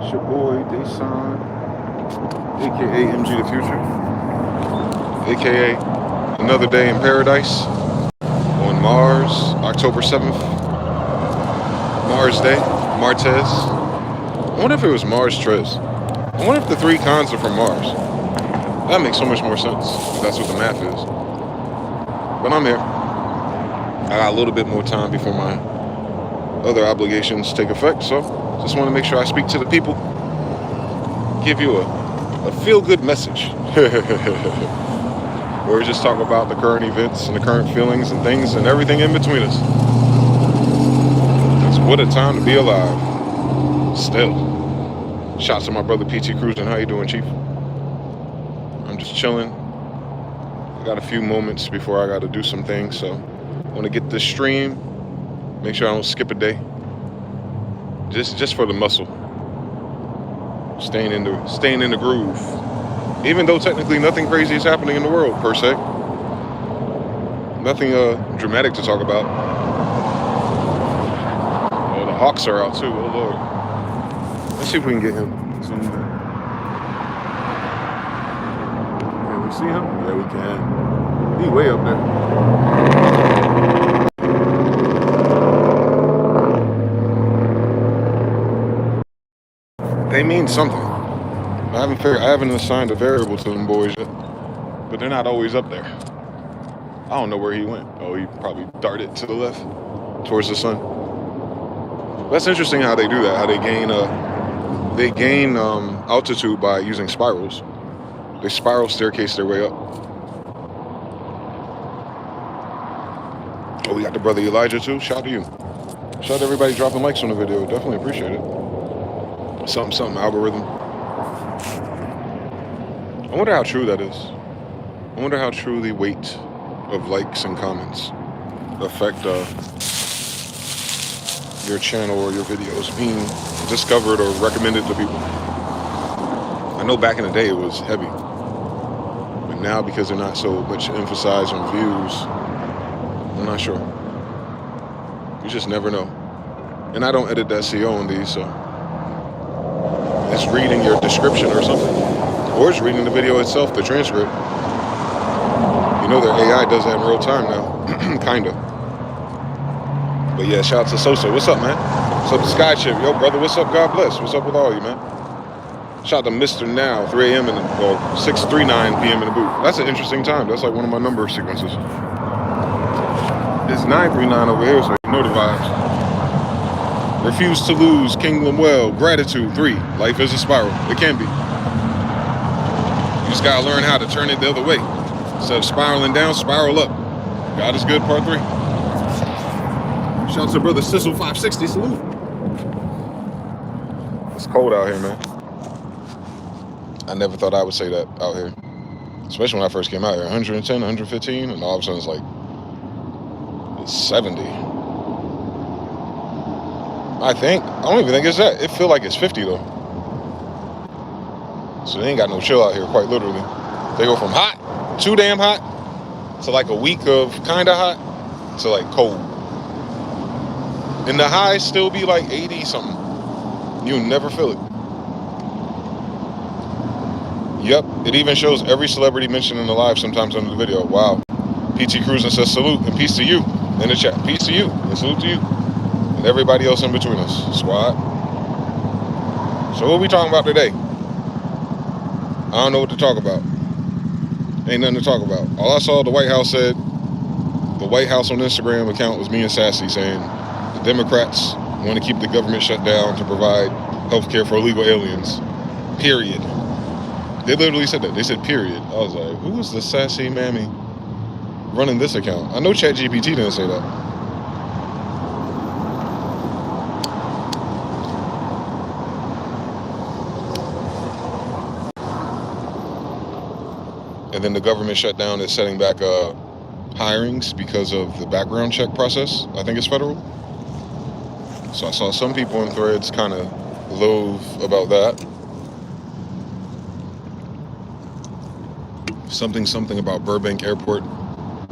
It's your boy, Desan, aka mgthefuture, aka Another Day in Paradise on Mars, October 7th, Mars Day, Martez. I wonder if it was Mars Trez. I wonder if the three cons are from Mars. That makes so much more sense, if that's what the math is. But I'm here. I got a little bit more time before my other obligations take effect, so just want to make sure I speak to the people, give you a feel-good message. Where we just talk about the current events and the current feelings and things and everything in between us. It's what a time to be alive. Still. Shouts to my brother PT Cruising. How you doing, Chief? I'm just chilling. I got a few moments before I got to do some things, so I want to get this stream. Make sure I don't skip a day. Just for the muscle. Staying in the groove. Even though technically nothing crazy is happening in the world, per se. Nothing dramatic to talk about. Oh, the Hawks are out too, oh Lord. Let's see if we can get him. Can we see him? Yeah, we can. He way up there. They mean something. I haven't assigned a variable to them boys yet, but they're not always up there. I don't know where he went. Oh, he probably darted to the left, towards the sun. That's interesting how they do that. How they gain altitude by using spirals. They spiral staircase their way up. Oh, we got the brother Elijah too. Shout out to you. Shout out to everybody dropping likes on the video. Definitely appreciate it. Something algorithm. I wonder how true that is. I wonder how true the weight of likes and comments affect your channel or your videos being discovered or recommended to people. I know back in the day it was heavy, but now because they're not so much emphasized on views, I'm not sure. You just never know. And I don't edit that CO on these, so it's reading your description or something. Or it's reading the video itself, the transcript. You know their AI does that in real time now. Kinda. But yeah, shout out to Sosa. What's up, man? What's up to Skychip? Yo, brother, what's up? God bless. What's up with all you, man? Shout out to Mr. Now, 3 a.m. or 6:39 p.m. in the booth. That's an interesting time. That's like one of my number sequences. It's 9:39 over here, so you know the vibes. Refuse to lose, Kingdom well, gratitude, 3. Life is a spiral. It can be. You just gotta learn how to turn it the other way. Instead of spiraling down, spiral up. God is good, part 3. Shout out to brother Sissel 560, salute. It's cold out here, man. I never thought I would say that out here. Especially when I first came out here. 110, 115, and all of a sudden it's like, it's 70. I don't even think it's that. It feel like it's 50 though. So they ain't got no chill out here, quite literally. They go from hot, too damn hot, to like a week of kinda hot, to like cold. And the highs still be like 80 something. You never feel it. Yep, it even shows every celebrity mentioned in the live sometimes under the video. Wow. PT Cruising says salute and peace to you in the chat. Peace to you and salute to you. And everybody else in between us, squad. So what are we talking about today? I don't know what to talk about. Ain't nothing to talk about. All I saw the White House said, the White House on Instagram account was me and Sassy saying the Democrats want to keep the government shut down to provide health care for illegal aliens. Period. They literally said that. They said period. I was like, who is the sassy mammy running this account? I know ChatGPT didn't say that. And then the government shutdown is setting back hirings because of the background check process. I think it's federal. So I saw some people in threads kind of loathe about that. Something about Burbank Airport.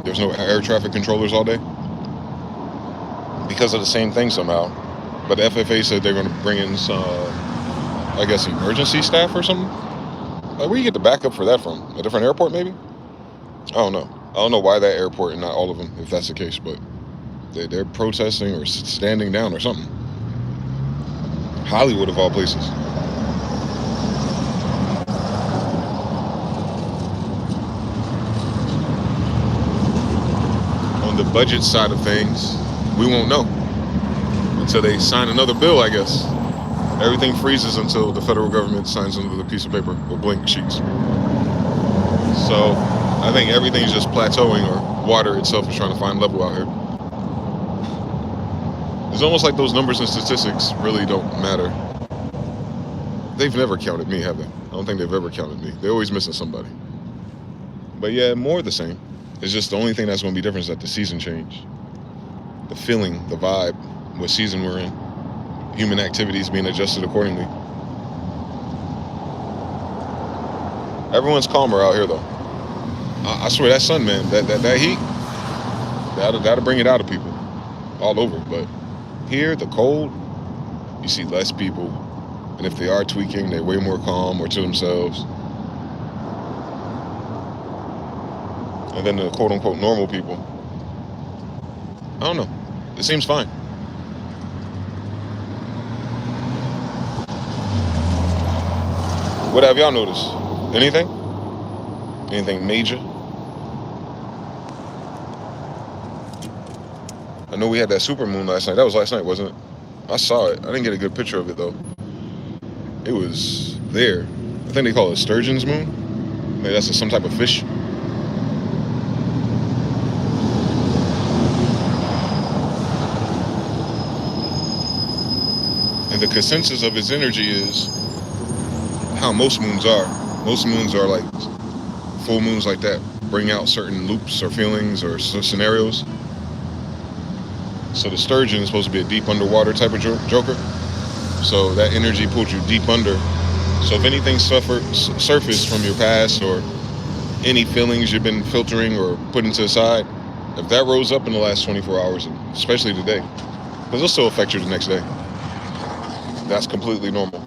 There's no air traffic controllers all day. Because of the same thing somehow. But the FFA said they're going to bring in some I guess, emergency staff or something. Like, where you get the backup for that from? A different airport, maybe? I don't know. I don't know why that airport and not all of them, if that's the case, but they're protesting or standing down or something. Hollywood, of all places. On the budget side of things, we won't know until they sign another bill, I guess. Everything freezes until the federal government signs another piece of paper with blank sheets. So I think everything's just plateauing, or water itself is trying to find level out here. It's almost like those numbers and statistics really don't matter. They've never counted me, have they? I don't think they've ever counted me. They're always missing somebody. But yeah, more the same. It's just the only thing that's going to be different is that the season change. The feeling, the vibe, what season we're in. Human activities being adjusted accordingly. Everyone's calmer out here, though. I swear that sun, man, that heat, that'll bring it out of people all over. But here, the cold, you see less people, and if they are tweaking, they're way more calm or to themselves. And then the quote-unquote normal people, I don't know, it seems fine. What have y'all noticed? Anything? Anything major? I know we had that supermoon last night. That was last night, wasn't it? I saw it. I didn't get a good picture of it, though. It was there. I think they call it sturgeon's moon. Maybe that's some type of fish. And the consensus of its energy is how most moons are. Most moons are like full moons like that. Bring out certain loops or feelings or scenarios. So the sturgeon is supposed to be a deep underwater type of joker. So that energy pulled you deep under. So if anything surfaced from your past or any feelings you've been filtering or putting to the side, if that rose up in the last 24 hours, especially today, because it'll still affect you the next day, that's completely normal.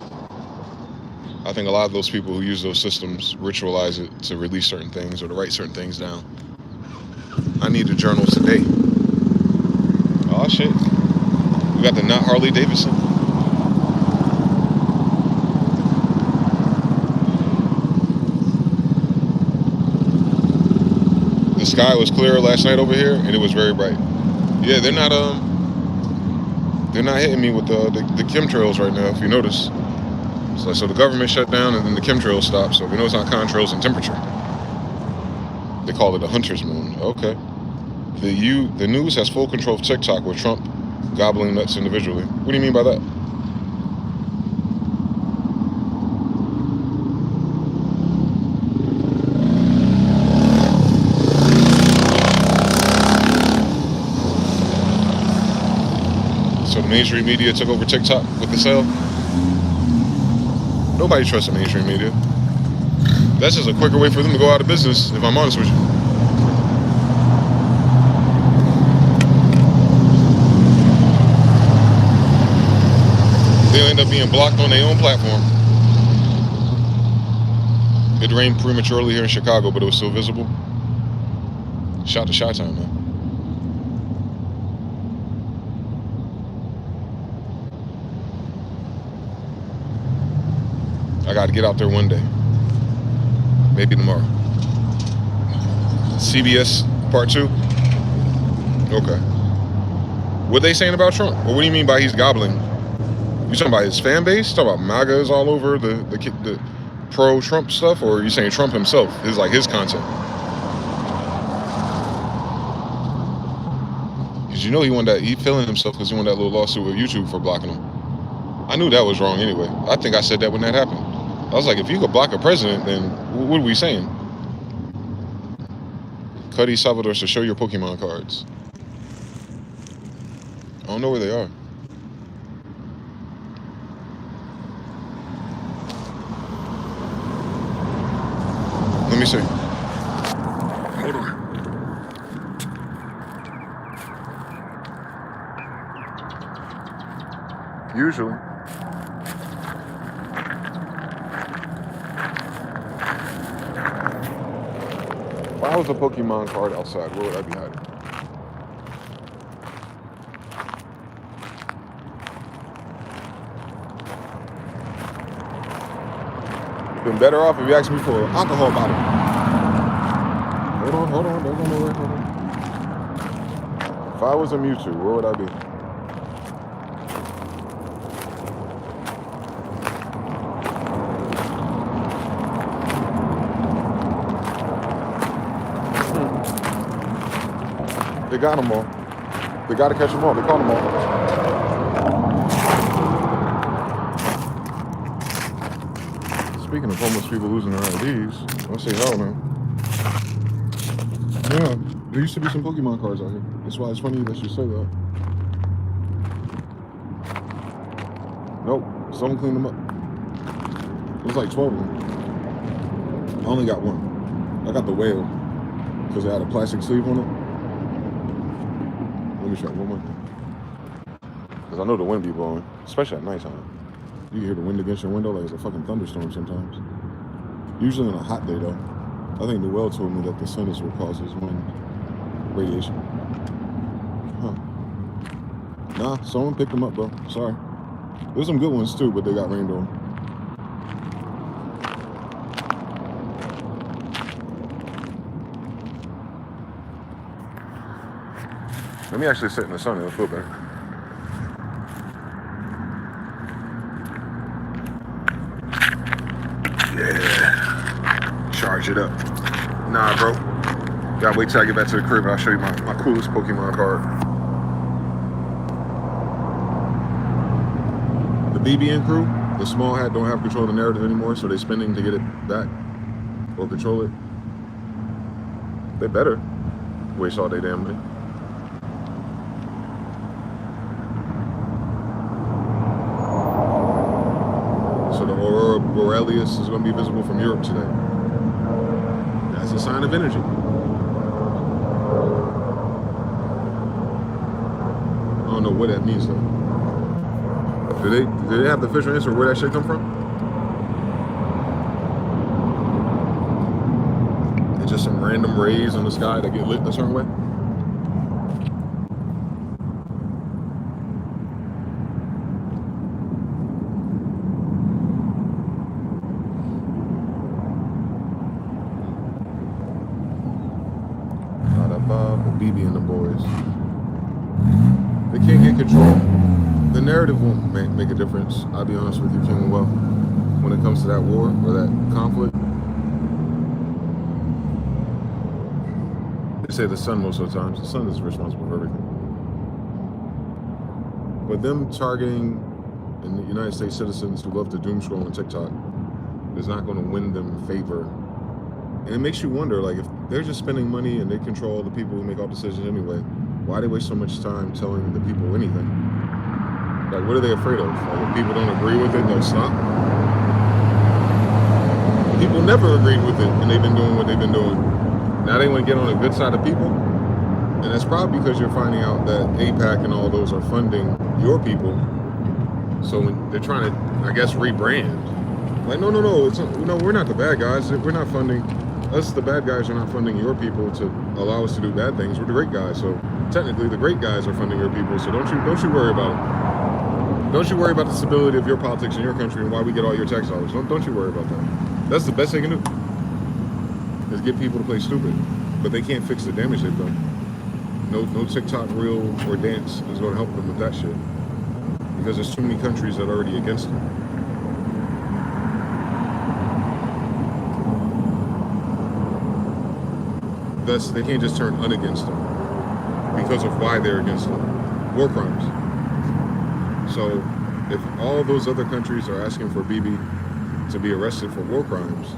I think a lot of those people who use those systems ritualize it to release certain things or to write certain things down. I need a journal today. Oh shit. We got the not Harley Davidson. The sky was clear last night over here and it was very bright. Yeah, they're not hitting me with the chemtrails right now, if you notice. So the government shut down and then the chemtrails stopped. So we know it's not contrails and temperature. They call it a hunter's moon. Okay. The news has full control of TikTok with Trump gobbling nuts individually. What do you mean by that? So the mainstream media took over TikTok with the sale? Nobody trusts the mainstream media. That's just a quicker way for them to go out of business, if I'm honest with you. They'll end up being blocked on their own platform. It rained prematurely here in Chicago, but it was still visible. Shout to Chi-Town, man. I got to get out there one day. Maybe tomorrow. CBS Part 2? Okay. What they saying about Trump? Well, what do you mean by he's gobbling? You talking about his fan base? You talking about MAGAs all over the pro-Trump stuff? Or are you saying Trump himself? Is like his content? Because you know he feeling himself because he won that little lawsuit with YouTube for blocking him. I knew that was wrong anyway. I think I said that when that happened. I was like, if you could block a president, then what are we saying? Cuddy Salvador to show your Pokemon cards. I don't know where they are. Let me see. Hold on. Usually. was a Pokemon card outside, where would I be hiding? Been better off if you asked me for an alcohol bottle. Hold on, don't go nowhere, hold on. If I was a Mewtwo, where would I be? They got them all. They got to catch them all. They caught them all. Speaking of homeless people losing their IDs, I say hell no. Yeah, there used to be some Pokemon cards out here. That's why it's funny that you say that. Nope, someone cleaned them up. It was like 12 of them. I only got one. I got the whale because it had a plastic sleeve on it. Let me try one more thing. Because I know the wind be blowing, especially at nighttime. You can hear the wind against your window like it's a fucking thunderstorm sometimes. Usually on a hot day though. I think Noel told me that the sun is what causes wind radiation. Huh. Nah, someone picked them up, bro. Sorry. There's some good ones too, but they got rained on. Let me actually sit in the sun, it'll feel better. Yeah. Charge it up. Nah, bro. Gotta wait till I get back to the crib and I'll show you my coolest Pokemon card. The BBN crew, the small hat, don't have control of the narrative anymore, so they're spending to get it back or control it. They better waste all day damn day. So the Aurora Borealis is going to be visible from Europe today. That's a sign of energy. I don't know what that means though. Did they have the official answer where that shit come from? It's just some random rays in the sky that get lit a certain way? BB and the boys. They can't get control. The narrative won't make a difference. I'll be honest with you, King and Well. When it comes to that war or that conflict, they say the sun most of the times. The sun is responsible for everything. But them targeting in the United States citizens who love to doom scroll on TikTok is not going to win them favor. And it makes you wonder, like, if they're just spending money and they control the people who make all decisions anyway, why do they waste so much time telling the people anything? Like, what are they afraid of? Like, if people don't agree with it, they'll stop? People never agreed with it, and they've been doing what they've been doing. Now they want to get on the good side of people, and that's probably because you're finding out that APAC and all those are funding your people. So when they're trying to, I guess, rebrand. Like, no, we're not the bad guys. We're not funding. Us, the bad guys, are not funding your people to allow us to do bad things. We're the great guys, so technically the great guys are funding your people. So don't you worry about it. Don't you worry about the stability of your politics in your country and why we get all your tax dollars. Don't you worry about that. That's the best they can do. Is get people to play stupid, but they can't fix the damage they've done. No TikTok reel or dance is going to help them with that shit because there's too many countries that are already against them. Thus, they can't just turn unagainst them because of why they're against them. War crimes. So, if all those other countries are asking for BB to be arrested for war crimes,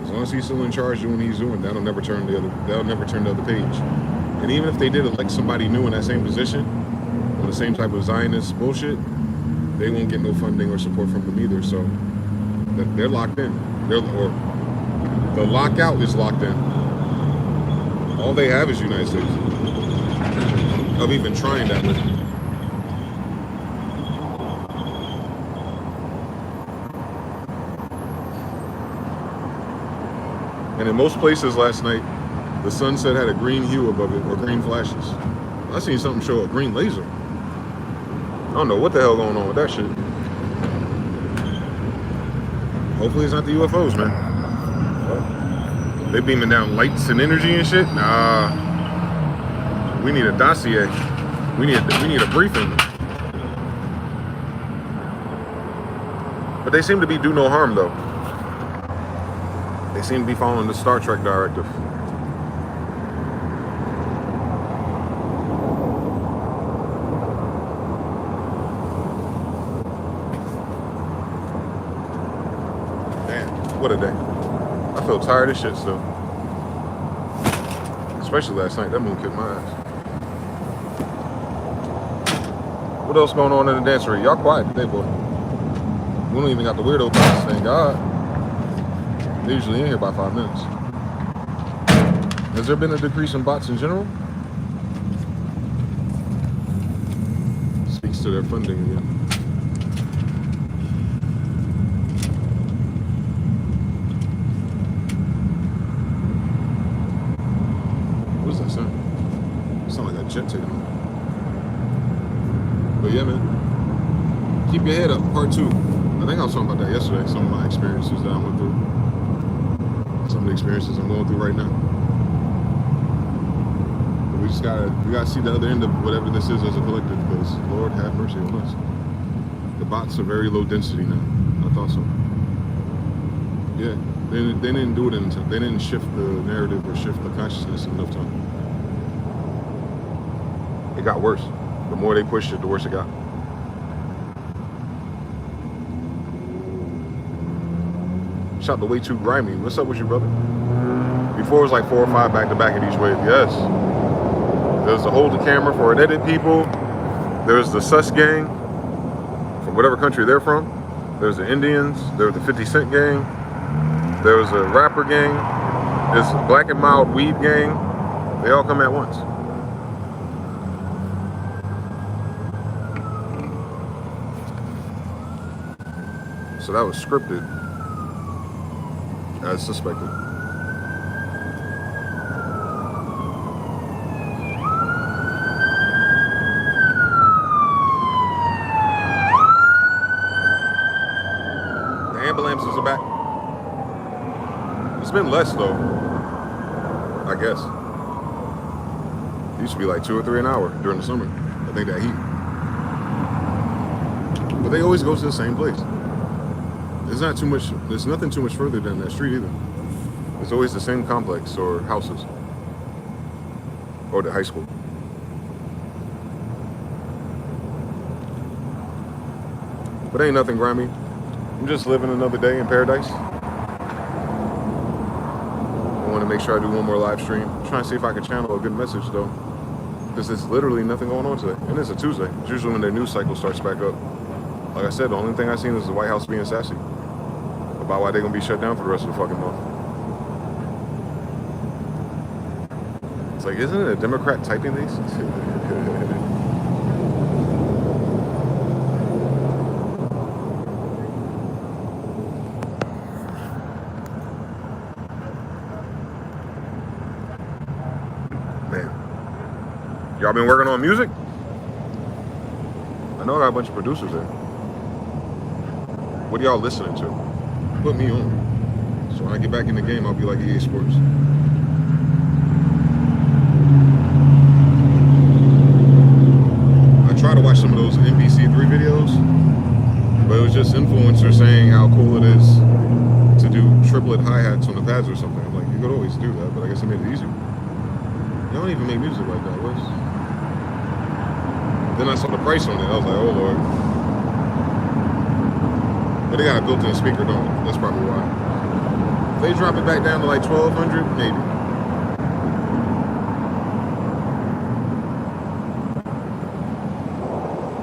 as long as he's still in charge doing what he's doing, that'll never turn the other page. And even if they did elect somebody new in that same position, on the same type of Zionist bullshit, they won't get no funding or support from them either. So, they're locked in. The lockout is locked in. All they have is United States of even trying that with. And in most places last night, The sunset had a green hue above it, or green flashes. I seen something show a green laser. I don't know what the hell going on with that shit. Hopefully it's not the UFOs, man. They beaming down lights and energy and shit. Nah, we need a dossier. We need a briefing. But they seem to be do no harm though. They seem to be following the Star Trek directive. Damn, what a day. I feel tired as shit still. Especially last night, that moon kicked my ass. What else going on in the dance ring? Y'all quiet today, boy. We don't even got the weirdo things, thank God. They're usually in here by 5 minutes. Has there been a decrease in bots in general? Speaks to their funding again. What does that sound? It sounds like a jet taking off. But yeah, man. Keep your head up, part 2. I think I was talking about that yesterday, some of my experiences that I went through. Some of the experiences I'm going through right now. But we gotta see the other end of whatever this is as a collective, because Lord have mercy on us. The bots are very low density now. I thought so. Yeah, they didn't do it in time. They didn't shift the narrative or shift the consciousness in enough time. It got worse. The more they pushed it, the worse it got. Shot the way too grimy. What's up with you, brother? Before it was like 4 or 5 back to back at each wave. Yes. There's the hold the camera for edit people. There's the sus gang from whatever country they're from. There's the Indians. There's the 50 Cent gang. There's a rapper gang. There's a black and mild weed gang. They all come at once. So that was scripted. As suspected. The ambulances are back. It's been less though, I guess. It used to be like 2 or 3 an hour during the summer. I think that heat. But they always go to the same place. There's not too much, there's nothing too much further than that street either. It's always the same complex or houses. Or the high school. But ain't nothing grimy. I'm just living another day in paradise. I want to make sure I do one more live stream. I'm trying to see if I can channel a good message though. Because there's literally nothing going on today. And it's a Tuesday. It's usually when their news cycle starts back up. Like I said, the only thing I've seen is the White House being sassy about why they're going to be shut down for the rest of the fucking month. It's like, isn't it a Democrat typing these? Man. Y'all been working on music? I know I got a bunch of producers there. What are y'all listening to? Put me on. So when I get back in the game, I'll be like EA Sports. I try to watch some of those NBC3 videos, but it was just influencers saying how cool it is to do triplet hi-hats on the pads or something. I'm like, you could always do that, but I guess I made it easier. Y'all don't even make music like that, Wes. Then I saw the price on it. I was like, oh Lord. But they got a built-in speaker, don't they? That's probably why. If they drop it back down to like 1,200, maybe.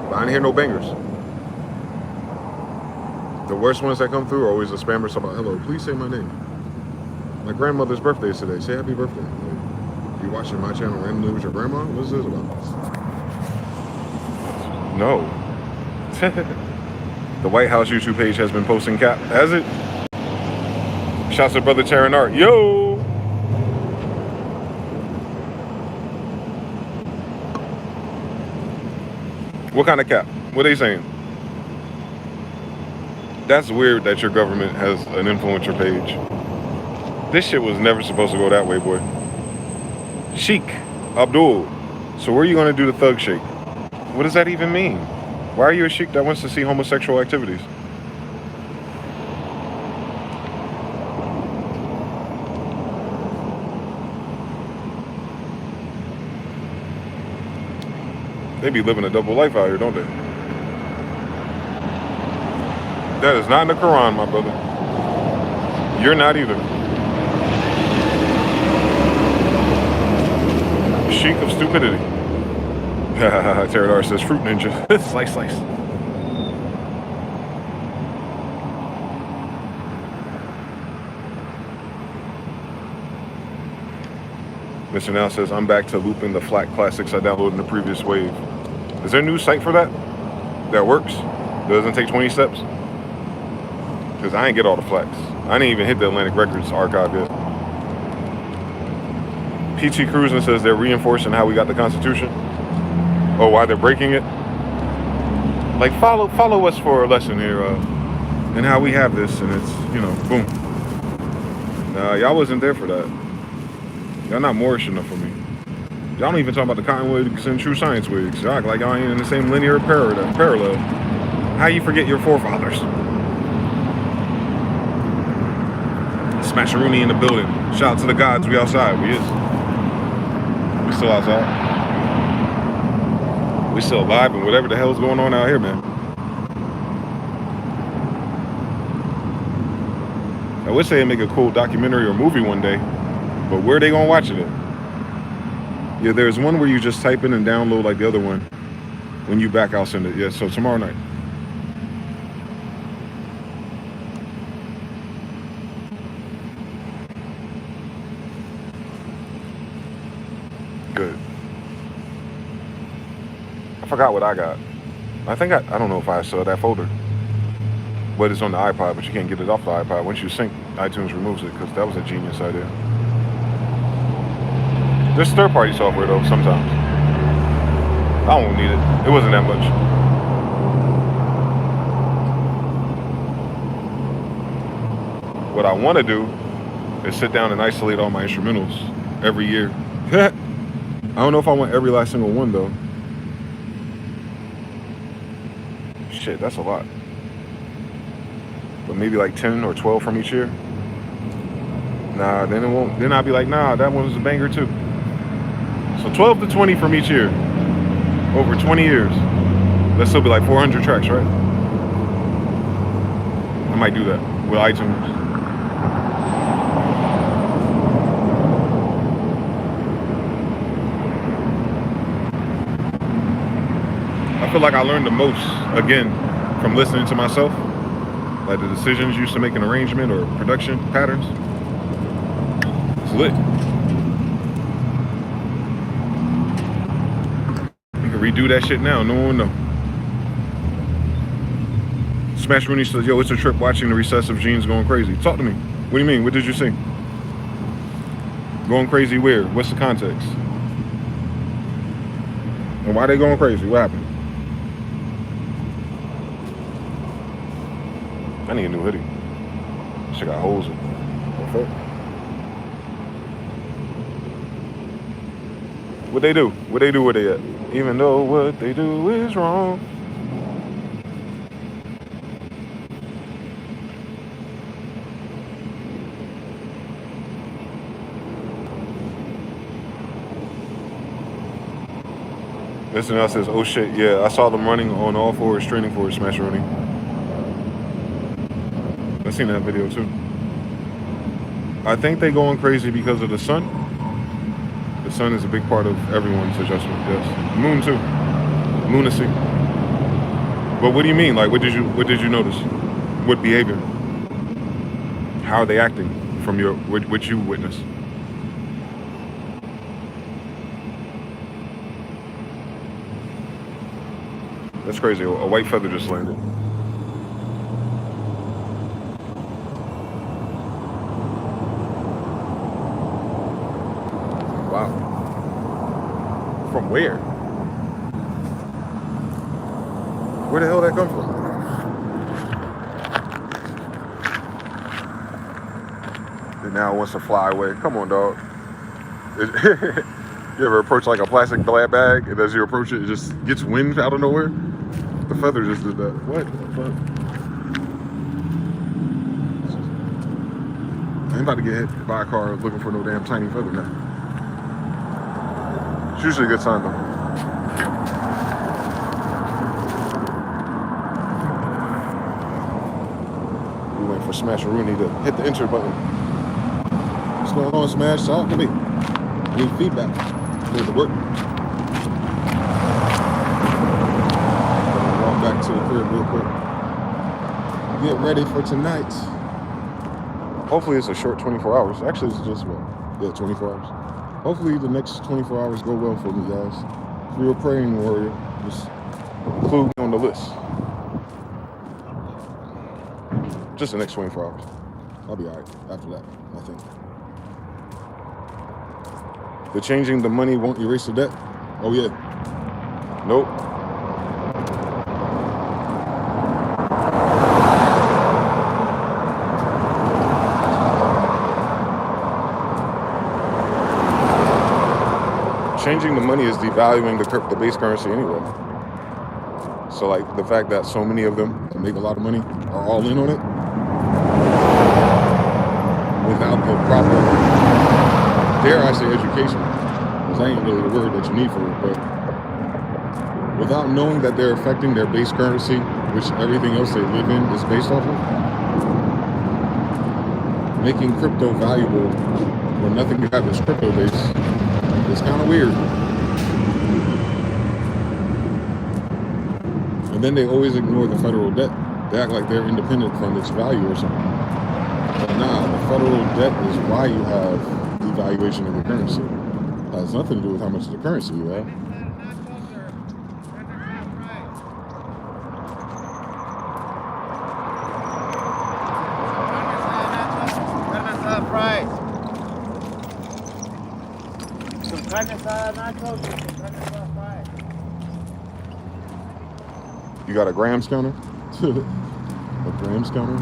But I didn't hear no bangers. The worst ones that come through are always the spammers talking about, hello, please say my name. My grandmother's birthday is today. Say happy birthday. Like, you watching my channel randomly with your grandma? What's this about? No. The White House YouTube page has been posting cap. Has it? Shouts to brother Terran Art. Yo! What kind of cap? What are they saying? That's weird that your government has an influencer page. This shit was never supposed to go that way, boy. Sheik Abdul. So where are you going to do the thug shake? What does that even mean? Why are you a sheik that wants to see homosexual activities? They be living a double life out here, don't they? That is not in the Quran, my brother. You're not either. Sheik of stupidity. Teradar says fruit ninja. Slice, slice. Mr. Now says, I'm back to looping the flat classics I downloaded in the previous wave. Is there a new site for that? That works? Doesn't take 20 steps? Because I ain't get all the flats. I didn't even hit the Atlantic Records archive yet. PT Cruising says they're reinforcing how we got the Constitution. Oh, why they're breaking it? Like, follow us for a lesson here, and how we have this, and it's, you know, boom. Nah, y'all wasn't there for that. Y'all not Moorish enough for me. Y'all don't even talk about the cotton wigs and true science wigs. Y'all act like y'all ain't in the same linear parallel. How you forget your forefathers? Smasharoonie in the building. Shout out to the gods, we outside. We is. We still outside. We still alive and whatever the hell's going on out here, man. I would say it'd make a cool documentary or movie one day, but where are they gonna watch it at? Yeah, there's one where you just type in and download like the other one. When you back, I'll send it. Yeah, so tomorrow night. Good. I forgot what I got. I think I don't know if I saw that folder. But it's on the iPod, but you can't get it off the iPod. Once you sync, iTunes removes it, because that was a genius idea. There's third-party software, though, sometimes. I won't need it. It wasn't that much. What I want to do is sit down and isolate all my instrumentals every year. I don't know if I want every last single one, though. Shit, that's a lot. But maybe like 10 or 12 from each year. Nah, then it won't. Then I'll be like, nah, that one was a banger too. So 12 to 20 from each year. Over 20 years. That'll still be like 400 tracks, right? I might do that with iTunes. I feel like I learned the most, again, from listening to myself. Like the decisions used to make an arrangement or production patterns. It's lit. You can redo that shit now, no one will know. Smasharoonie says, yo, it's a trip watching the recessive genes going crazy. Talk to me. What do you mean? What did you see? Going crazy where? What's the context? And why they going crazy? What happened? I need a new hoodie. Shit got holes in it. What they do? What they do where they at? Even though what they do is wrong. Listen, else says, oh shit, yeah, I saw them running on all fours, training for Smasharoonie. I seen that video too. I think they going crazy because of the sun. The sun is a big part of everyone's adjustment, yes. Moon too. Lunacy. But what do you mean? Like, what did you notice? What behavior? How are they acting from what you witnessed? That's crazy. A white feather just landed. Wow. From where? Where the hell did that come from? And now it wants to fly away. Come on, dog. You ever approach like a plastic bag, and as you approach it, it just gets wind out of nowhere? The feather just did that. What the fuck? I ain't about to get hit by a car looking for no damn tiny feather now. It's usually a good sign though. We waiting for Smash Rooney to hit the enter button. What's going on, Smash? Talk to me. I need feedback. Here's the work. Walk back to the crib real quick. Get ready for tonight. Hopefully it's a short 24 hours. Actually, it's just, 24 hours. Hopefully the next 24 hours go well for me, guys. If you're a praying warrior, just include me on the list. Just the next 24 hours. I'll be all right after that, I think. The changing the money won't erase the debt? Oh, yeah. Nope. Changing the money is devaluing the base currency anyway. So like the fact that so many of them that make a lot of money are all in on it without the proper, dare I say, education, because that ain't really the word that you need for it, but without knowing that they're affecting their base currency, which everything else they live in is based off of, making crypto valuable when nothing you have is crypto based. It's kind of weird. And then they always ignore the federal debt. They act like they're independent from its value or something. But nah, the federal debt is why you have devaluation of the currency. It has nothing to do with how much of the currency you have. You got a grams counter? A grams counter?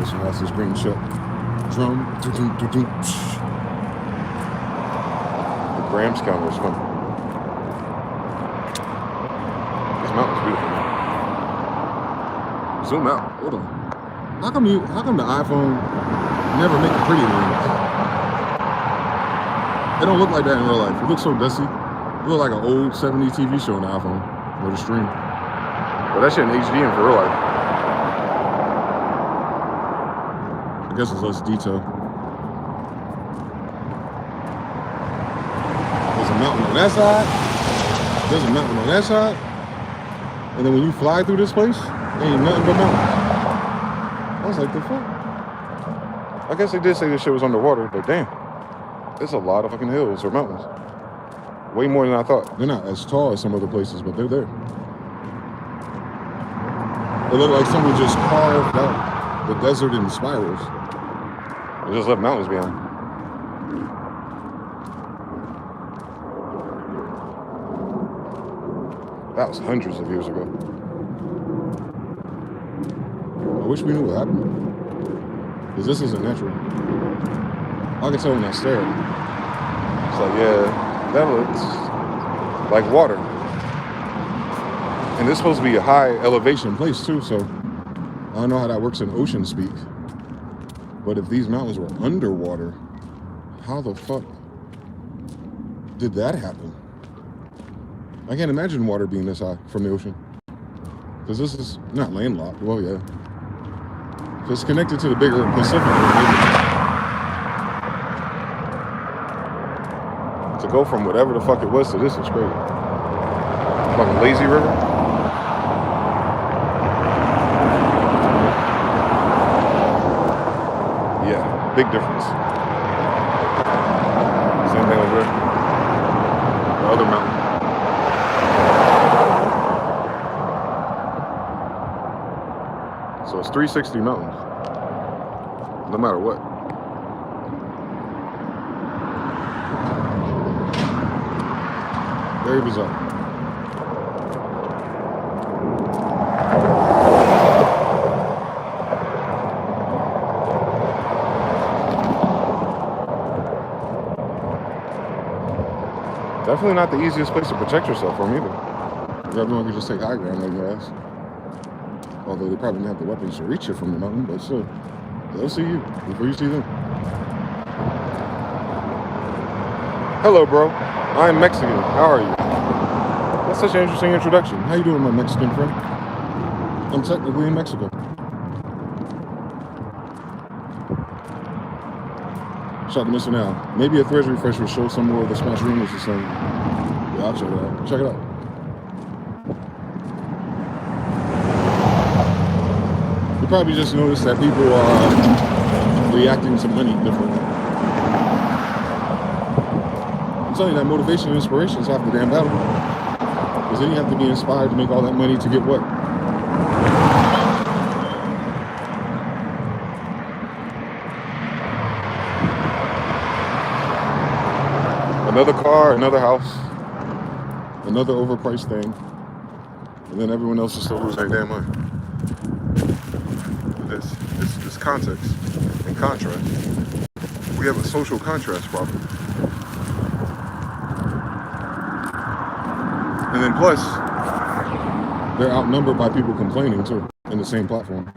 This one has this green shut. Drum. The grams counter is fun. This mountain's beautiful, man. Zoom out. Hold on. How come the iPhone never make the pretty ones? It don't look like that in real life. It looks so dusty. It looks like an old 70s TV show on the iPhone or the stream. But that shit in HD in for real life. I guess it's less detail. There's a mountain on that side. There's a mountain on that side. And then when you fly through this place, there ain't nothing but mountains. I was like, the fuck? I guess they did say this shit was underwater, but damn. There's a lot of fucking hills or mountains. Way more than I thought. They're not as tall as some other places, but they're there. They look like someone just carved out the desert in spirals. They just left mountains behind. That was hundreds of years ago. I wish we knew what happened. Because this isn't natural. I can tell when I stare. It's like, yeah. That looks like water. And this is supposed to be a high elevation place too, so I don't know how that works in ocean speak. But if these mountains were underwater, how the fuck did that happen? I can't imagine water being this high from the ocean. Because this is not landlocked. Well, yeah. So it's connected to the bigger Pacific. To go from whatever the fuck it was to this is crazy. Fucking lazy river. Yeah, big difference. Same thing over there. The other mountain. So it's 360 mountains. No matter what. Very bizarre. Definitely not the easiest place to protect yourself from either. Everyone can just take high ground on your ass. Although they probably don't have the weapons to reach you from the mountain, but still, they'll see you before you see them. Hello, bro. I'm Mexican. How are you? That's such an interesting introduction. How you doing, my Mexican friend? I'm technically in Mexico. Shout out to Mr. Now. Maybe a Threads refresh will show some more of the Smash rumors or something. Yeah, I'll check it out. Check it out. You probably just noticed that people are reacting to money differently. I'm telling you that motivation and inspiration is half the damn battle. Because then you have to be inspired to make all that money to get what? Another car, another house, another overpriced thing, and then everyone else is still losing their damn money. This context and contrast. We have a social contrast problem. And then plus, they're outnumbered by people complaining too in the same platform.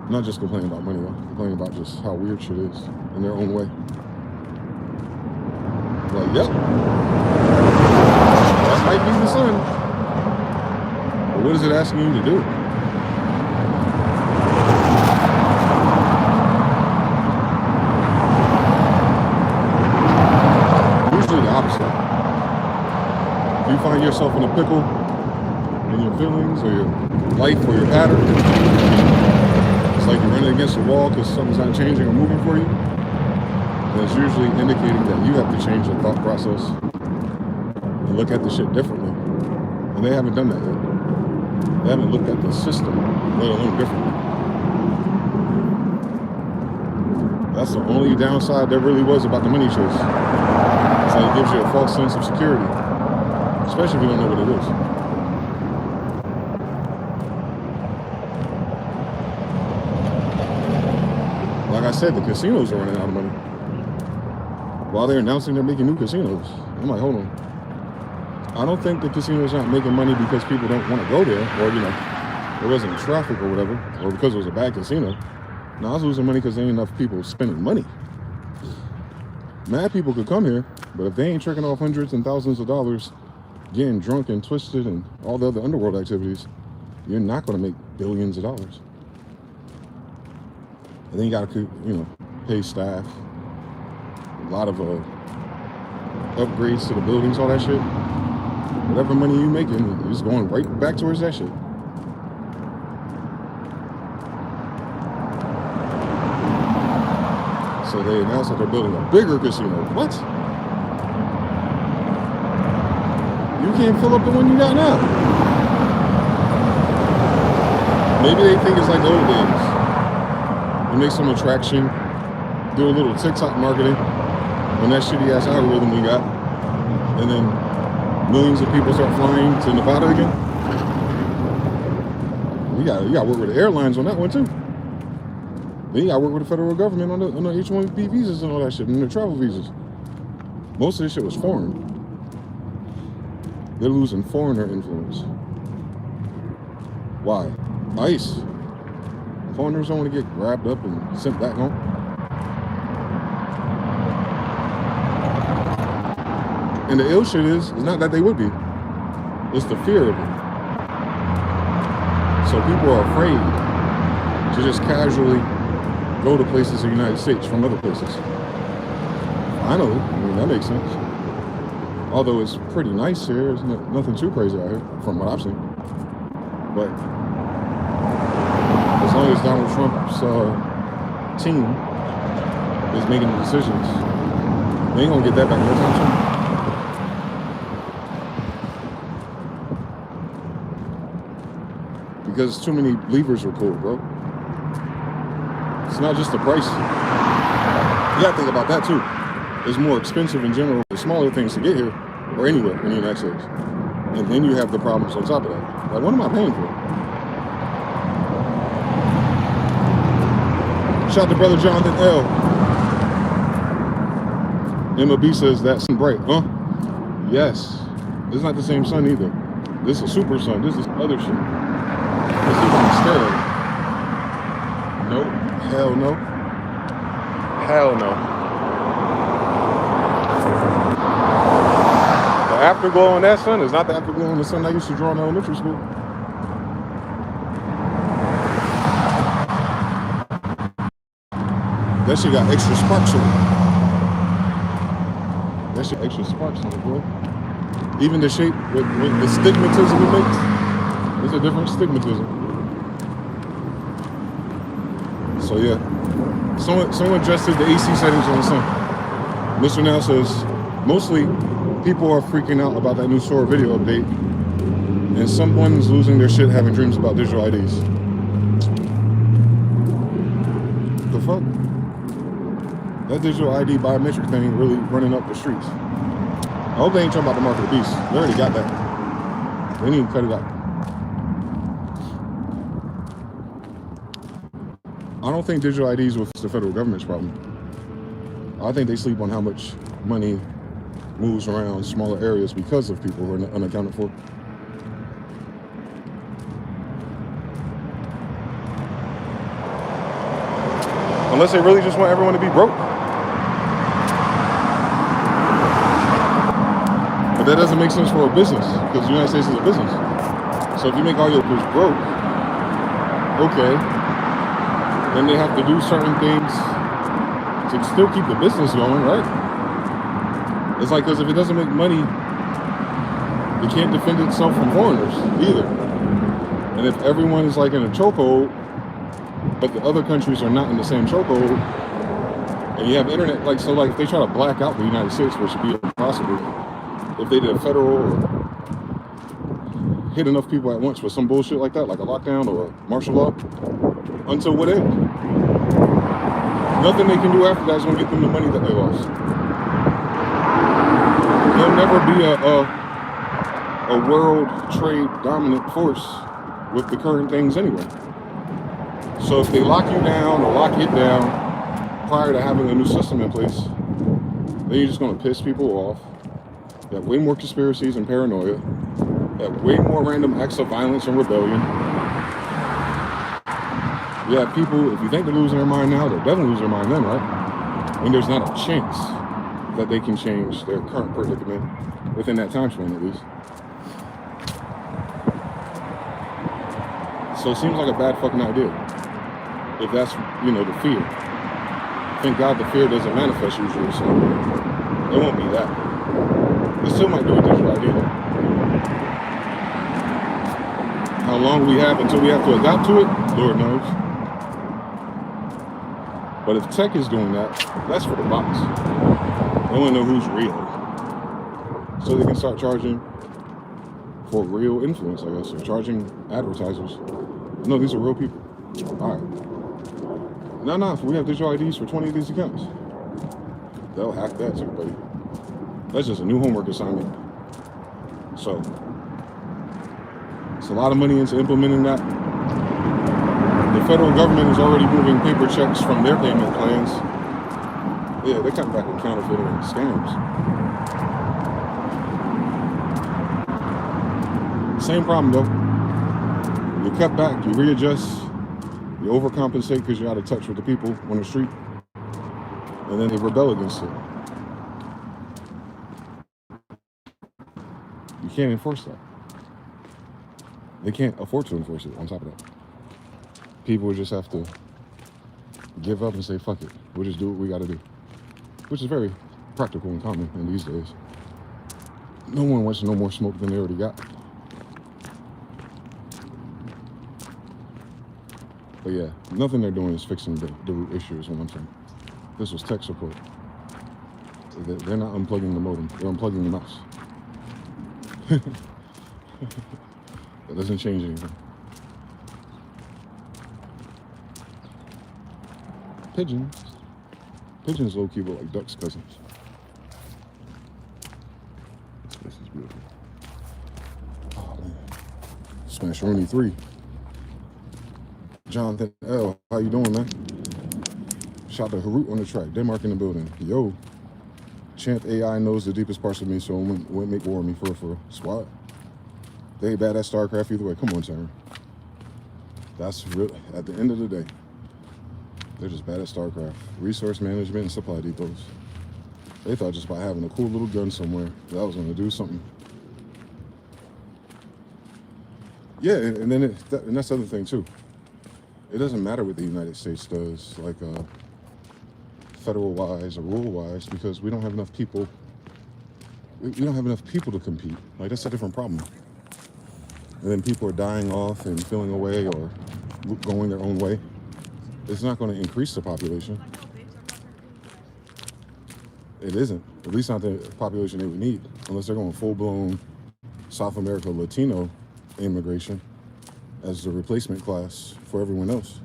Not just complaining about money though, complaining about just how weird shit is in their own way. Like, yep, that might be the sun. But what is it asking you to do? Usually the opposite. If you find yourself in a pickle in your feelings or your life or your pattern, it's like you're running against a wall because something's not changing or moving for you. It's usually indicating that you have to change your thought process and look at the shit differently. And they haven't done that yet. They haven't looked at the system, let alone differently. That's the only downside there really was about the money chase. It's like it gives you a false sense of security, especially if you don't know what it is. Like I said, the casinos are running out of money. While they're announcing they're making new casinos. I'm like, hold on. I don't think the casinos aren't making money because people don't want to go there, or, you know, there wasn't traffic or whatever, or because it was a bad casino. No, I was losing money because there ain't enough people spending money. Mad people could come here, but if they ain't tricking off hundreds and thousands of dollars, getting drunk and twisted and all the other underworld activities, you're not going to make billions of dollars. And then you got to, you know, pay staff. A lot of upgrades to the buildings, all that shit. Whatever money you making is going right back towards that shit. So they announced that they're building a bigger casino. What? You can't fill up the one you got now. Maybe they think it's like the old days. You make some attraction, do a little TikTok marketing, on that shitty ass algorithm we got, and then millions of people start flying to Nevada again. You got to work with the airlines on that one too. Then you got to work with the federal government on the H-1B visas and all that shit, and the travel visas. Most of this shit was foreign. They're losing foreigner influence. Why? ICE. Foreigners don't want to get grabbed up and sent back home. And the ill shit is not that they would be. It's the fear of it. So people are afraid to just casually go to places in the United States from other places. Finally, I mean, that makes sense. Although it's pretty nice here, there's nothing too crazy out here from what I've seen. But as long as Donald Trump's team is making the decisions, they ain't gonna get that back no time soon. Because too many levers were pulled, bro. It's not just the price. You gotta think about that too. It's more expensive in general, the smaller things to get here. or anywhere in the United States. And then you have the problems on top of that. Like, what am I paying for? Shout out to brother Jonathan L. MLB says that sun bright, huh? Yes. It's not the same sun either. This is a super sun. This is other shit. This is on steroids. Nope. Hell no. Hell no. The afterglow on that sun is not the afterglow on the sun I used to draw in elementary school. That shit got extra sparks on it. That shit extra sparks on it, bro. Even the shape with the stigmatism it makes, it's a different stigmatism. So yeah, someone adjusted the AC settings on the sun. Mr. Now says, mostly people are freaking out about that new Sora video update, and someone's losing their shit having dreams about digital IDs. The fuck? That digital ID biometric thing really running up the streets. I hope they ain't talking about the mark of the beast. They already got that. They need to cut it out. I don't think digital IDs was the federal government's problem. I think they sleep on how much money moves around smaller areas because of people who are unaccounted for. Unless they really just want everyone to be broke. But that doesn't make sense for a business, because the United States is a business. So if you make all your workers broke, okay, then they have to do certain things to still keep the business going, right? It's like, because if it doesn't make money, it can't defend itself from foreigners either. And if everyone is like in a chokehold, but the other countries are not in the same chokehold, and you have internet, like, so like if they try to black out the United States, which would be impossible, if they did a federal or hit enough people at once with some bullshit like that, like a lockdown or a martial law, until what end? Nothing they can do after that is going to get them the money that they lost. There'll never be a world trade dominant force with the current things anyway. So if they lock you down or lock it down prior to having a new system in place, then you're just going to piss people off. You have way more conspiracies and paranoia. You have way more random acts of violence and rebellion. You have people, if you think they're losing their mind now, they're definitely losing their mind then, right? When there's not a chance that they can change their current predicament within that time frame, at least. So it seems like a bad fucking idea. If that's, you know, the fear. Thank God the fear doesn't manifest usually, so it won't be that. It still might do a digital ID though. How long we have until we have to adapt to it, Lord knows. But if tech is doing that, that's for the bots. They want to know who's real. So they can start charging for real influence, I guess, or charging advertisers. No, these are real people. All right. No, we have digital IDs for 20 of these accounts. They'll hack that too, buddy. That's just a new homework assignment. So, it's a lot of money into implementing that. The federal government is already moving paper checks from their payment plans. Yeah, they're cutting back on counterfeiting and scams. Same problem though. You cut back, you readjust, you overcompensate because you're out of touch with the people on the street, and then they rebel against it. You can't enforce that. They can't afford to enforce it on top of that. People would just have to give up and say, fuck it. We'll just do what we gotta do. Which is very practical and common in these days. No one wants no more smoke than they already got. But yeah, nothing they're doing is fixing the root issue is what I'm saying. This was tech support. They're not unplugging the modem, they're unplugging the mouse. That doesn't change anything. Pigeons. Pigeons low-key look like ducks' cousins. Smash-Rooney 3. Jonathan L, how you doing, man? Shout out to Harut on the track. Denmark in the building. Yo, Champ AI knows the deepest parts of me, so it wouldn't make war on me for squad. They ain't bad at StarCraft either way. Come on, Terry. That's real. At the end of the day, they're just bad at StarCraft. Resource management and supply depots. They thought just by having a cool little gun somewhere, that was going to do something. Yeah, and then and that's the other thing too. It doesn't matter what the United States does, like federal-wise or rule-wise, because we don't have enough people. We don't have enough people to compete. Like, that's a different problem. And then people are dying off and feeling away or going their own way. It's not going to increase the population. It isn't. At least not the population they would need, unless they're going full-blown South America Latino immigration as the replacement class for everyone else.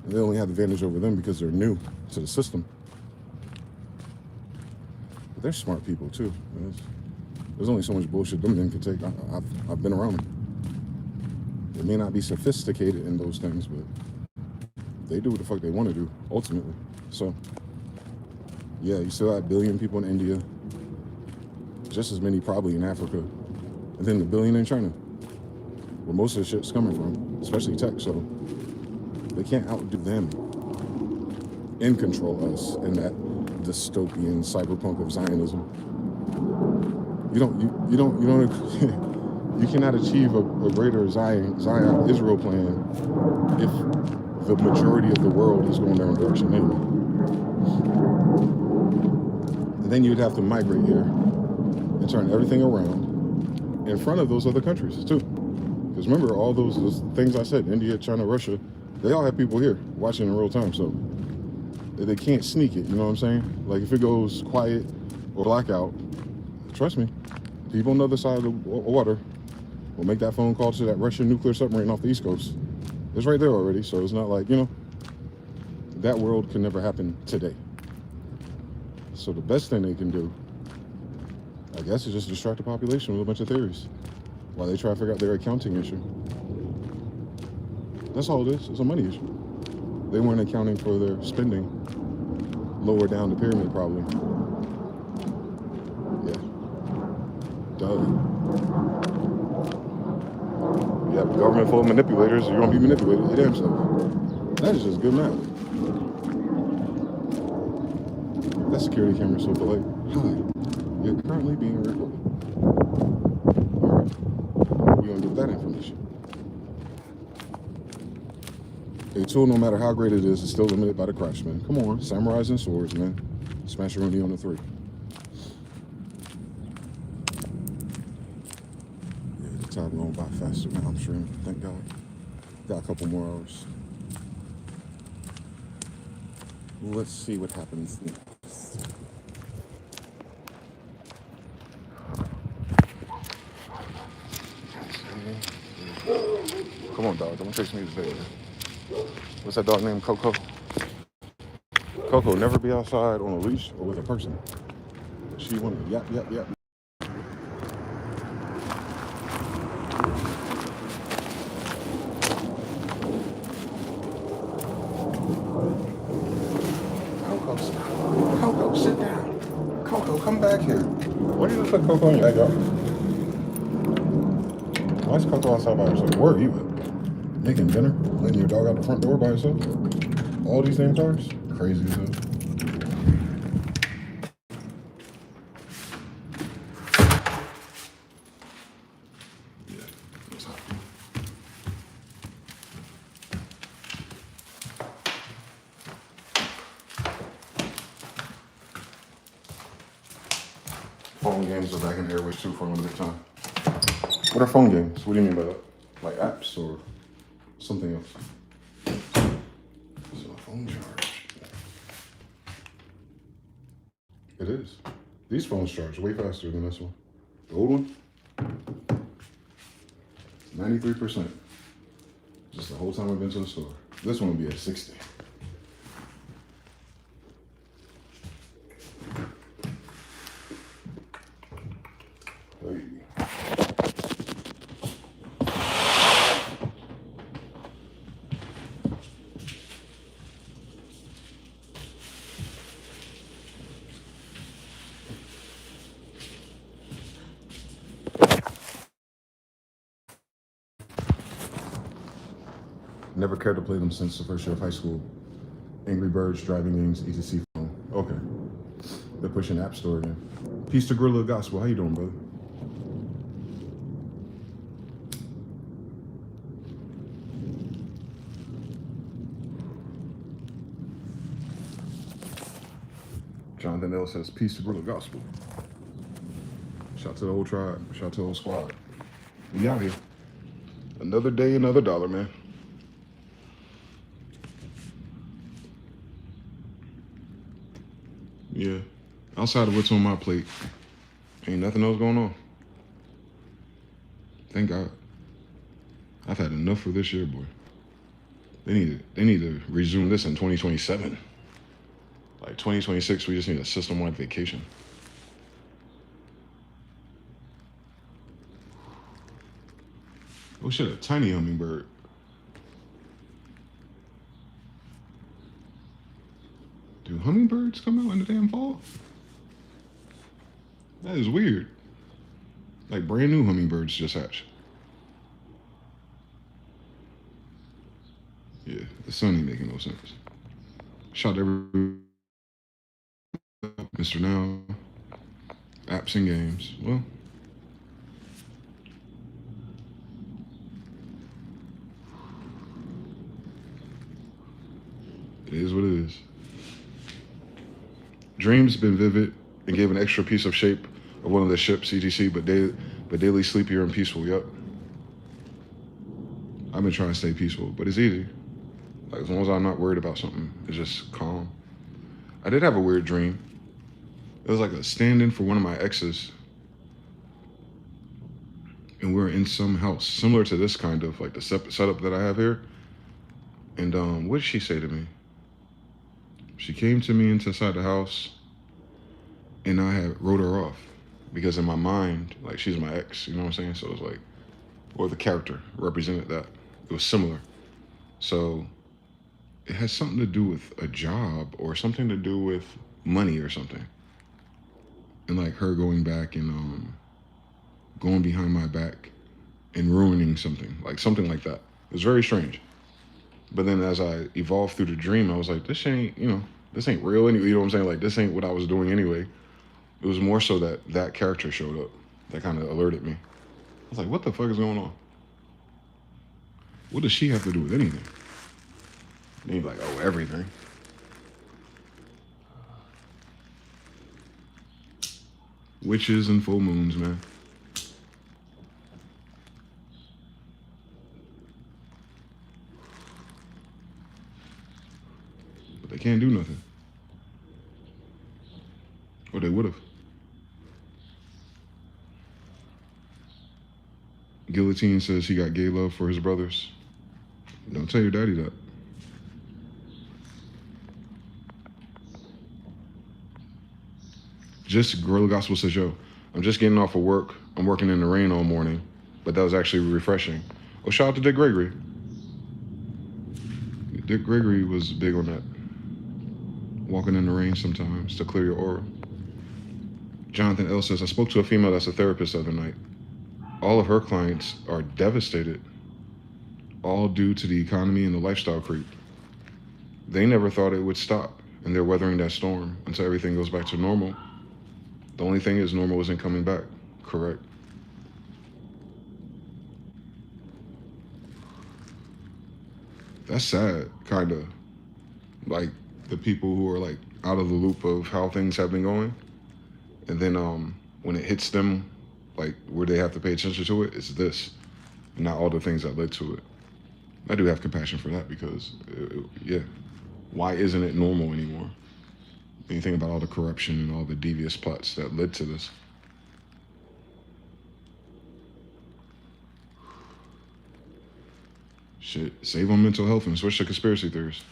And they only have the advantage over them because they're new to the system. But they're smart people too. There's only so much bullshit them men can take. I've been around them. They may not be sophisticated in those things, but they do what the fuck they want to do, ultimately. So, yeah, you still have 1 billion people in India, just as many probably in Africa, and then the 1 billion in China, where most of the shit's coming from, especially tech. So they can't outdo them and control us in that dystopian cyberpunk of Zionism. You cannot achieve a greater Zion Israel plan if the majority of the world is going their own direction anyway. And then you'd have to migrate here and turn everything around in front of those other countries too. Because remember, all those things I said, India, China, Russia, they all have people here watching in real time, so they can't sneak it, you know what I'm saying? Like, if it goes quiet or blackout, trust me, people on the other side of the water will make that phone call to that Russian nuclear submarine off the East Coast. It's right there already, so it's not like, that world can never happen today. So the best thing they can do, I guess, is just distract the population with a bunch of theories while they try to figure out their accounting issue. That's all it is. It's a money issue. They weren't accounting for their spending lower down the pyramid, probably. Yeah. Duh. You have a government full of manipulators, you're going to be manipulated. Your damn self. That is just good math. That security camera is so polite. Hi, you're currently being recorded. All right. What are we going to do with that information? A tool, no matter how great it is still limited by the craftsman. Come on, samurais and swords, man. Smash-Rooney on the 3. Yeah, the time going by faster now, I'm streaming. Thank God. Got a couple more hours. Let's see what happens next. Come on, dog. Don't chase me today. What's that dog named? Coco? Coco, never be outside on a leash or with a person. She wanted to yap. Coco, sit down. Coco, come back here. Why did you put Coco in your backyard? Why is Coco outside by herself? Where are you at? Making dinner? Letting your dog out the front door by herself? All these damn cars? Crazy as hell. Yeah, it's hot. Phone games are back in the airways too for a limited time. What are phone games? What do you mean by that? Like apps or something else? So a phone charge. It is. These phones charge way faster than this one. The old one, 93%. Just the whole time I've been to the store. This one will be at 60. Hey. Never cared to play them since the first year of high school. Angry Birds, driving games, ETC phone. Okay. They're pushing App Store again. Peace to Gorilla Gospel. How you doing, brother? Jonathan L says, peace to Gorilla Gospel. Shout to the whole tribe. Shout to the whole squad. We out here. Another day, another dollar, man. Yeah. Outside of what's on my plate, ain't nothing else going on. Thank God. I've had enough for this year, boy. They need to resume this in 2027. Like 2026, we just need a system-wide vacation. Oh shit, a tiny hummingbird. Do hummingbirds come out in the damn fall? That is weird. Like brand new hummingbirds just hatched. Yeah, the sun ain't making no sense. Shout every Mr. Now, apps and games. Well, it is what it is. Dreams been vivid and gave an extra piece of shape of one of the ships, ETC, but daily sleepier and peaceful. Yep. I've been trying to stay peaceful, but it's easy. Like as long as I'm not worried about something, it's just calm. I did have a weird dream. It was like a stand-in for one of my exes. And we're in some house similar to this kind of like the setup that I have here. And what did she say to me? She came to me inside the house and I had wrote her off because in my mind, like she's my ex, you know what I'm saying? So it was like, or the character represented that. It was similar. So it has something to do with a job or something to do with money or something. And like her going back and going behind my back and ruining something like that. It was very strange. But then as I evolved through the dream, I was like, this ain't real anyway. You know what I'm saying? Like, this ain't what I was doing anyway. It was more so that character showed up. That kind of alerted me. I was like, what the fuck is going on? What does she have to do with anything? And he's like, oh, everything. Witches and full moons, man. But they can't do nothing. Or they would have. Guillotine says he got gay love for his brothers. Don't tell your daddy that. Just Gorilla Gospel says, yo, I'm just getting off of work. I'm working in the rain all morning, but that was actually refreshing. Oh, shout out to Dick Gregory. Dick Gregory was big on that. Walking in the rain sometimes to clear your aura. Jonathan L says, I spoke to a female that's a therapist the other night. All of her clients are devastated, all due to the economy and the lifestyle creep. They never thought it would stop, and they're weathering that storm until everything goes back to normal. The only thing is normal isn't coming back. Correct. That's sad, kind of. Like the people who are like out of the loop of how things have been going. And then when it hits them, like where they have to pay attention to it, it's this, and not all the things that led to it. I do have compassion for that because, yeah, why isn't it normal anymore? When you think about all the corruption and all the devious plots that led to this. Shit, save on mental health and switch to conspiracy theories.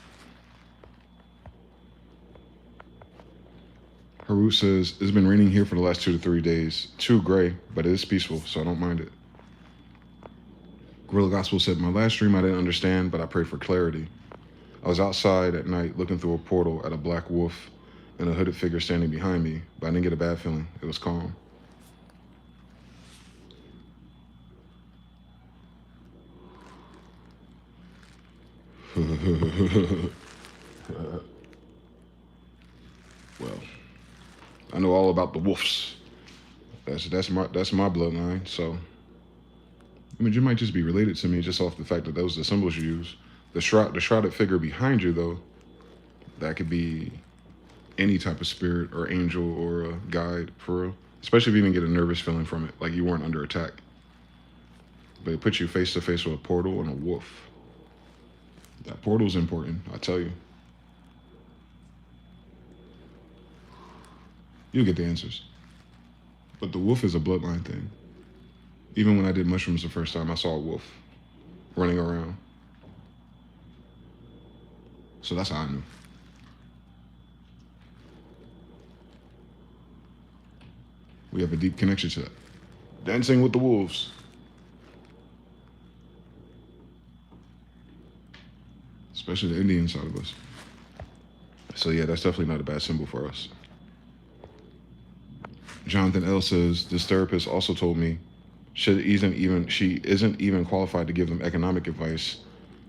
Haru says, it's been raining here for the last 2 to 3 days. Too gray, but it is peaceful, so I don't mind it. Gorilla Gospel said, my last dream I didn't understand, but I prayed for clarity. I was outside at night looking through a portal at a black wolf and a hooded figure standing behind me, but I didn't get a bad feeling. It was calm. Well, I know all about the wolves. That's my bloodline. So, I mean, you might just be related to me just off the fact that those are the symbols you use. The shrouded figure behind you, though, that could be any type of spirit or angel or a guide for real. Especially if you didn't get a nervous feeling from it, like you weren't under attack. But it puts you face to face with a portal and a wolf. That portal's important, I tell you. You'll get the answers. But the wolf is a bloodline thing. Even when I did mushrooms the first time, I saw a wolf running around. So that's how I knew. We have a deep connection to that. Dancing with the wolves. Especially the Indian side of us. So yeah, that's definitely not a bad symbol for us. Jonathan L. says, this therapist also told me she isn't even qualified to give them economic advice,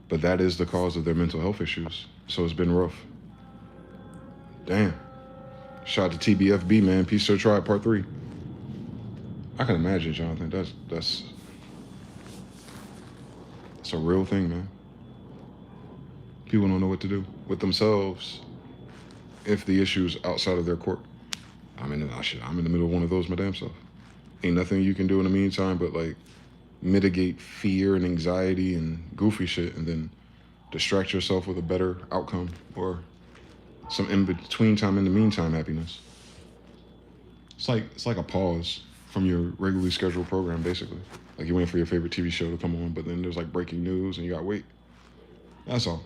but that is the cause of their mental health issues. So it's been rough. Damn. Shout out to TBFB, man. Peace to the Tribe, part 3. I can imagine, Jonathan. That's a real thing, man. People don't know what to do with themselves if the issue's outside of their court. I'm in the middle of one of those my damn self. Ain't nothing you can do in the meantime but like mitigate fear and anxiety and goofy shit and then distract yourself with a better outcome or some in-between time, in the meantime happiness. It's like a pause from your regularly scheduled program, basically. Like you're waiting for your favorite TV show to come on, but then there's like breaking news and you gotta wait. That's all.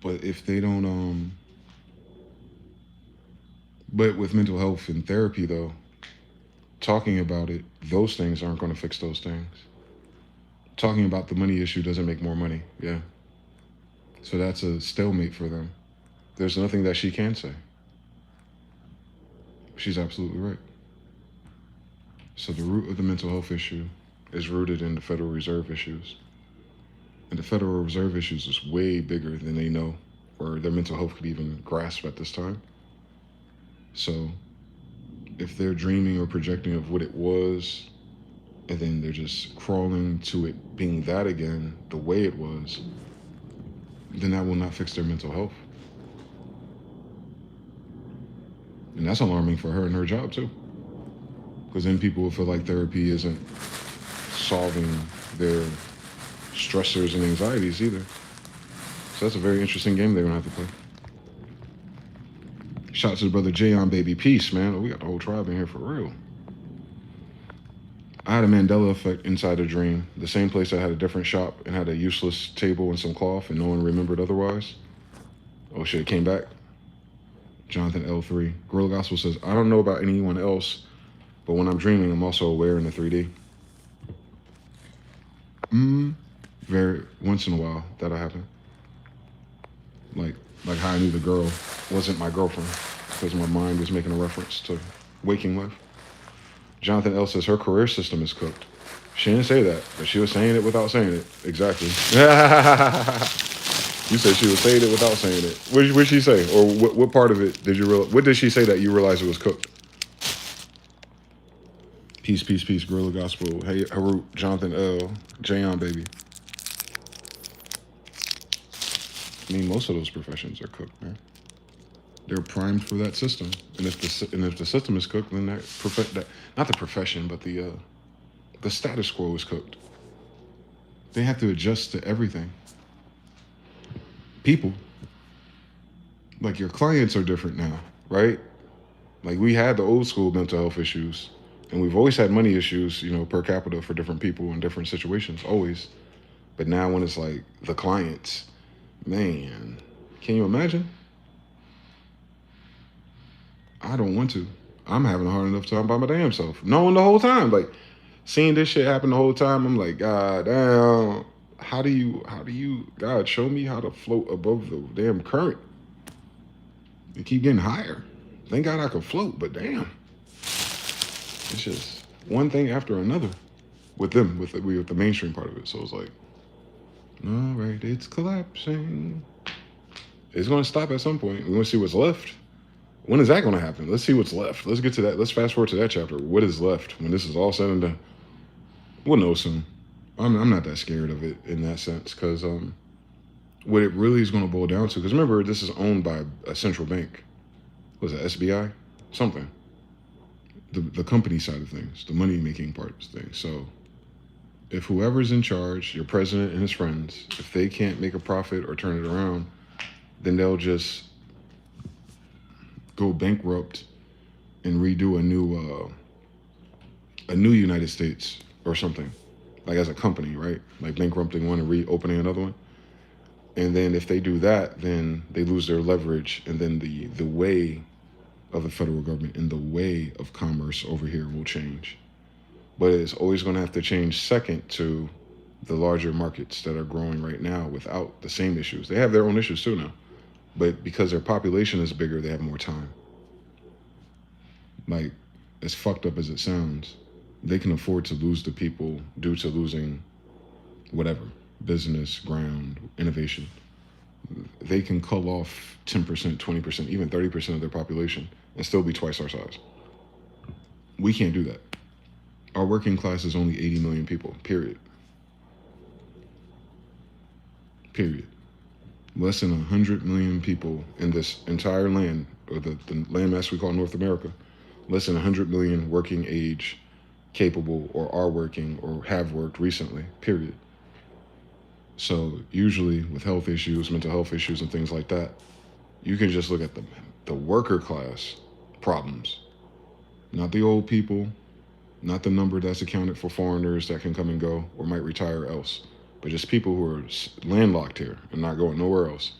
But if they don't, but with mental health and therapy though, talking about it, those things aren't gonna fix those things. Talking about the money issue doesn't make more money, yeah. So that's a stalemate for them. There's nothing that she can say. She's absolutely right. So the root of the mental health issue is rooted in the Federal Reserve issues. And the Federal Reserve issues is way bigger than they know or their mental health could even grasp at this time. So if they're dreaming or projecting of what it was, and then they're just crawling to it being that again, the way it was, then that will not fix their mental health. And that's alarming for her and her job too. Because then people will feel like therapy isn't solving their stressors and anxieties either. So that's a very interesting game they're gonna have to play. Shout out to the brother Jayon, baby. Peace, man. Oh, we got the whole tribe in here for real. I had a Mandela effect inside a dream. The same place I had a different shop and had a useless table and some cloth and no one remembered otherwise. Oh shit, it came back. Jonathan L3. Gorilla Gospel says, I don't know about anyone else, but when I'm dreaming, I'm also aware in the 3D. Very once in a while that'll happen. Like how I knew the girl wasn't my girlfriend because my mind was making a reference to waking life. Jonathan L says her career system is cooked. She didn't say that, but she was saying it without saying it. Exactly. You said she was saying it without saying it. What did she say? Or what part of it did you realize? What did she say that you realized it was cooked? Peace, peace, peace. Gorilla Gospel. Hey, Harut, Jonathan L, Jayon, baby. I mean, most of those professions are cooked, man. They're primed for that system, and if the system is cooked, then that not the profession, but the status quo is cooked. They have to adjust to everything. People, like your clients are different now, right? Like we had the old school mental health issues, and we've always had money issues, you know, per capita for different people in different situations, always. But now when it's like the clients, man, can you imagine? I don't want to. I'm having a hard enough time by my damn self. Knowing the whole time, like seeing this shit happen the whole time, I'm like, God damn, how do you, God, show me how to float above the damn current and keep getting higher. Thank God I could float, but damn. It's just one thing after another with them, with the mainstream part of it. So it's like, All right, it's collapsing. It's going to stop at some point. We want to see what's left. When is that going to happen? Let's see what's left. Let's get to that. Let's fast forward to that chapter. What is left when this is all said and done? We'll know soon. I'm not that scared of it in that sense, because what it really is going to boil down to, because remember, this is owned by a central bank. Was it SBI? Something. The company side of things, the money making part of things. So if whoever's in charge, your president and his friends, if they can't make a profit or turn it around, then they'll just go bankrupt and redo a new United States or something, like as a company, right? Like bankrupting one and reopening another one. And then if they do that, then they lose their leverage, and then the way of the federal government and the way of commerce over here will change. But it's always going to have to change second to the larger markets that are growing right now without the same issues. They have their own issues too now, but because their population is bigger, they have more time. Like, as fucked up as it sounds, they can afford to lose the people due to losing whatever, business, ground, innovation. They can cull off 10%, 20%, even 30% of their population and still be twice our size. We can't do that. Our working class is only 80 million people, period. Period. Less than 100 million people in this entire land, or the landmass we call North America, less than 100 million working age, capable, or are working, or have worked recently, period. So usually with health issues, mental health issues, and things like that, you can just look at the worker class problems, not the old people, not the number that's accounted for foreigners that can come and go or might retire else, but just people who are landlocked here and not going nowhere else.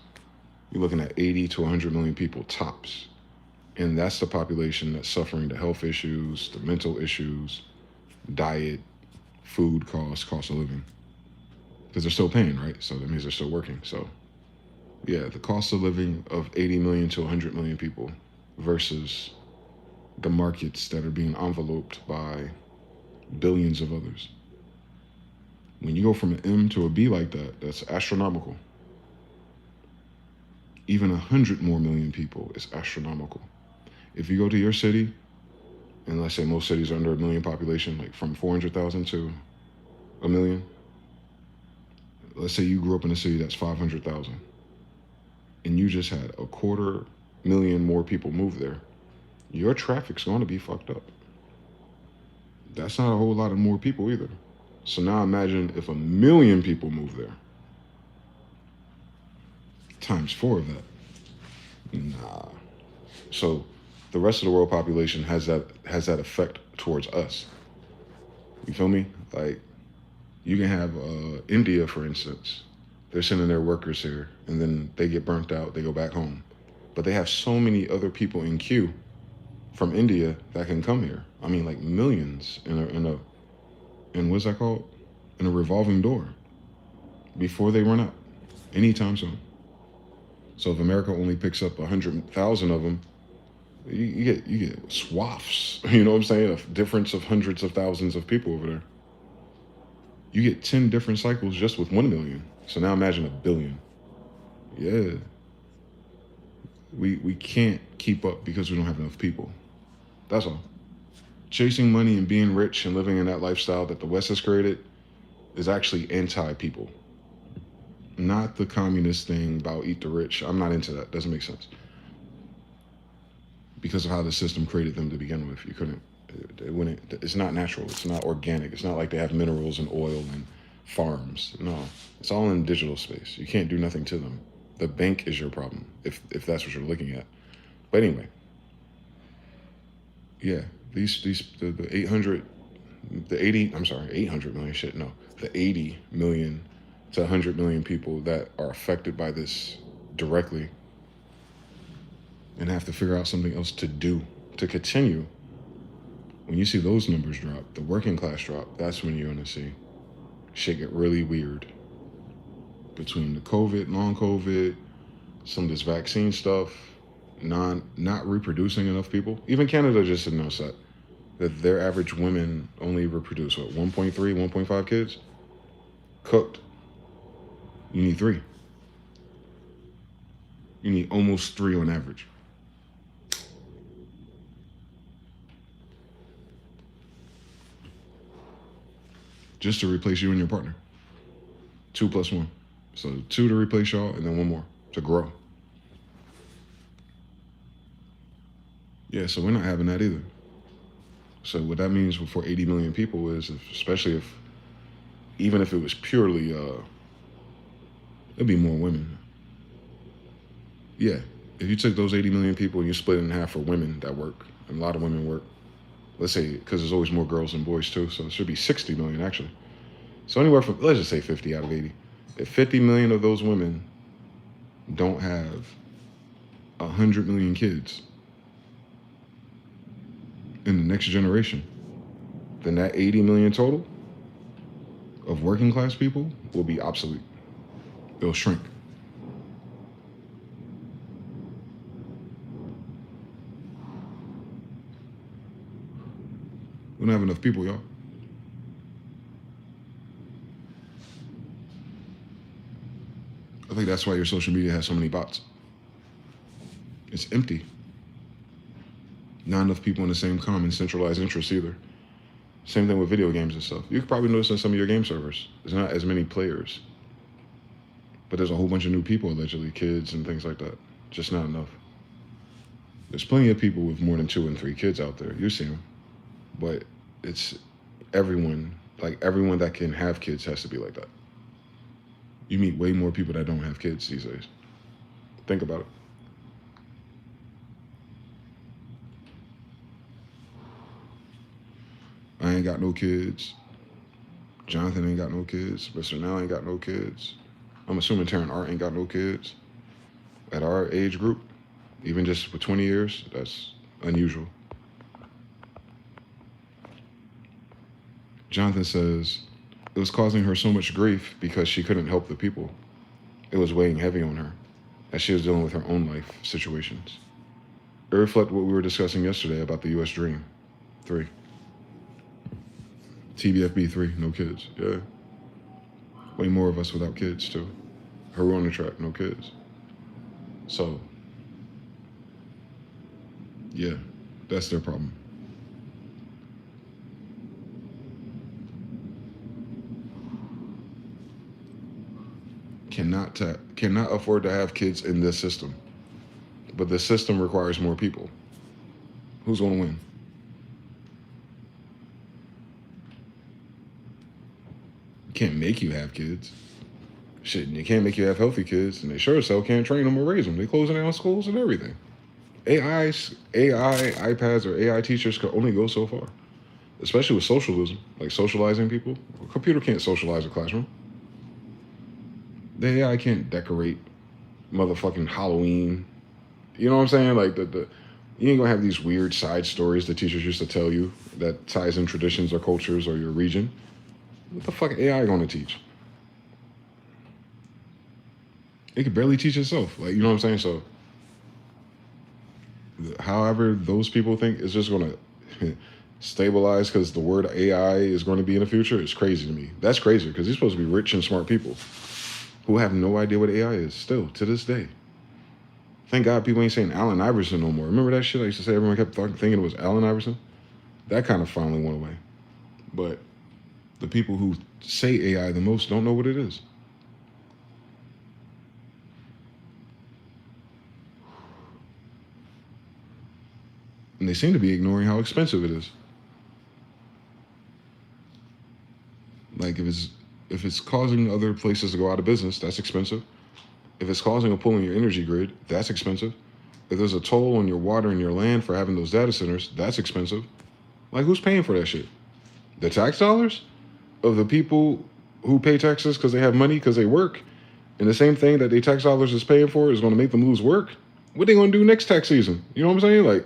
You're looking at 80 to 100 million people tops. And that's the population that's suffering the health issues, the mental issues, diet, food costs, cost of living. Because they're still paying, right? So that means they're still working. So yeah, the cost of living of 80 million to 100 million people versus the markets that are being enveloped by billions of others. When you go from an M to a B like that, that's astronomical. Even 100 more million people is astronomical. If you go to your city, and let's say most cities are under 1 million population, like from 400,000 to 1 million, let's say you grew up in a city that's 500,000, and you just had 250,000 more people move there, your traffic's going to be fucked up. That's not a whole lot of more people either. So now imagine if 1 million people move there, times 4 of that. Nah. So the rest of the world population has that effect towards us. You feel me? Like, you can have India, for instance. They're sending their workers here, and then they get burnt out, they go back home. But they have so many other people in queue from India that can come here. I mean, like millions in what's that called? In a revolving door before they run out, anytime soon. So if America only picks up 100,000 of them, you get swaths. You know what I'm saying? A difference of hundreds of thousands of people over there. You get 10 different cycles just with 1 million. So now imagine 1 billion. Yeah. We can't keep up because we don't have enough people. That's all. Chasing money and being rich and living in that lifestyle that the West has created is actually anti-people. Not the communist thing about eat the rich. I'm not into that. Doesn't make sense. Because of how the system created them to begin with. It's not natural. It's not organic. It's not like they have minerals and oil and farms. No, it's all in digital space. You can't do nothing to them. The bank is your problem, if that's what you're looking at. But anyway, yeah, the 800 million shit, no, the 80 million to 100 million people that are affected by this directly and have to figure out something else to do to continue. When you see those numbers drop, the working class drop, that's when you're gonna see shit get really weird. Between the COVID, non-COVID, some of this vaccine stuff, not reproducing enough people. Even Canada just announced that their average women only reproduce, 1.3, 1.5 kids? Cooked. You need 3. You need almost 3 on average. Just to replace you and your partner. 2 plus 1. So 2 to replace y'all, and then 1 more to grow. Yeah, so we're not having that either. So what that means for 80 million people is, especially if, even if it was purely, it'd be more women. Yeah, if you took those 80 million people and you split it in half for women that work, and a lot of women work, let's say, because there's always more girls than boys too, so it should be 60 million actually. So anywhere from, let's just say 50 out of 80. If 50 million of those women don't have 100 million kids in the next generation, then that 80 million total of working class people will be obsolete. They'll shrink. We don't have enough people, y'all. I think that's why your social media has so many bots. It's empty. Not enough people in the same common centralized interest either. Same thing with video games and stuff. You could probably notice on some of your game servers, there's not as many players. But there's a whole bunch of new people, allegedly, kids and things like that. Just not enough. There's plenty of people with more than 2 and 3 kids out there. You see them. But it's everyone, like everyone that can have kids has to be like that. You meet way more people that don't have kids these days. Think about it. I ain't got no kids. Jonathan ain't got no kids. Mr. Now ain't got no kids. I'm assuming Taryn Art ain't got no kids. At our age group, even just for 20 years, that's unusual. Jonathan says, it was causing her so much grief because she couldn't help the people. It was weighing heavy on her as she was dealing with her own life situations. It reflects what we were discussing yesterday about the U.S. Dream. 3. TBFB 3, no kids. Yeah. Way more of us without kids, too. Her on the track, no kids. So, yeah, that's their problem. Cannot afford to have kids in this system. But the system requires more people. Who's going to win? Can't make you have kids. Shit, and you can't make you have healthy kids, and they sure as hell can't train them or raise them. They closing down schools and everything. AI, iPads, or AI teachers could only go so far, especially with socialism, like socializing people. A computer can't socialize a classroom. The AI can't decorate motherfucking Halloween. You know what I'm saying? Like you ain't gonna have these weird side stories the teachers used to tell you that ties in traditions or cultures or your region. What the fuck AI gonna teach? It could barely teach itself. Like, you know what I'm saying? So, however those people think it's just gonna stabilize because the word AI is going to be in the future is crazy to me. That's crazy because these supposed to be rich and smart people who have no idea what AI is still to this day. Thank God people ain't saying Allen Iverson no more. Remember that shit I used to say? Everyone kept thinking it was Allen Iverson. That kind of finally went away. But the people who say AI the most don't know what it is. And they seem to be ignoring how expensive it is. Like if it's causing other places to go out of business, that's expensive. If it's causing a pull in your energy grid, that's expensive. If there's a toll on your water and your land for having those data centers, that's expensive. Like, who's paying for that shit? The tax dollars of the people who pay taxes because they have money because they work, and the same thing that they tax dollars is paying for is going to make them lose work? What are they going to do next tax season? You know what I'm saying? Like,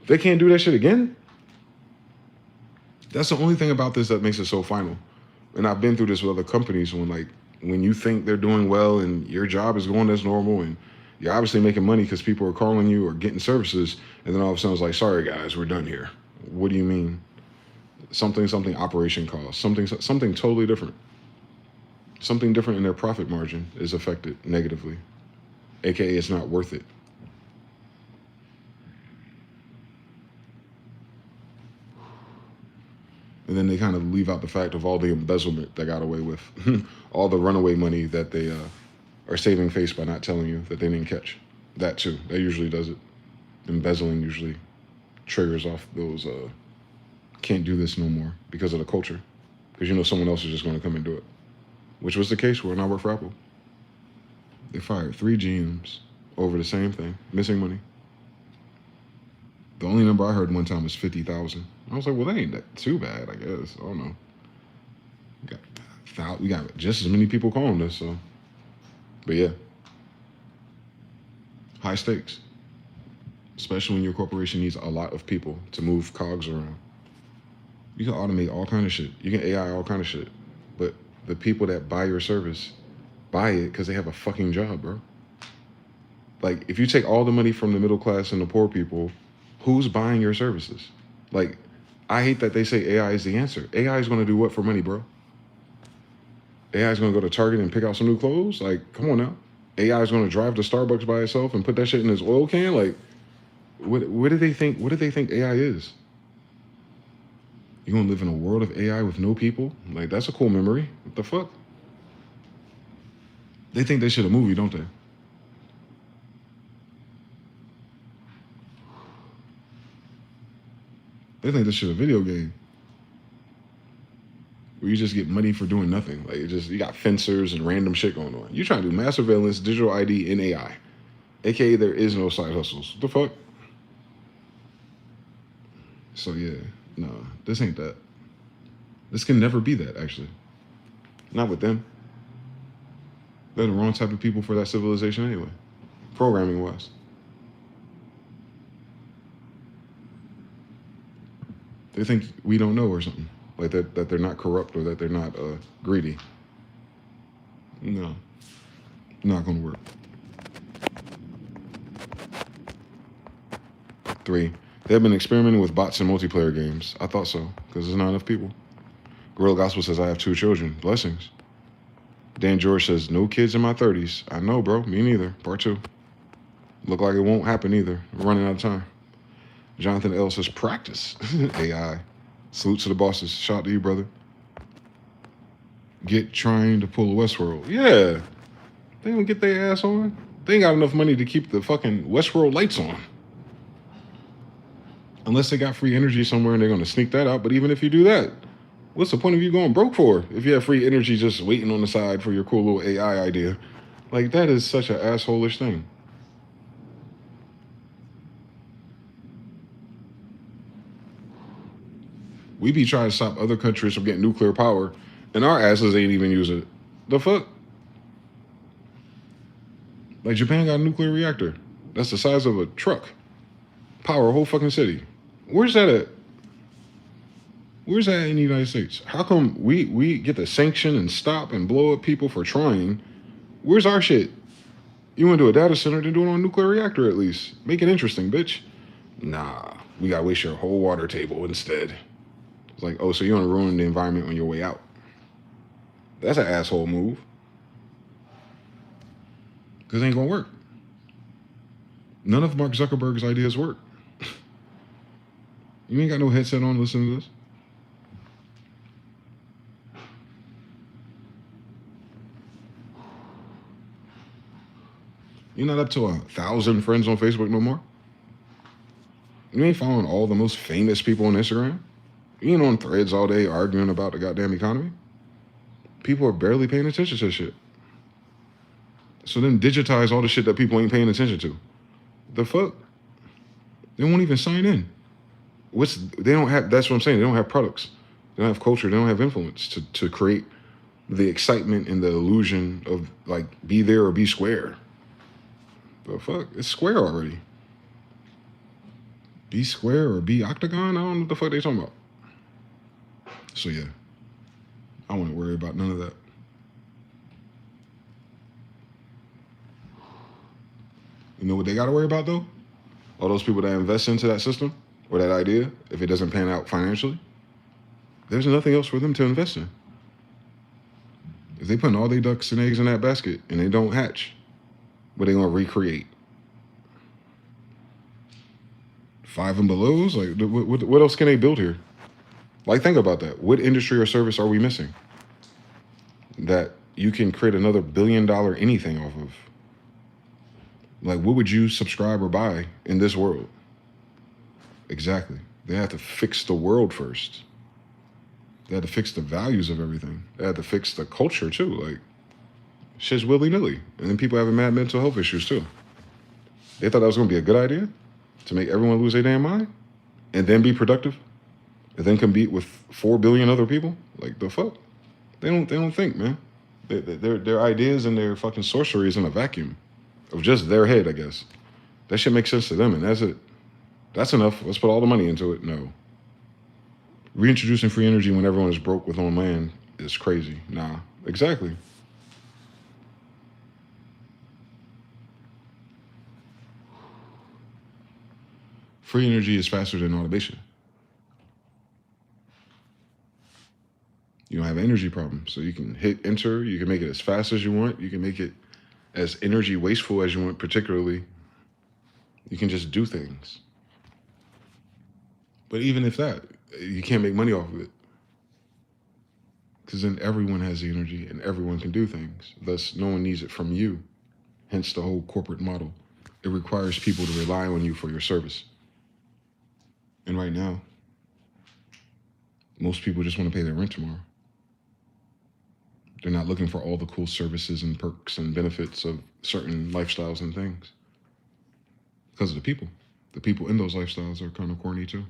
they can't do that shit again? That's the only thing about this that makes it so final. And I've been through this with other companies when you think they're doing well and your job is going as normal and you're obviously making money because people are calling you or getting services, and then all of a sudden it's like, sorry guys, we're done here. What do you mean? Something operation cost, something totally different. Something different in their profit margin is affected negatively, aka it's not worth it. And then they kind of leave out the fact of all the embezzlement they got away with, all the runaway money that they are saving face by not telling you that they didn't catch. That too, that usually does it. Embezzling usually triggers off those can't do this no more because of the culture, because you know someone else is just going to come and do it, which was the case when I worked for Apple. They fired 3 GMs over the same thing, missing money. The only number I heard one time was 50,000. I was like, well, that ain't that too bad, I guess. I don't know. We got just as many people calling this, so. But yeah, high stakes, especially when your corporation needs a lot of people to move cogs around. You can automate all kind of shit. You can AI all kind of shit. But the people that buy your service buy it because they have a fucking job, bro. Like, if you take all the money from the middle class and the poor people, who's buying your services? Like, I hate that they say AI is the answer. AI is going to do what for money, bro? AI is going to go to Target and pick out some new clothes? Like, come on now. AI is going to drive to Starbucks by itself and put that shit in his oil can? Like, what do they think? What do they think AI is? You gonna live in a world of AI with no people? Like, that's a cool memory. What the fuck? They think they should a movie, don't they? They think this shit a video game where you just get money for doing nothing. Like, you got fencers and random shit going on. You trying to do mass surveillance, digital ID, and AI, aka there is no side hustles. What the fuck? So yeah, no, this ain't that. This can never be that, actually. Not with them. They're the wrong type of people for that civilization anyway, programming wise. They think we don't know or something, like that they're not corrupt or that they're not greedy. No, not gonna work. 3, they have been experimenting with bots in multiplayer games. I thought so, because there's not enough people. Gorilla Gospel says, I have 2 children. Blessings. Dan George says, no kids in my 30s. I know, bro. Me neither. Part 2. Look like it won't happen either. We're running out of time. Jonathan L says, practice. AI. Salute to the bosses. Shout out to you, brother. Get trying to pull a Westworld. Yeah. They don't get their ass on. They ain't got enough money to keep the fucking Westworld lights on. Unless they got free energy somewhere and they're going to sneak that out. But even if you do that, what's the point of you going broke for if you have free energy just waiting on the side for your cool little AI idea? Like, that is such an asshole-ish thing. We be trying to stop other countries from getting nuclear power, and our asses ain't even using it. The fuck? Like, Japan got a nuclear reactor. That's the size of a truck. Power a whole fucking city. Where's that at? Where's that in the United States? How come we get to sanction and stop and blow up people for trying? Where's our shit? You want to do a data center, then do it on a nuclear reactor at least. Make it interesting, bitch. Nah, we got to waste your whole water table instead. It's like, oh, so you want to ruin the environment on your way out. That's an asshole move. Because it ain't going to work. None of Mark Zuckerberg's ideas work. You ain't got no headset on listening to this. You're not up to 1,000 friends on Facebook no more. You ain't following all the most famous people on Instagram. You ain't on threads all day arguing about the goddamn economy. People are barely paying attention to this shit. So then digitize all the shit that people ain't paying attention to. The fuck? They won't even sign in. They don't have, that's what I'm saying. They don't have products. They don't have culture. They don't have influence to create the excitement and the illusion of, like, be there or be square. The fuck? It's square already. Be square or be octagon? I don't know what the fuck they talking about. So yeah, I wouldn't worry about none of that. You know what they got to worry about, though? All those people that invest into that system or that idea, if it doesn't pan out financially, there's nothing else for them to invest in. If they putting all their ducks and eggs in that basket and they don't hatch, what they gonna recreate? 5 and belows? Like, what else can they build here? Like, think about that. What industry or service are we missing that you can create another $1 billion anything off of? Like, what would you subscribe or buy in this world? Exactly. They have to fix the world first. They had to fix the values of everything. They had to fix the culture too. Like, shit's willy-nilly. And then people having mad mental health issues too. They thought that was gonna be a good idea to make everyone lose their damn mind and then be productive and then compete with 4 billion other people. Like, the fuck? They don't think, man. Their ideas and their fucking sorcery is in a vacuum of just their head, I guess. That shit makes sense to them, and that's it. That's enough. Let's put all the money into it. No. Reintroducing free energy when everyone is broke with on land is crazy. Nah. Exactly. Free energy is faster than automation. You don't have an energy problem. So you can hit enter, you can make it as fast as you want, you can make it as energy wasteful as you want, particularly. You can just do things. But even if that, you can't make money off of it. Because then everyone has the energy and everyone can do things. Thus, no one needs it from you. Hence the whole corporate model. It requires people to rely on you for your service. And right now, most people just want to pay their rent tomorrow. They're not looking for all the cool services and perks and benefits of certain lifestyles and things. Because of the people. The people in those lifestyles are kind of corny too.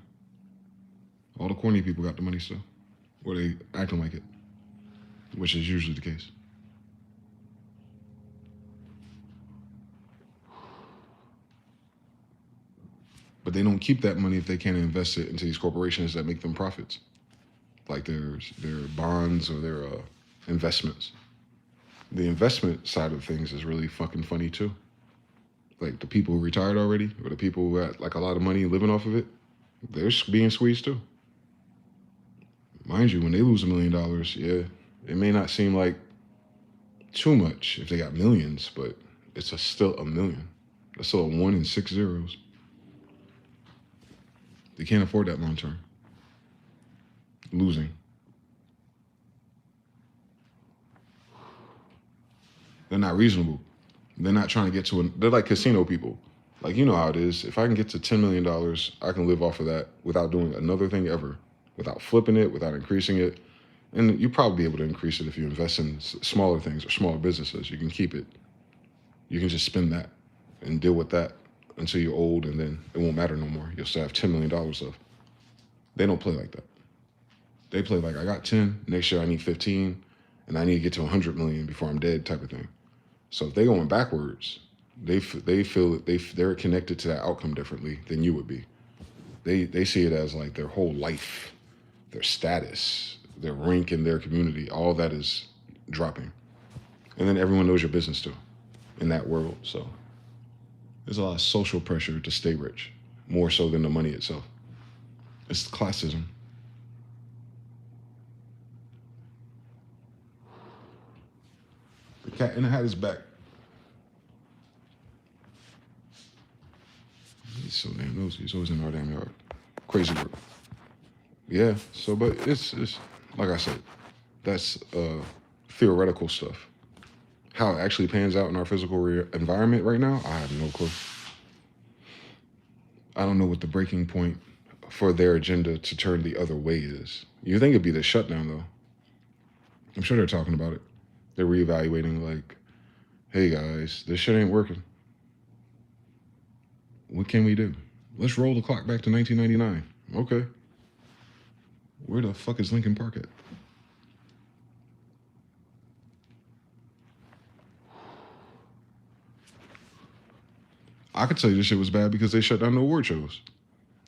All the corny people got the money still. Or they acting like it. Which is usually the case. But they don't keep that money if they can't invest it into these corporations that make them profits. Like their bonds or their investments. The investment side of things is really fucking funny too. Like the people who retired already, or the people who got like a lot of money living off of it, they're being squeezed too. Mind you, when they lose $1 million, yeah, it may not seem like too much if they got millions, but it's still $1 million. That's still a 1 in 6 zeros. They can't afford that long term. Losing. They're not reasonable. They're not trying to get to they're like casino people. Like, you know how it is. If I can get to $10 million, I can live off of that without doing another thing ever, without flipping it, without increasing it. And you'll probably be able to increase it if you invest in smaller things or smaller businesses. You can keep it. You can just spend that and deal with that until you're old, and then it won't matter no more. You'll still have $10 million left. They don't play like that. They play like, I got 10, next year I need 15, and I need to get to 100 million before I'm dead type of thing. So if they're going backwards, they feel that they're connected to that outcome differently than you would be. They see it as like their whole life, their status, their rank in their community, all that is dropping. And then everyone knows your business too in that world. So there's a lot of social pressure to stay rich, more so than the money itself. It's classism. The cat in the hat is back. He's so damn nosy. He's always in our damn yard. Crazy work. Yeah, so, but it's like I said, that's theoretical stuff. How it actually pans out in our physical environment right now, I have no clue. I don't know what the breaking point for their agenda to turn the other way is. You think it'd be the shutdown, though. I'm sure they're talking about it. They're reevaluating, like, hey, guys, this shit ain't working. What can we do? Let's roll the clock back to 1999. Okay. Where the fuck is Lincoln Park at? I could tell you this shit was bad because they shut down the award shows.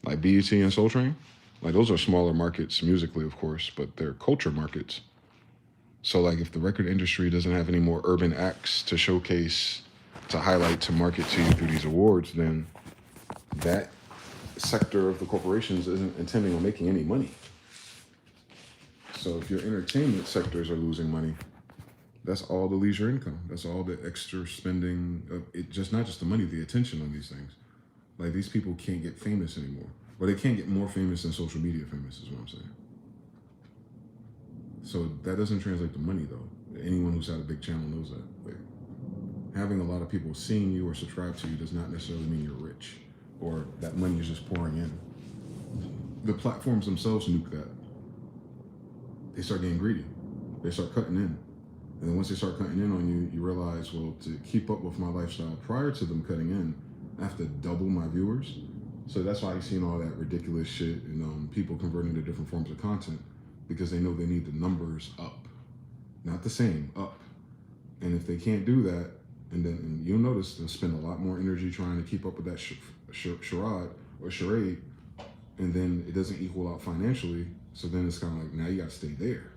Like BET and Soul Train. Like, those are smaller markets musically, of course, but they're culture markets. So, like, if the record industry doesn't have any more urban acts to showcase, to highlight, to market to you through these awards, then that sector of the corporations isn't intending on making any money. So if your entertainment sectors are losing money, That's all the leisure income. That's all the extra spending of it. Just not just the money, the attention on these things. Like these people can't get famous anymore, or they can't get more famous than social media famous. Is what I'm saying. So that doesn't translate to money though. Anyone who's had a big channel knows that. Like, having a lot of people seeing you or subscribe to you does not necessarily mean you're rich or that money is just pouring in. The platforms themselves nuke that. They start getting greedy. They start cutting in. And then once they start cutting in on you, you realize, well, to keep up with my lifestyle prior to them cutting in, I have to double my viewers. So that's why you've seen all that ridiculous shit and people converting to different forms of content because they know they need the numbers up. Not the same, up. And if they can't do that, and you'll notice they'll spend a lot more energy trying to keep up with that charade, and then it doesn't equal out financially. So then it's kind of like, now you got to stay there.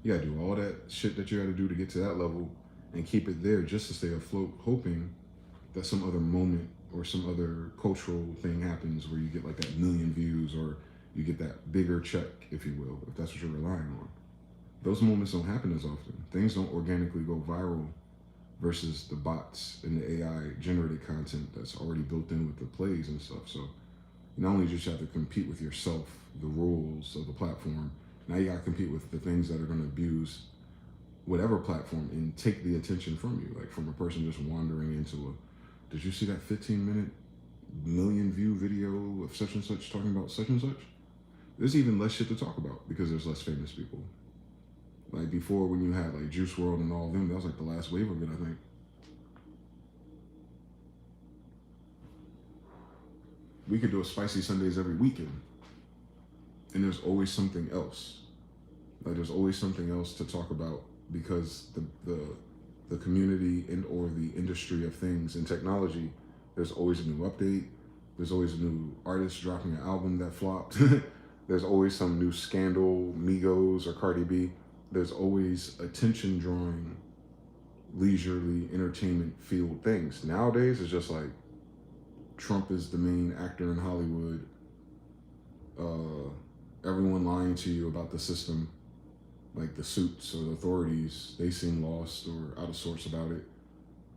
You got to do all that shit that you got to do to get to that level and keep it there just to stay afloat, hoping that some other moment or some other cultural thing happens where you get like that million views or you get that bigger check, if you will, if that's what you're relying on. Those moments don't happen as often. Things don't organically go viral versus the bots and the AI generated content that's already built in with the plays and stuff. So not only just have to compete with yourself, the rules of the platform, now you got to compete with the things that are going to abuse whatever platform and take the attention from you. Like from a person just wandering into a, did you see that 15-minute million view video of such and such talking about such and such? There's even less shit to talk about because there's less famous people. Like before when you had like Juice WRLD and all of them, that was like the last wave of it, I think. We could do a Spicy Sundays every weekend. And there's always something else. Like there's always something else to talk about because the community and or the industry of things and technology, there's always a new update. There's always a new artist dropping an album that flopped. There's always some new scandal, Migos or Cardi B. There's always attention drawing, leisurely entertainment field things. Nowadays it's just like Trump is the main actor in Hollywood. Everyone lying to you about the system, like the suits or the authorities, they seem lost or out of sorts about it.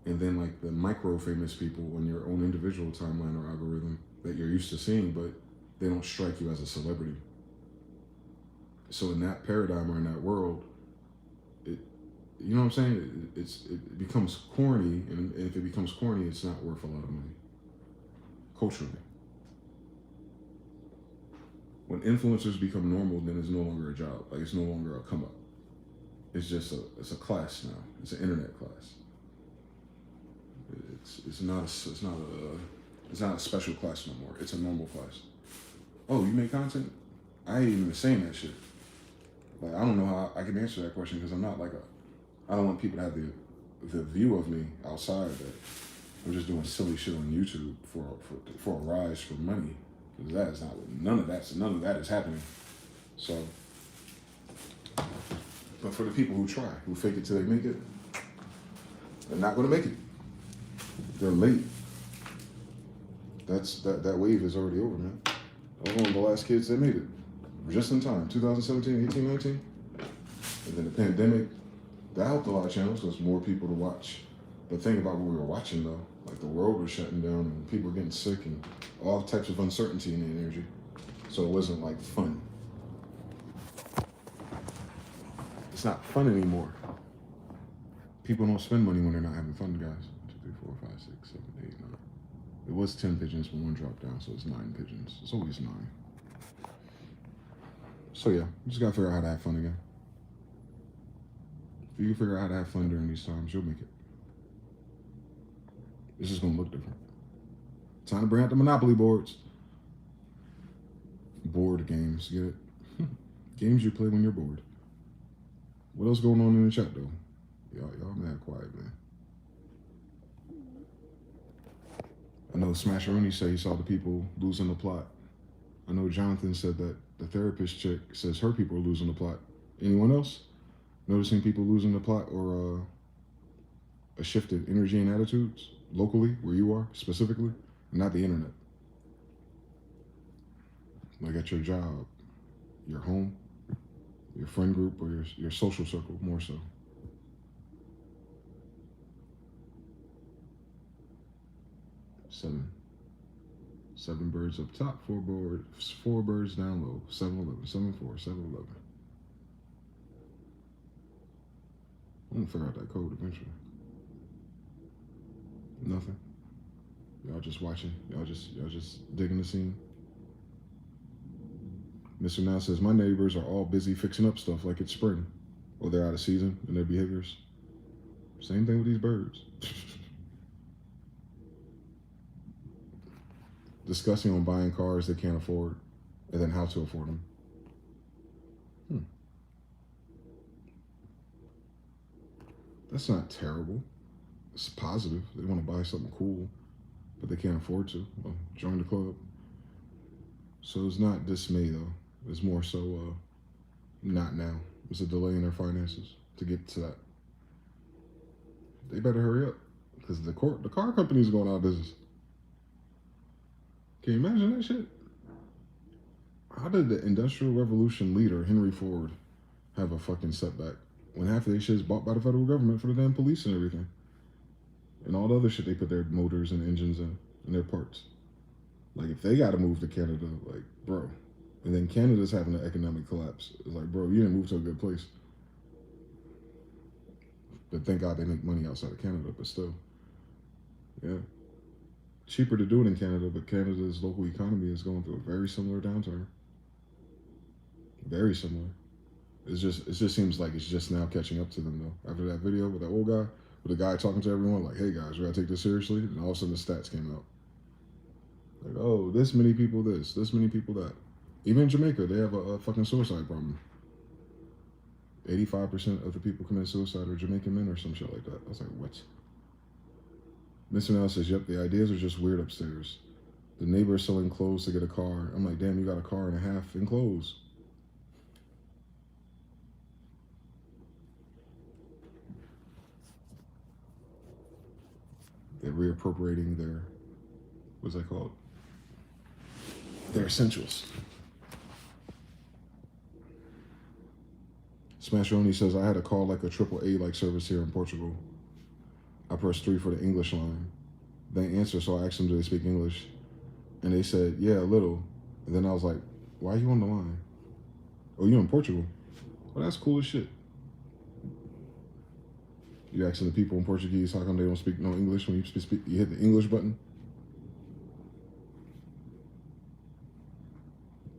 And then like the micro famous people on your own individual timeline or algorithm that you're used to seeing, but they don't strike you as a celebrity. So in that paradigm or in that world, you know what I'm saying? It becomes corny, and if it becomes corny, it's not worth a lot of money culturally. When influencers become normal, then it's no longer a job. Like it's no longer a come up. It's just it's a class now. It's an internet class. It's not a special class no more. It's a normal class. Oh, you make content? I ain't even saying that shit. Like I don't know how I can answer that question because I'm not like I don't want people to have the view of me outside that I'm just doing silly shit on YouTube for a rise for money. Because that is not none of that is happening. So, but for the people who try, who fake it till they make it, they're not going to make it. They're late. That wave is already over, man. I was one of the last kids that made it, just in time. 2017, 18, 19, and then the pandemic. That helped a lot of channels because more people to watch. But think about what we were watching though. Like the world was shutting down and people were getting sick and all types of uncertainty in the energy. So it wasn't like fun. It's not fun anymore. People don't spend money when they're not having fun, guys. 1, 2, 3, 4, 5, 6, 7, 8, 9. It was 10 pigeons, but one dropped down, so it's 9 pigeons. It's always 9. So yeah, you just gotta figure out how to have fun again. If you can figure out how to have fun during these times, you'll make it. It's just gonna look different. Time to bring out the Monopoly boards. Board games, get it? Games you play when you're bored. What else going on in the chat though? Y'all mad quiet, man. I know Smasheroni said he saw the people losing the plot. I know Jonathan said that the therapist chick says her people are losing the plot. Anyone else noticing people losing the plot or a shift in energy and attitudes locally where you are specifically, not the internet? Like at your job, your home, your friend group, or your social circle more so. Seven. Seven birds up top, four birds down low. 7-Eleven, 7-4, 7-Eleven. I'm gonna figure out that code eventually. Nothing. Y'all just watching. Y'all just digging the scene. Mr. Now says my neighbors are all busy fixing up stuff like it's spring, or they're out of season in their behaviors. Same thing with these birds. Discussing on buying cars they can't afford, and then how to afford them. That's not terrible. It's positive. They want to buy something cool, but they can't afford to. Well, join the club. So it's not dismay though. It's more so not now. It's a delay in their finances to get to that. They better hurry up because the car company's going out of business. Can you imagine that shit? How did the Industrial Revolution leader Henry Ford have a fucking setback when half of their shit is bought by the federal government for the damn police and everything, and all the other shit they put their motors and engines in and their parts? Like if they got to move to Canada, like bro, and then Canada's having an economic collapse. It's like bro, you didn't move to a good place. But thank God they make money outside of Canada, but still, yeah. Cheaper to do it in Canada, but Canada's local economy is going through a very similar downturn. Very similar. It just seems like it's just now catching up to them though. After that video with that old guy, with the guy talking to everyone like, "Hey guys, we gotta take this seriously," and all of a sudden the stats came out. Like, oh, this many people this many people that. Even in Jamaica, they have a fucking suicide problem. 85% of the people commit suicide are Jamaican men or some shit like that. I was like, what? Mr. Now says, yep, the ideas are just weird upstairs. The neighbor is selling clothes to get a car. I'm like, damn, you got a car and a half in clothes. They're reappropriating their, what's that called? Their essentials. Smasheroni says, I had a call like a AAA like service here in Portugal. I pressed 3 for the English line. They answered, so I asked them, do they speak English? And they said, yeah, a little. And then I was like, why are you on the line? Oh, you in Portugal? Well, that's cool as shit. You asking the people in Portuguese how come they don't speak no English when you hit the English button?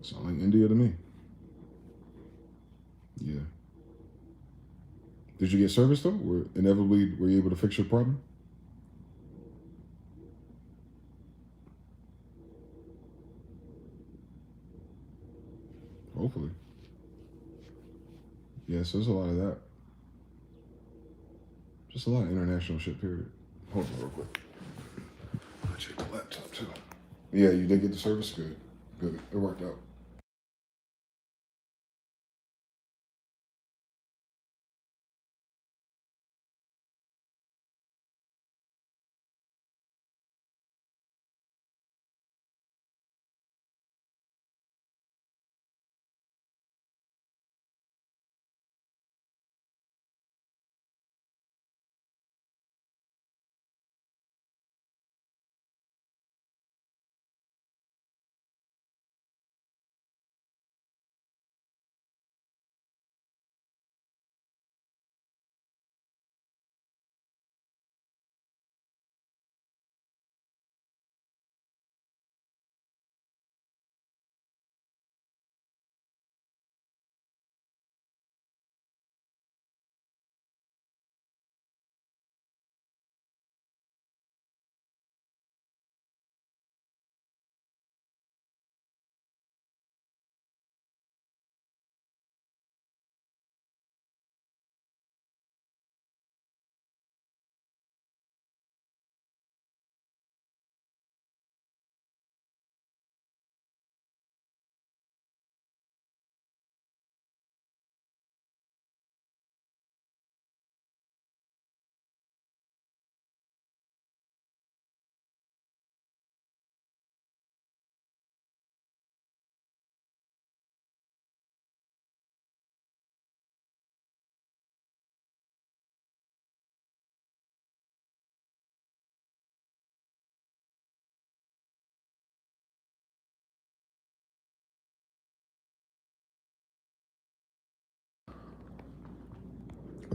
Sound like India to me. Yeah. Did you get service though? Were you able to fix your problem? Hopefully. Yes, there's a lot of that. Just a lot of international shit, period. Hold on real quick. I'll check the laptop too. Yeah, you did get the service? Good. Good. It worked out.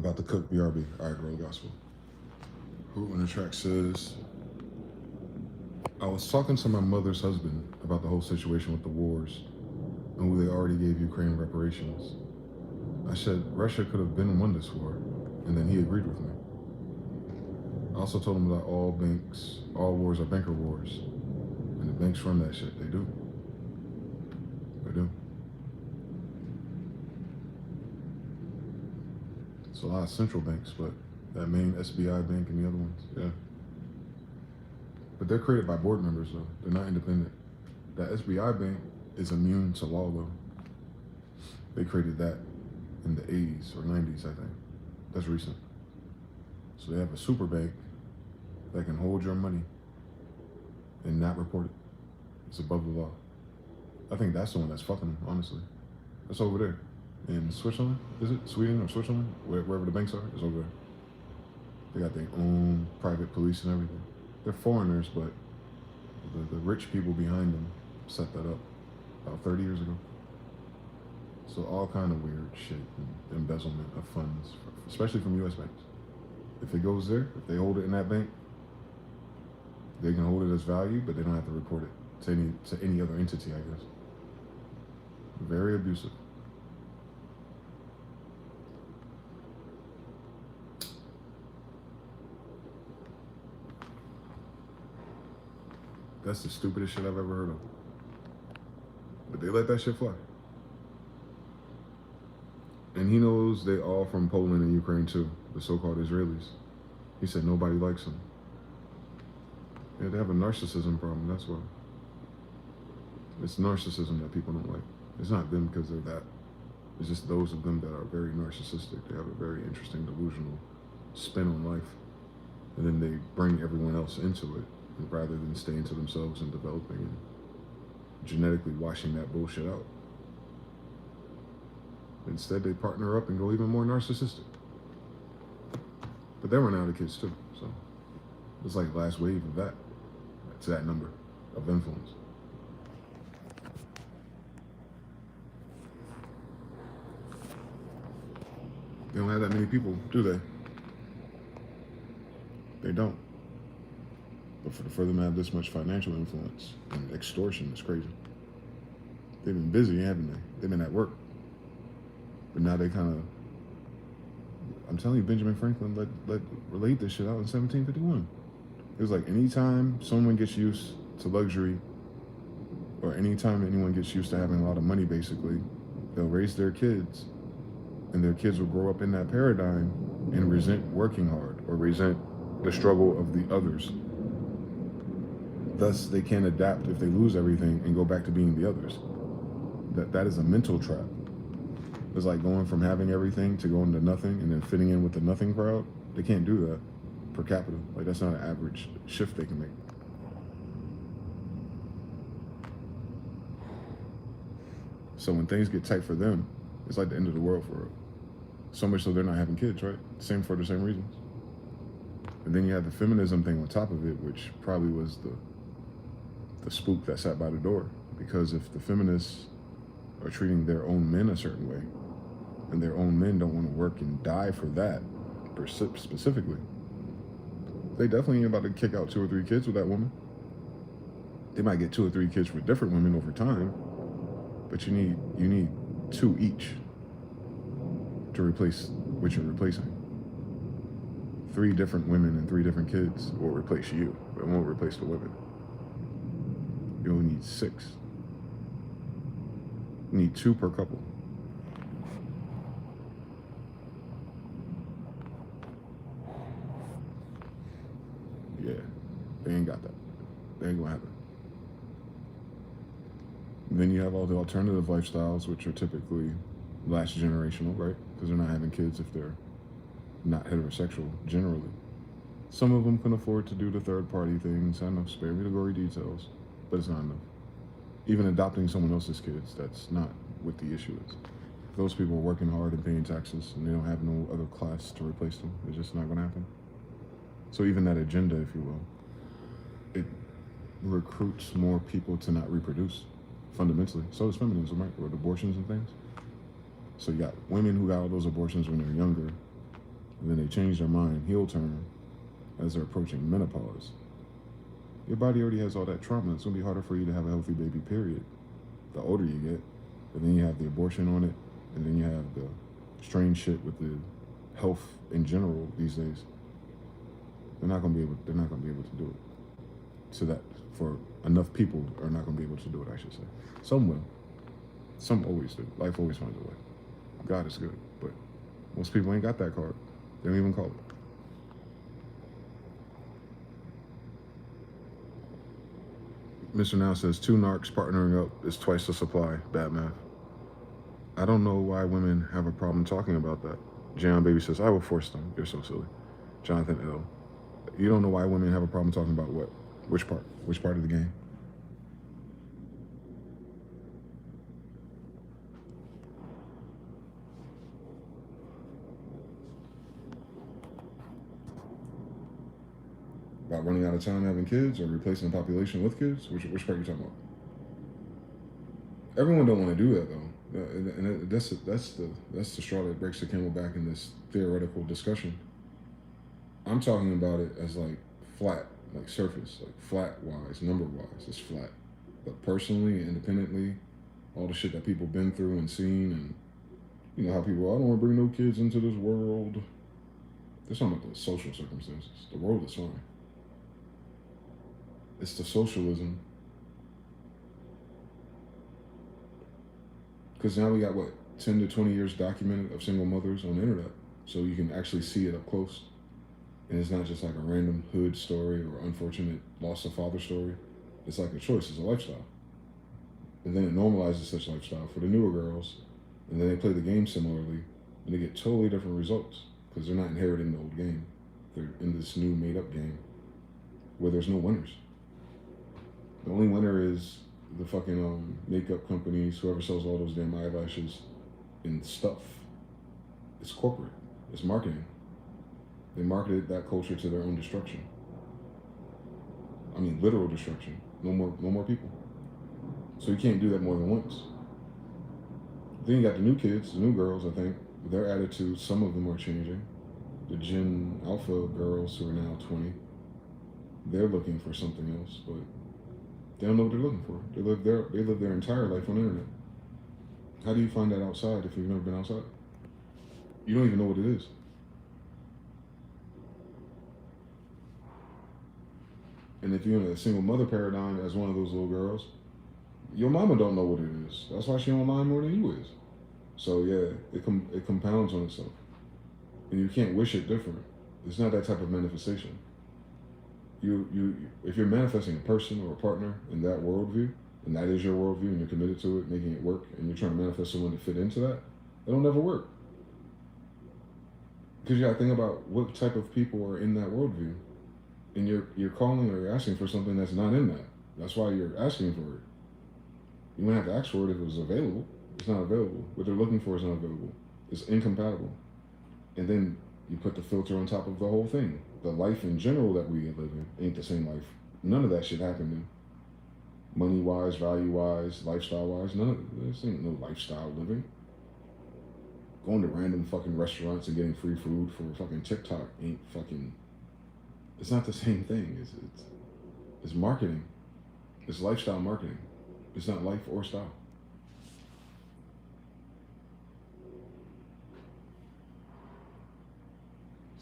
about to cook BRB. All right, roll gospel. Who on the track says, I was talking to my mother's husband about the whole situation with the wars and who they already gave Ukraine reparations. I said Russia could have been won this war, and then he agreed with me. I also told him that all wars are banker wars, and the banks run that shit. They do. They do. It's a lot of central banks, but that main SBI bank and the other ones, yeah. But they're created by board members, though. They're not independent. That SBI bank is immune to law, though. They created that in the 80s or 90s, I think. That's recent. So they have a super bank that can hold your money and not report it. It's above the law. I think that's the one that's fucking them, honestly. That's over there. In Switzerland, is it? Sweden or Switzerland? Wherever the banks are, it's over there. They got their own private police and everything. They're foreigners, but the rich people behind them set that up about 30 years ago. So all kind of weird shit and embezzlement of funds, especially from U.S. banks. If it goes there, if they hold it in that bank, they can hold it as value, but they don't have to report it to any other entity, I guess. Very abusive. That's the stupidest shit I've ever heard of. But they let that shit fly. And he knows they all from Poland and Ukraine too, the so-called Israelis. He said nobody likes them. Yeah, they have a narcissism problem, that's why. It's narcissism that people don't like. It's not them because they're that. It's just those of them that are very narcissistic. They have a very interesting delusional spin on life. And then they bring everyone else into it, rather than staying to themselves and developing and genetically washing that bullshit out. Instead, they partner up and go even more narcissistic. But they run out of kids too, so it's like last wave of that. It's that number of influence. They don't have that many people, do they? They don't. But for them to have this much financial influence and extortion is crazy. They've been busy, haven't they? They've been at work. But now they kind of, I'm telling you, Benjamin Franklin let relate this shit out in 1751. It was like anytime someone gets used to luxury, or anytime anyone gets used to having a lot of money, basically, they'll raise their kids, and their kids will grow up in that paradigm and resent working hard or resent the struggle of the others. Thus, they can't adapt if they lose everything and go back to being the others. That is a mental trap. It's like going from having everything to going to nothing and then fitting in with the nothing crowd. They can't do that per capita. Like, that's not an average shift they can make. So when things get tight for them, it's like the end of the world for them. So much so they're not having kids, right? Same for the same reasons. And then you have the feminism thing on top of it, which probably was the spook that sat by the door. Because if the feminists are treating their own men a certain way, and their own men don't want to work and die for that, specifically, they definitely ain't about to kick out 2 or 3 kids with that woman. They might get 2 or 3 kids with different women over time, but you need 2 each to replace what you're replacing. 3 different women and 3 different kids will replace you, but it won't replace the women. You only need 6. You need 2 per couple. Yeah, they ain't got that. They ain't gonna happen. And then you have all the alternative lifestyles, which are typically last generational, right? Because they're not having kids if they're not heterosexual, generally. Some of them can afford to do the third-party things. I know, spare me the gory details, but it's not enough. Even adopting someone else's kids, that's not what the issue is. If those people are working hard and paying taxes, and they don't have no other class to replace them, it's just not gonna happen. So even that agenda, if you will, it recruits more people to not reproduce, fundamentally. So is feminism, right? Or abortions and things. So you got women who got all those abortions when they're younger, and then they change their mind, heel turn, as they're approaching menopause. Your body already has all that trauma. It's gonna be harder for you to have a healthy baby, period. The older you get, and then you have the abortion on it, and then you have the strange shit with the health in general these days. They're not gonna be able to do it. So that for enough people are not gonna be able to do it, I should say. Some will. Some always do. Life always finds a way. God is good, but most people ain't got that card. They don't even call it. Mr. Now says 2 narcs partnering up is twice the supply. Bad math. I don't know why women have a problem talking about that. Jan Baby says, I will force them. You're so silly. Jonathan L. You don't know why women have a problem talking about what? Which part? Which part of the game? About running out of time having kids or replacing the population with kids? Which part are you talking about? Everyone don't want to do that though, and that's the straw that breaks the camel back in this theoretical discussion. I'm talking about it as like flat, like surface, like flat wise, number wise, it's flat. But personally, independently, all the shit that people been through and seen, and you know how people, I don't want to bring no kids into this world. They're talking about the social circumstances. The world is fine. It's the socialism. Because now we got, what, 10 to 20 years documented of single mothers on the internet. So you can actually see it up close. And it's not just like a random hood story or unfortunate loss of father story. It's like a choice, it's a lifestyle. And then it normalizes such lifestyle for the newer girls. And then they play the game similarly. And they get totally different results. Because they're not inheriting the old game. They're in this new made up game where there's no winners. The only winner is the fucking makeup companies, whoever sells all those damn eyelashes and stuff. It's corporate. It's marketing. They marketed that culture to their own destruction. I mean, literal destruction. No more people. So you can't do that more than once. Then you got the new kids, the new girls, I think. Their attitudes, some of them are changing. The Gen Alpha girls who are now 20, they're looking for something else, but they don't know what they're looking for. They live their entire life on the internet. How do you find that outside if you've never been outside? You don't even know what it is. And if you're in a single mother paradigm as one of those little girls, your mama don't know what it is. That's why she online more than you is. So yeah, it compounds on itself. And you can't wish it different. It's not that type of manifestation. If you're manifesting a person or a partner in that worldview, and that is your worldview, and you're committed to it, making it work, and you're trying to manifest someone to fit into that, it'll never work. Because you gotta think about what type of people are in that worldview. And you're calling or you're asking for something that's not in that. That's why you're asking for it. You wouldn't have to ask for it if it was available. It's not available. What they're looking for is not available. It's incompatible. And then you put the filter on top of the whole thing. The life in general that we live in ain't the same life. None of that shit happened in. Money-wise, value-wise, lifestyle-wise, none of this ain't no lifestyle living. Going to random fucking restaurants and getting free food for fucking TikTok ain't fucking... It's not the same thing. It's marketing. It's lifestyle marketing. It's not life or style.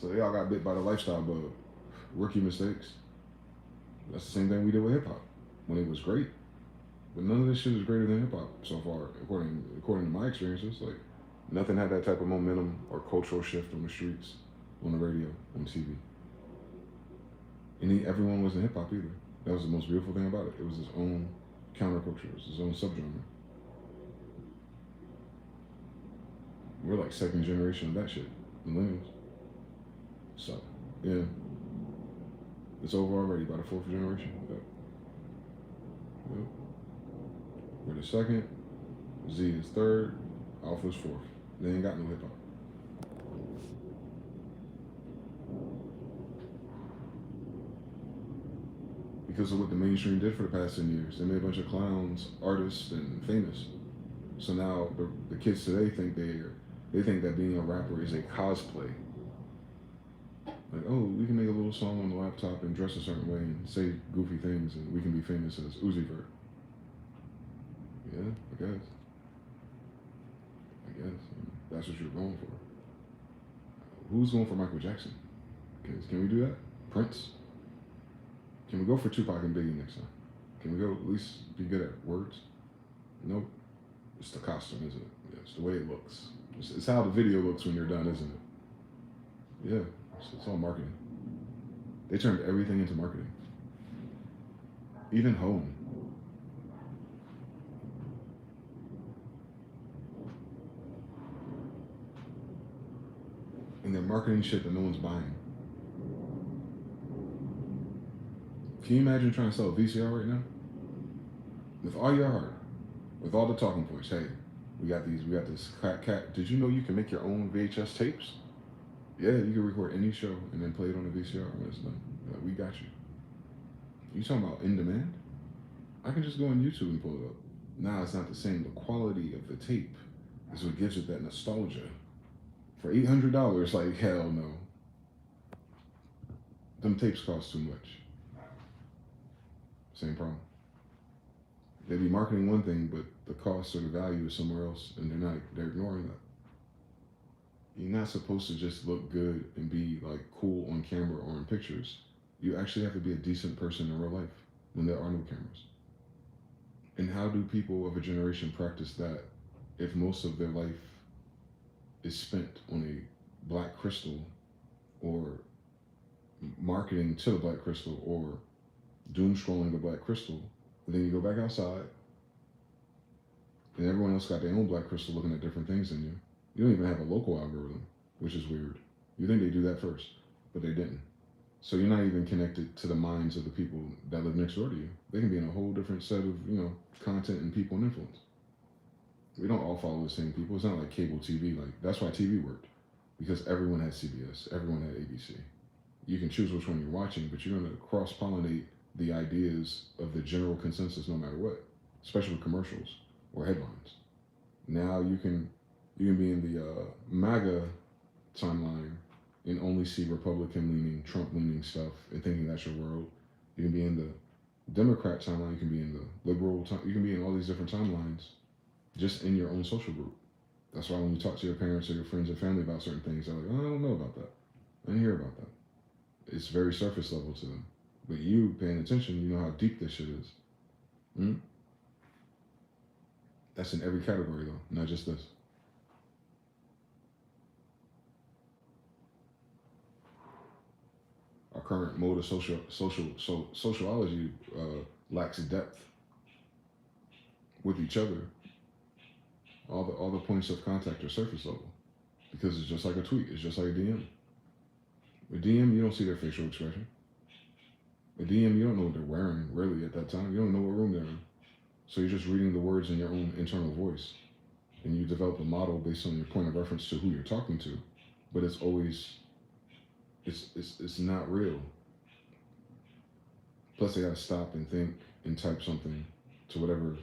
So they all got bit by the lifestyle bug. Rookie mistakes. That's the same thing we did with hip hop when it was great. But none of this shit is greater than hip hop so far, according to my experiences. Like nothing had that type of momentum or cultural shift on the streets, on the radio, on TV. And everyone wasn't hip hop either. That was the most beautiful thing about it. It was its own counterculture. It was its own subgenre. We're like second generation of that shit, millennials. So, yeah. It's over already by the fourth generation. Yep. We're the second, Z is third, Alpha is fourth. They ain't got no hip hop. Because of what the mainstream did for the past 10 years. They made a bunch of clowns, artists, and famous. So now the kids today think they think that being a rapper is a cosplay. oh, we can make a little song on the laptop and dress a certain way and say goofy things and we can be famous as Uzi Vert. Yeah, I guess. That's what you're going for. Who's going for Michael Jackson? Can we do that? Prince? Can we go for Tupac and Biggie next time? Can we go at least be good at words? Nope. It's the costume, isn't it? Yeah, it's the way it looks. It's how the video looks when you're done, isn't it? Yeah, it's all marketing. They turned everything into marketing. Even home. And they're marketing shit that no one's buying. Can you imagine trying to sell a VCR right now? With all your heart, with all the talking points. Hey, we got this cat. Did you know you can make your own VHS tapes? Yeah, you can record any show and then play it on a VCR when it's done. We got you. You talking about in demand? I can just go on YouTube and pull it up. Nah, it's not the same. The quality of the tape is what gives it that nostalgia. For $800, like, hell no. Them tapes cost too much. Same problem. They be marketing one thing, but the cost or the value is somewhere else, and they're ignoring that. You're not supposed to just look good and be like cool on camera or in pictures. You actually have to be a decent person in real life when there are no cameras. And how do people of a generation practice that if most of their life is spent on a black crystal or marketing to the black crystal or doom scrolling the black crystal, and then you go back outside and everyone else got their own black crystal looking at different things than you. You don't even have a local algorithm, which is weird. You think they do that first, but they didn't. So you're not even connected to the minds of the people that live next door to you. They can be in a whole different set of, content and people and influence. We don't all follow the same people. It's not like cable TV. Like, that's why TV worked, because everyone had CBS, everyone had ABC. You can choose which one you're watching, but you're going to cross-pollinate the ideas of the general consensus no matter what, especially with commercials or headlines. Now you can be in the MAGA timeline and only see Republican-leaning, Trump-leaning stuff and thinking that's your world. You can be in the Democrat timeline, you can be in the liberal time, you can be in all these different timelines just in your own social group. That's why when you talk to your parents or your friends or family about certain things, they're like, oh, I don't know about that. I didn't hear about that. It's very surface level to them. But you paying attention, you know how deep this shit is. That's in every category though, not just this. Our current mode of sociology lacks depth with each other. All the points of contact are surface level because it's just like a tweet. It's just like a DM. A DM, you don't see their facial expression. A DM, you don't know what they're wearing really at that time. You don't know what room they're in. So you're just reading the words in your own internal voice, and you develop a model based on your point of reference to who you're talking to. But it's always it's not real. Plus, they gotta stop and think and type something to whatever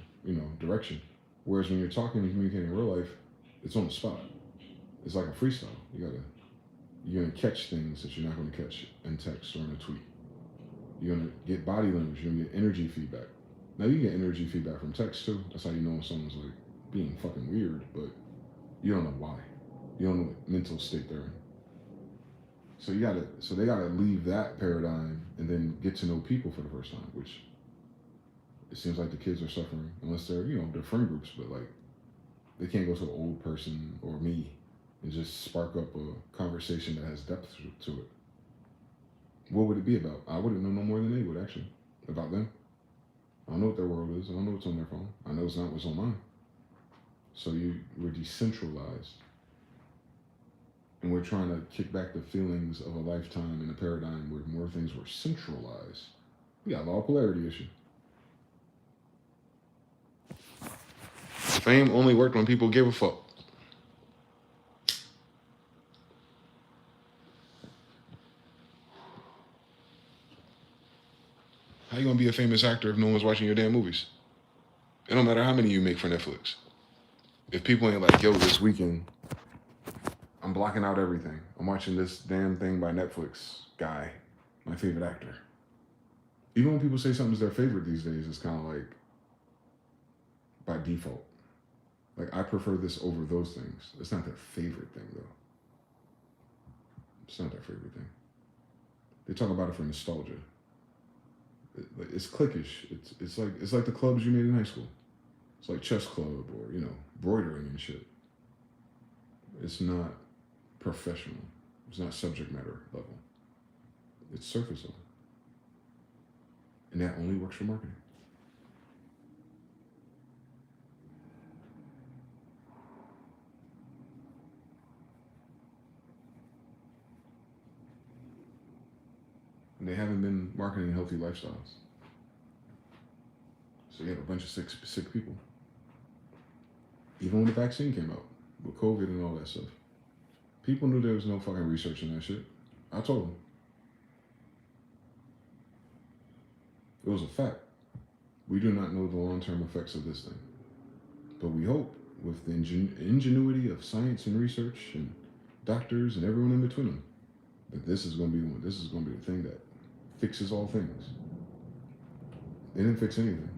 direction. Whereas when you're talking and communicating in real life, it's on the spot. It's like a freestyle. You're gonna catch things that you're not gonna catch in text or in a tweet. You're gonna get body language. You're gonna get energy feedback. Now you get energy feedback from text too. That's how you know when someone's like being fucking weird, but you don't know why. You don't know what mental state they're in. So they gotta leave that paradigm and then get to know people for the first time, which it seems like the kids are suffering, unless they're they're friend groups, but like they can't go to an old person or me and just spark up a conversation that has depth to it. What would it be about? I wouldn't know no more than they would actually about them. I don't know what their world is. I don't know what's on their phone. I know it's not what's on mine. So we're decentralized. And we're trying to kick back the feelings of a lifetime in a paradigm where more things were centralized. We got a law of polarity issue. Fame only worked when people gave a fuck. How you gonna be a famous actor if no one's watching your damn movies? It don't matter how many you make for Netflix. If people ain't like, yo, this weekend, I'm I'm blocking out everything. I'm watching this damn thing by Netflix guy, my favorite actor. Even when people say something's their favorite these days, it's kind of like by default. Like, I prefer this over those things. It's not their favorite thing, though. It's not their favorite thing. They talk about it for nostalgia. It's cliquish. It's like the clubs you made in high school. It's like chess club or, you know, broidering and shit. It's not professional. It's not subject matter level. It's surface level. And that only works for marketing. And they haven't been marketing healthy lifestyles. So you have a bunch of sick people. Even when the vaccine came out, with COVID and all that stuff, people knew there was no fucking research in that shit. I told them. It was a fact. We do not know the long-term effects of this thing. But we hope, with the ingenuity of science and research and doctors and everyone in between them, that this is going to be the thing that fixes all things. It didn't fix anything.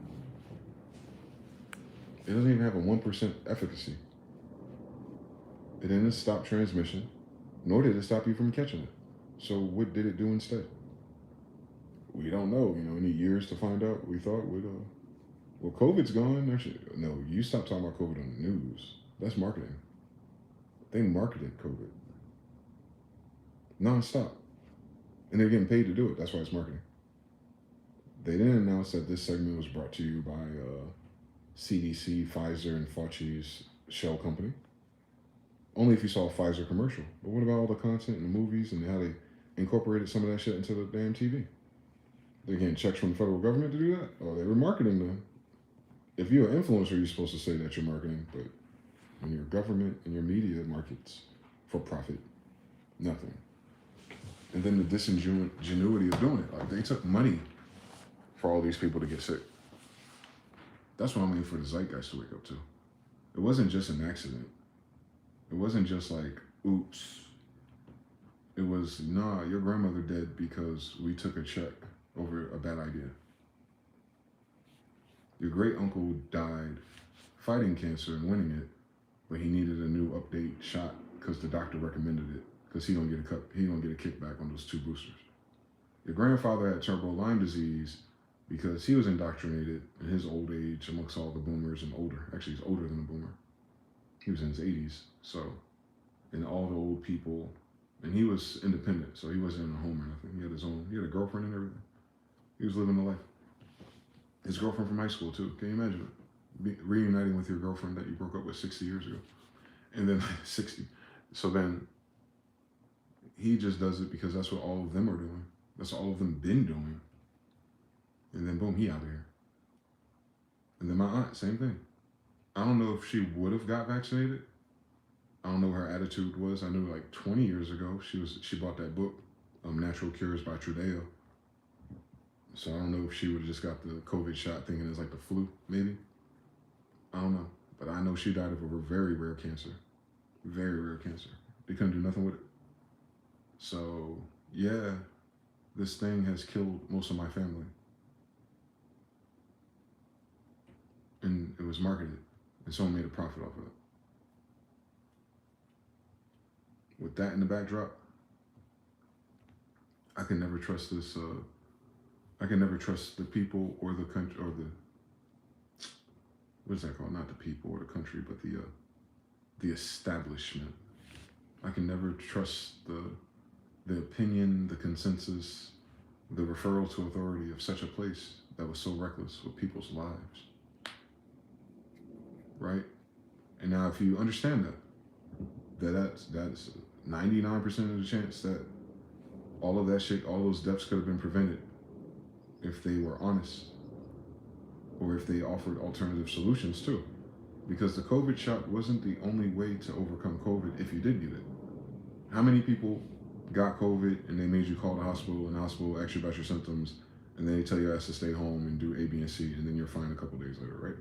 It doesn't even have a 1% efficacy. It didn't stop transmission, nor did it stop you from catching it. So what did it do instead? We don't know. You know, any years to find out. We thought well, COVID's gone. Actually, no, you stop talking about COVID on the news. That's marketing. They marketed COVID nonstop, and they're getting paid to do it. That's why it's marketing. They didn't announce that this segment was brought to you by CDC, Pfizer, and Fauci's shell company. Only if you saw a Pfizer commercial. But what about all the content and the movies and how they incorporated some of that shit into the damn TV? They're getting checks from the federal government to do that? Oh, they were marketing them. If you're an influencer, you're supposed to say that you're marketing, but when your government and your media markets for profit, nothing. And then the disingenuity of doing it. Like, they took money for all these people to get sick. That's what I'm waiting for the zeitgeist to wake up to. It wasn't just an accident. It wasn't just like, oops. It was, nah, your grandmother dead because we took a check over a bad idea. Your great uncle died fighting cancer and winning it, but he needed a new update shot because the doctor recommended it because he don't get a kickback on those 2 boosters. Your grandfather had terminal Lyme disease because he was indoctrinated in his old age amongst all the boomers and older. Actually, he's older than a boomer. He was in his 80s, so, and all the old people, and he was independent, so he wasn't in a home or nothing. He had a girlfriend and everything. He was living the life. His girlfriend from high school too. Can you imagine it? Reuniting with your girlfriend that you broke up with 60 years ago. And then 60. So then he just does it because that's what all of them are doing. That's all of them been doing. And then boom, he out of here. And then my aunt, same thing. I don't know if she would have got vaccinated. I don't know what her attitude was. I knew like 20 years ago, she bought that book, Natural Cures by Trudeo. So I don't know if she would have just got the COVID shot thinking it's like the flu, maybe. I don't know. But I know she died of a very rare cancer. Very rare cancer. They couldn't do nothing with it. So, yeah, this thing has killed most of my family. And it was marketed. And someone made a profit off of it. With that in the backdrop, I can never trust this. I can never trust the people or the country or what is that called? Not the people or the country, but the establishment. I can never trust the opinion, the consensus, the referral to authority of such a place that was so reckless with people's lives. Right? And now if you understand that's 99% of the chance that all of that shit, all those deaths could have been prevented if they were honest or if they offered alternative solutions too. Because the COVID shot wasn't the only way to overcome COVID if you did get it. How many people got COVID and they made you call the hospital and the hospital asked you about your symptoms and then they tell you ass to stay home and do A, B, and C and then you're fine a couple days later, right?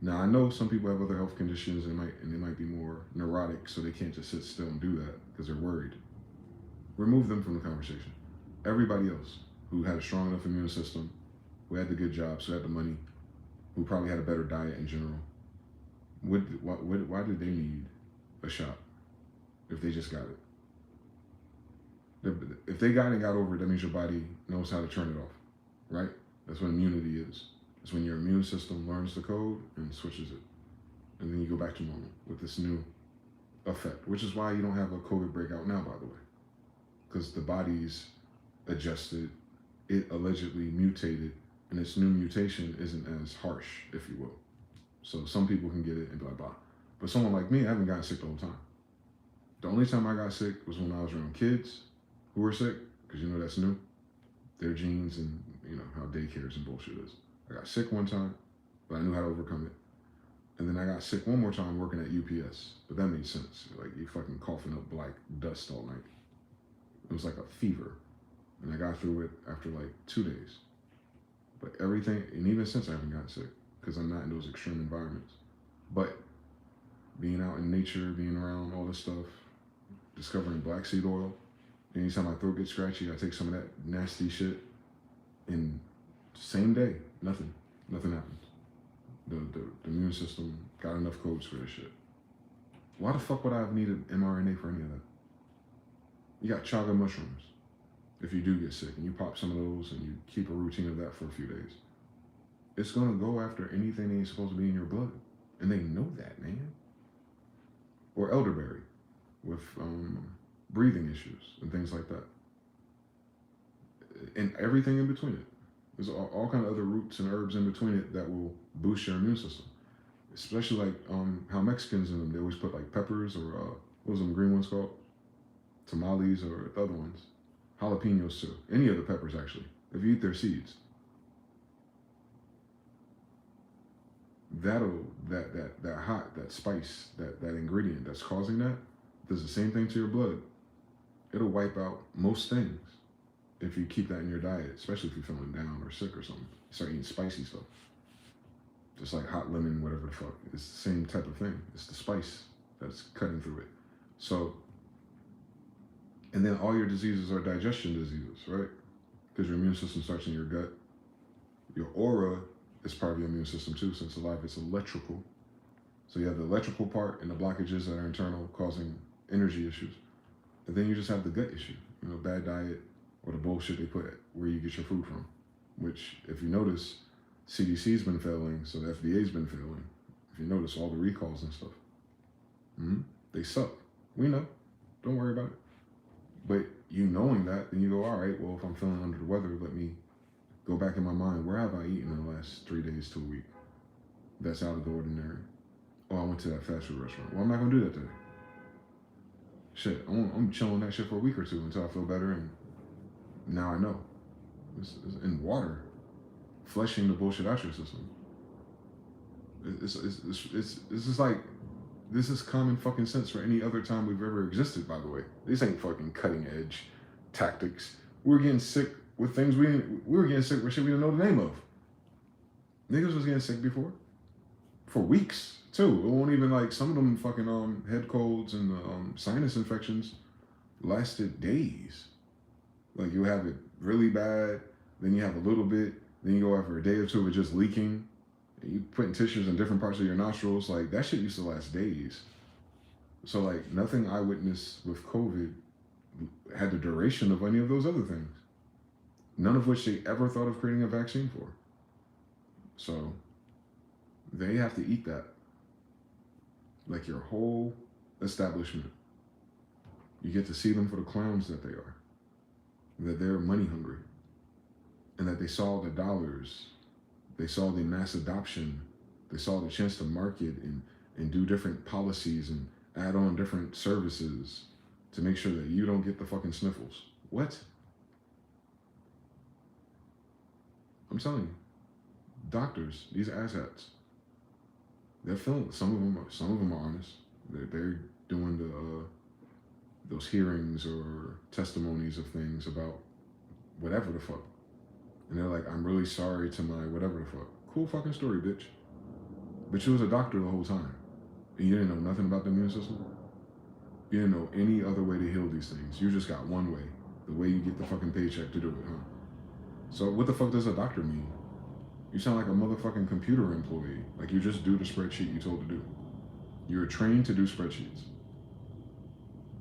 Now I know some people have other health conditions and they might be more neurotic, so they can't just sit still and do that because they're worried. Remove them from the conversation. Everybody else who had a strong enough immune system, who had the good jobs, who had the money, who probably had a better diet in general, why did they need a shot if they just got it? If they got over it, that means your body knows how to turn it off, right? That's what immunity is. It's when your immune system learns the code and switches it. And then you go back to normal with this new effect, which is why you don't have a COVID breakout now, by the way. Because the body's adjusted, it allegedly mutated, and its new mutation isn't as harsh, if you will. So some people can get it and blah, blah. But someone like me, I haven't gotten sick the whole time. The only time I got sick was when I was around kids who were sick, because you know that's new. Their genes and you know how daycares and bullshit is. I got sick one time, but I knew how to overcome it. And then I got sick one more time working at UPS, but that made sense. Like you fucking coughing up black dust all night. It was like a fever, and I got through it after like 2 days. But everything, and even since I haven't gotten sick, because I'm not in those extreme environments. But being out in nature, being around all this stuff, discovering black seed oil, anytime my throat gets scratchy, I take some of that nasty shit, and same day, nothing happens. The immune system got enough codes for this shit. Why the fuck would I have needed mRNA for any of that? You got chaga mushrooms. If you do get sick and you pop some of those and you keep a routine of that for a few days, it's gonna go after anything that ain't supposed to be in your blood. And they know that, man. Or elderberry with breathing issues and things like that. And everything in between it. There's all kind of other roots and herbs in between it that will boost your immune system. Especially like how Mexicans in them, they always put like peppers or what was them green ones called? Tamales or the other ones. Jalapenos too. Any of the peppers actually. If you eat their seeds. That spice, that ingredient that's causing that, does the same thing to your blood. It'll wipe out most things if you keep that in your diet, especially if you're feeling down or sick or something. You start eating spicy stuff. Just like hot lemon, whatever the fuck. It's the same type of thing. It's the spice that's cutting through it. So, and then all your diseases are digestion diseases, right? Because your immune system starts in your gut. Your aura is part of your immune system too, since alive it's electrical. So you have the electrical part and the blockages that are internal causing energy issues. And then you just have the gut issue, you know, bad diet or the bullshit they put where you get your food from. Which, if you notice, CDC's been failing, so the FDA's been failing. If you notice all the recalls and stuff. They suck. We know. Don't worry about it. But you knowing that, then you go, all right, well, if I'm feeling under the weather, let me go back in my mind. Where have I eaten in the last 3 days to a week? That's out of the ordinary. Oh, I went to that fast food restaurant. Well, I'm not going to do that today. Shit, I'm chilling that shit for a week or two until I feel better, and now I know. It's in water, flushing the bullshit out your system. It's just like, this is common fucking sense for any other time we've ever existed, by the way. These ain't fucking cutting edge tactics. We're getting sick with things we were getting sick with shit we didn't know the name of. Niggas was getting sick before. For weeks, too. It won't even like, some of them fucking head colds and sinus infections lasted days. Like you have it really bad, then you have a little bit, then you go after a day or two of it just leaking. You putting tissues in different parts of your nostrils, like that shit used to last days. So like nothing I witnessed with COVID had the duration of any of those other things. None of which they ever thought of creating a vaccine for. So they have to eat that. Like your whole establishment. You get to see them for the clowns that they are. That they're money hungry. And that they saw the dollars. They saw the mass adoption. They saw the chance to market and do different policies and add on different services to make sure that you don't get the fucking sniffles. What? I'm telling you, doctors, these asshats, they're feeling. Some of them are honest. They're doing those hearings or testimonies of things about whatever the fuck. And they're like, I'm really sorry to my whatever the fuck. Cool fucking story, bitch. But you was a doctor the whole time. And you didn't know nothing about the immune system? You didn't know any other way to heal these things. You just got one way. The way you get the fucking paycheck to do it, huh? So what the fuck does a doctor mean? You sound like a motherfucking computer employee. Like you just do the spreadsheet you told to do. You're trained to do spreadsheets.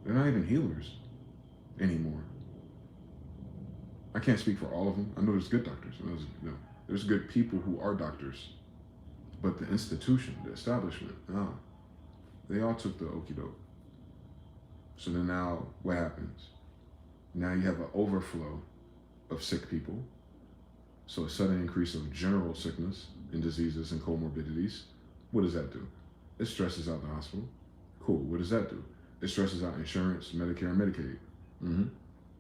They're not even healers anymore. I can't speak for all of them. I know there's good doctors. There's good people who are doctors. But the institution, the establishment, no. They all took the okie doke. So then now what happens? Now you have an overflow of sick people. So a sudden increase of general sickness and diseases and comorbidities. What does that do? It stresses out the hospital. Cool. What does that do? It stresses out insurance, Medicare, and Medicaid.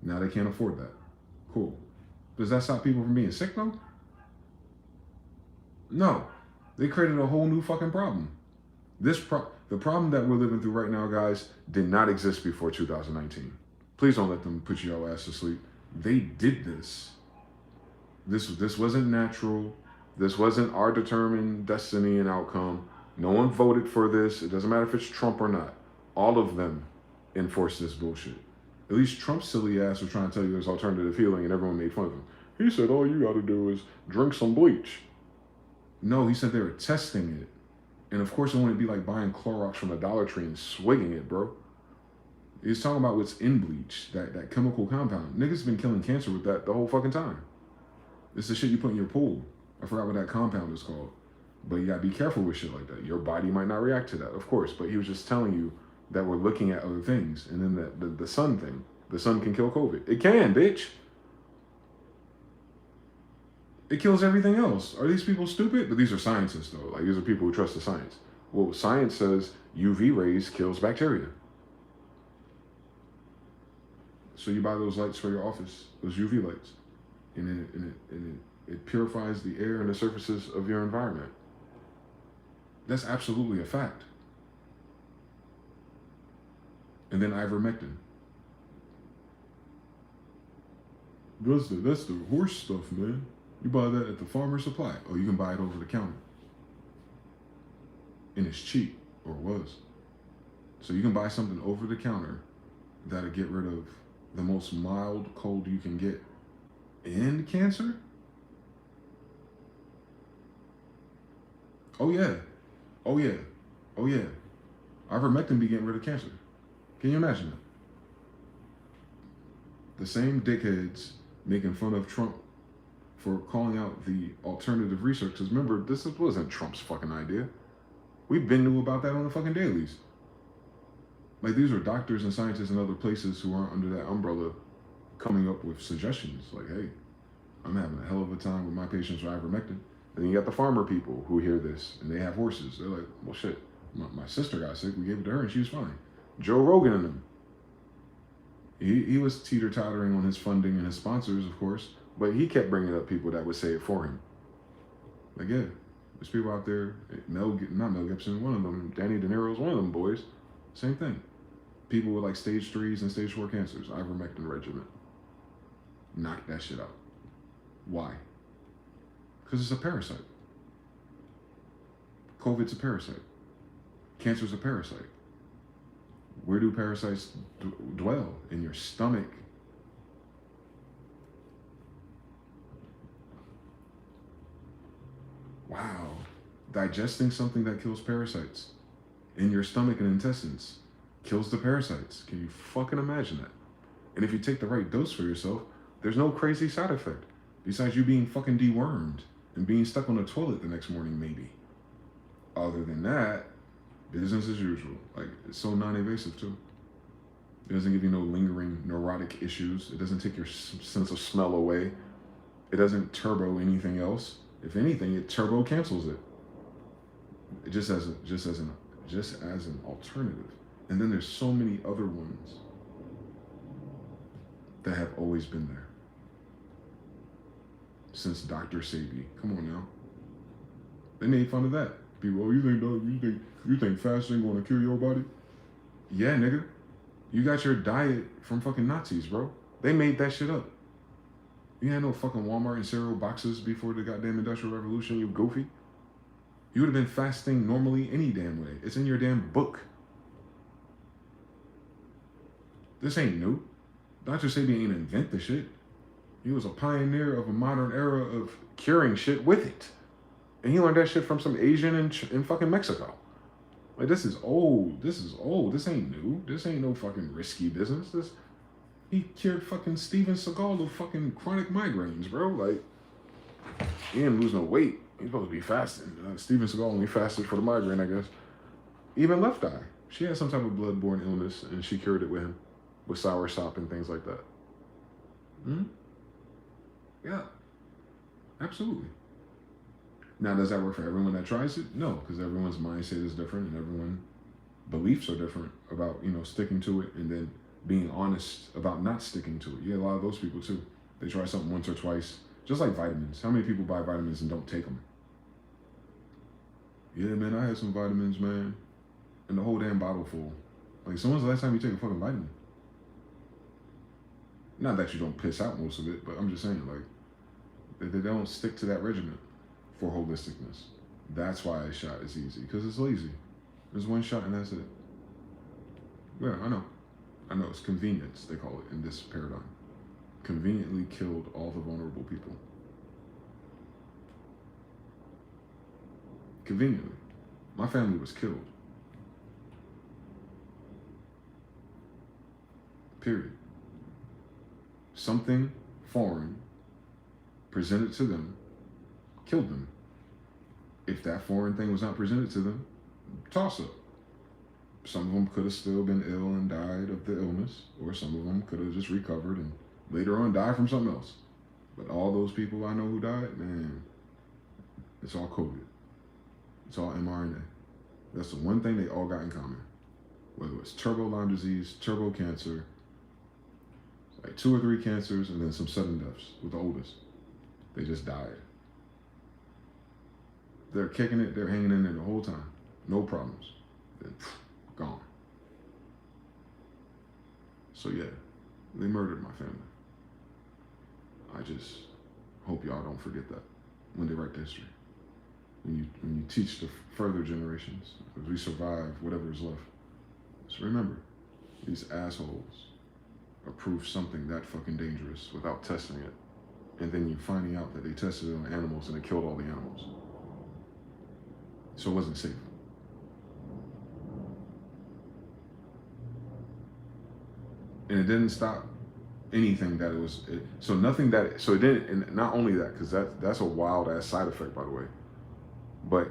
Now they can't afford that. Cool. Does that stop people from being sick though? No. They created a whole new fucking problem. The problem that we're living through right now, guys, did not exist before 2019. Please don't let them put your ass to sleep. They did this. This wasn't natural. This wasn't our determined destiny and outcome. No one voted for this. It doesn't matter if it's Trump or not. All of them enforced this bullshit. At least Trump's silly ass was trying to tell you there's alternative healing and everyone made fun of him. He said, all you gotta do is drink some bleach. No, he said they were testing it. And of course it wouldn't be like buying Clorox from the Dollar Tree and swigging it, bro. He's talking about what's in bleach, that chemical compound. Niggas been killing cancer with that the whole fucking time. It's the shit you put in your pool. I forgot what that compound is called. But you gotta be careful with shit like that. Your body might not react to that, of course. But he was just telling you that we're looking at other things. And then the sun thing. The sun can kill COVID. It can, bitch. It kills everything else. Are these people stupid? But these are scientists, though. Like, these are people who trust the science. Well, science says UV rays kills bacteria. So you buy those lights for your office, those UV lights. And it purifies the air and the surfaces of your environment. That's absolutely a fact. And then ivermectin. That's the horse stuff, man. You buy that at the farmer's supply. Or you can buy it over the counter. And it's cheap, or was. So you can buy something over the counter that'll get rid of the most mild cold you can get. And cancer? Oh yeah. Oh yeah. Oh yeah. Ivermectin be getting rid of cancer. Can you imagine that? The same dickheads making fun of Trump for calling out the alternative research. Because remember, this wasn't Trump's fucking idea. We've been knew about that on the fucking dailies. Like, these are doctors and scientists in other places who aren't under that umbrella coming up with suggestions. Like, hey, I'm having a hell of a time with my patients with ivermectin. And then you got the farmer people who hear this and they have horses. They're like, well, shit, my sister got sick. We gave it to her and she was fine. Joe Rogan and them. He was teeter-tottering on his funding and his sponsors, of course, but he kept bringing up people that would say it for him. Like, yeah, there's people out there, not Mel Gibson, one of them, Danny De Niro's one of them boys. Same thing. People with like stage 3s and stage 4 cancers, ivermectin regimen. Knock that shit out. Why? Because it's a parasite. COVID's a parasite. Cancer's a parasite. Where do parasites dwell? In your stomach. Wow. Digesting something that kills parasites in your stomach and intestines kills the parasites. Can you fucking imagine that? And if you take the right dose for yourself, there's no crazy side effect. Besides you being fucking dewormed and being stuck on the toilet the next morning, maybe. Other than that, business as usual. Like, it's so non-invasive too. It doesn't give you no lingering neurotic issues. It doesn't take your sense of smell away. It doesn't turbo anything else. If anything, it turbo cancels it. Just as an alternative. And then there's so many other ones that have always been there. Since Dr. Sebi. Come on now. They made fun of that. People, oh, you think fasting gonna kill your body? Yeah, nigga. You got your diet from fucking Nazis, bro. They made that shit up. You had no fucking Walmart and cereal boxes before the goddamn Industrial Revolution, you goofy. You would have been fasting normally any damn way. It's in your damn book. This ain't new. Dr. Sebi ain't invent the shit. He was a pioneer of a modern era of curing shit with it. And he learned that shit from some Asian in fucking Mexico. Like, this is old. This is old. This ain't new. This ain't no fucking risky business. He cured fucking Steven Seagal of fucking chronic migraines, bro. Like, he didn't lose no weight. He's supposed to be fasting. Steven Seagal only fasted for the migraine, I guess. Even Left Eye. She had some type of blood-borne illness, and she cured it with him. With sour sop and things like that. Yeah. Absolutely. Now, does that work for everyone that tries it? No, because everyone's mindset is different and everyone's beliefs are different about, sticking to it and then being honest about not sticking to it. You get a lot of those people too. They try something once or twice, just like vitamins. How many people buy vitamins and don't take them? Yeah, man, I had some vitamins, man, and the whole damn bottle full. Like, so when's the last time you take a fucking vitamin? Not that you don't piss out most of it, but I'm just saying, like, they don't stick to that regimen for holisticness. That's why a shot is easy, because it's lazy. There's one shot and that's it. Yeah, I know. It's convenience, they call it in this paradigm. Conveniently killed all the vulnerable people. Conveniently. My family was killed. Period. Something foreign presented to them killed them. If that foreign thing was not presented to them, toss up. Some of them could have still been ill and died of the illness, or some of them could have just recovered and later on died from something else. But all those people I know who died, man, it's all COVID. It's all mRNA. That's the one thing they all got in common. Whether it's turbo Lyme disease, turbo cancer, like 2 or 3 cancers, and then some sudden deaths with the oldest. They just died. They're kicking it, they're hanging in there the whole time. No problems. Then, gone. So yeah, they murdered my family. I just hope y'all don't forget that when they write the history. When you teach the further generations, as we survive whatever is left. So remember, these assholes approved something that fucking dangerous without testing it. And then you're finding out that they tested it on animals and it killed all the animals. So it wasn't safe. And it didn't stop anything that it was, so it didn't, and not only that, because that's a wild ass side effect, by the way, but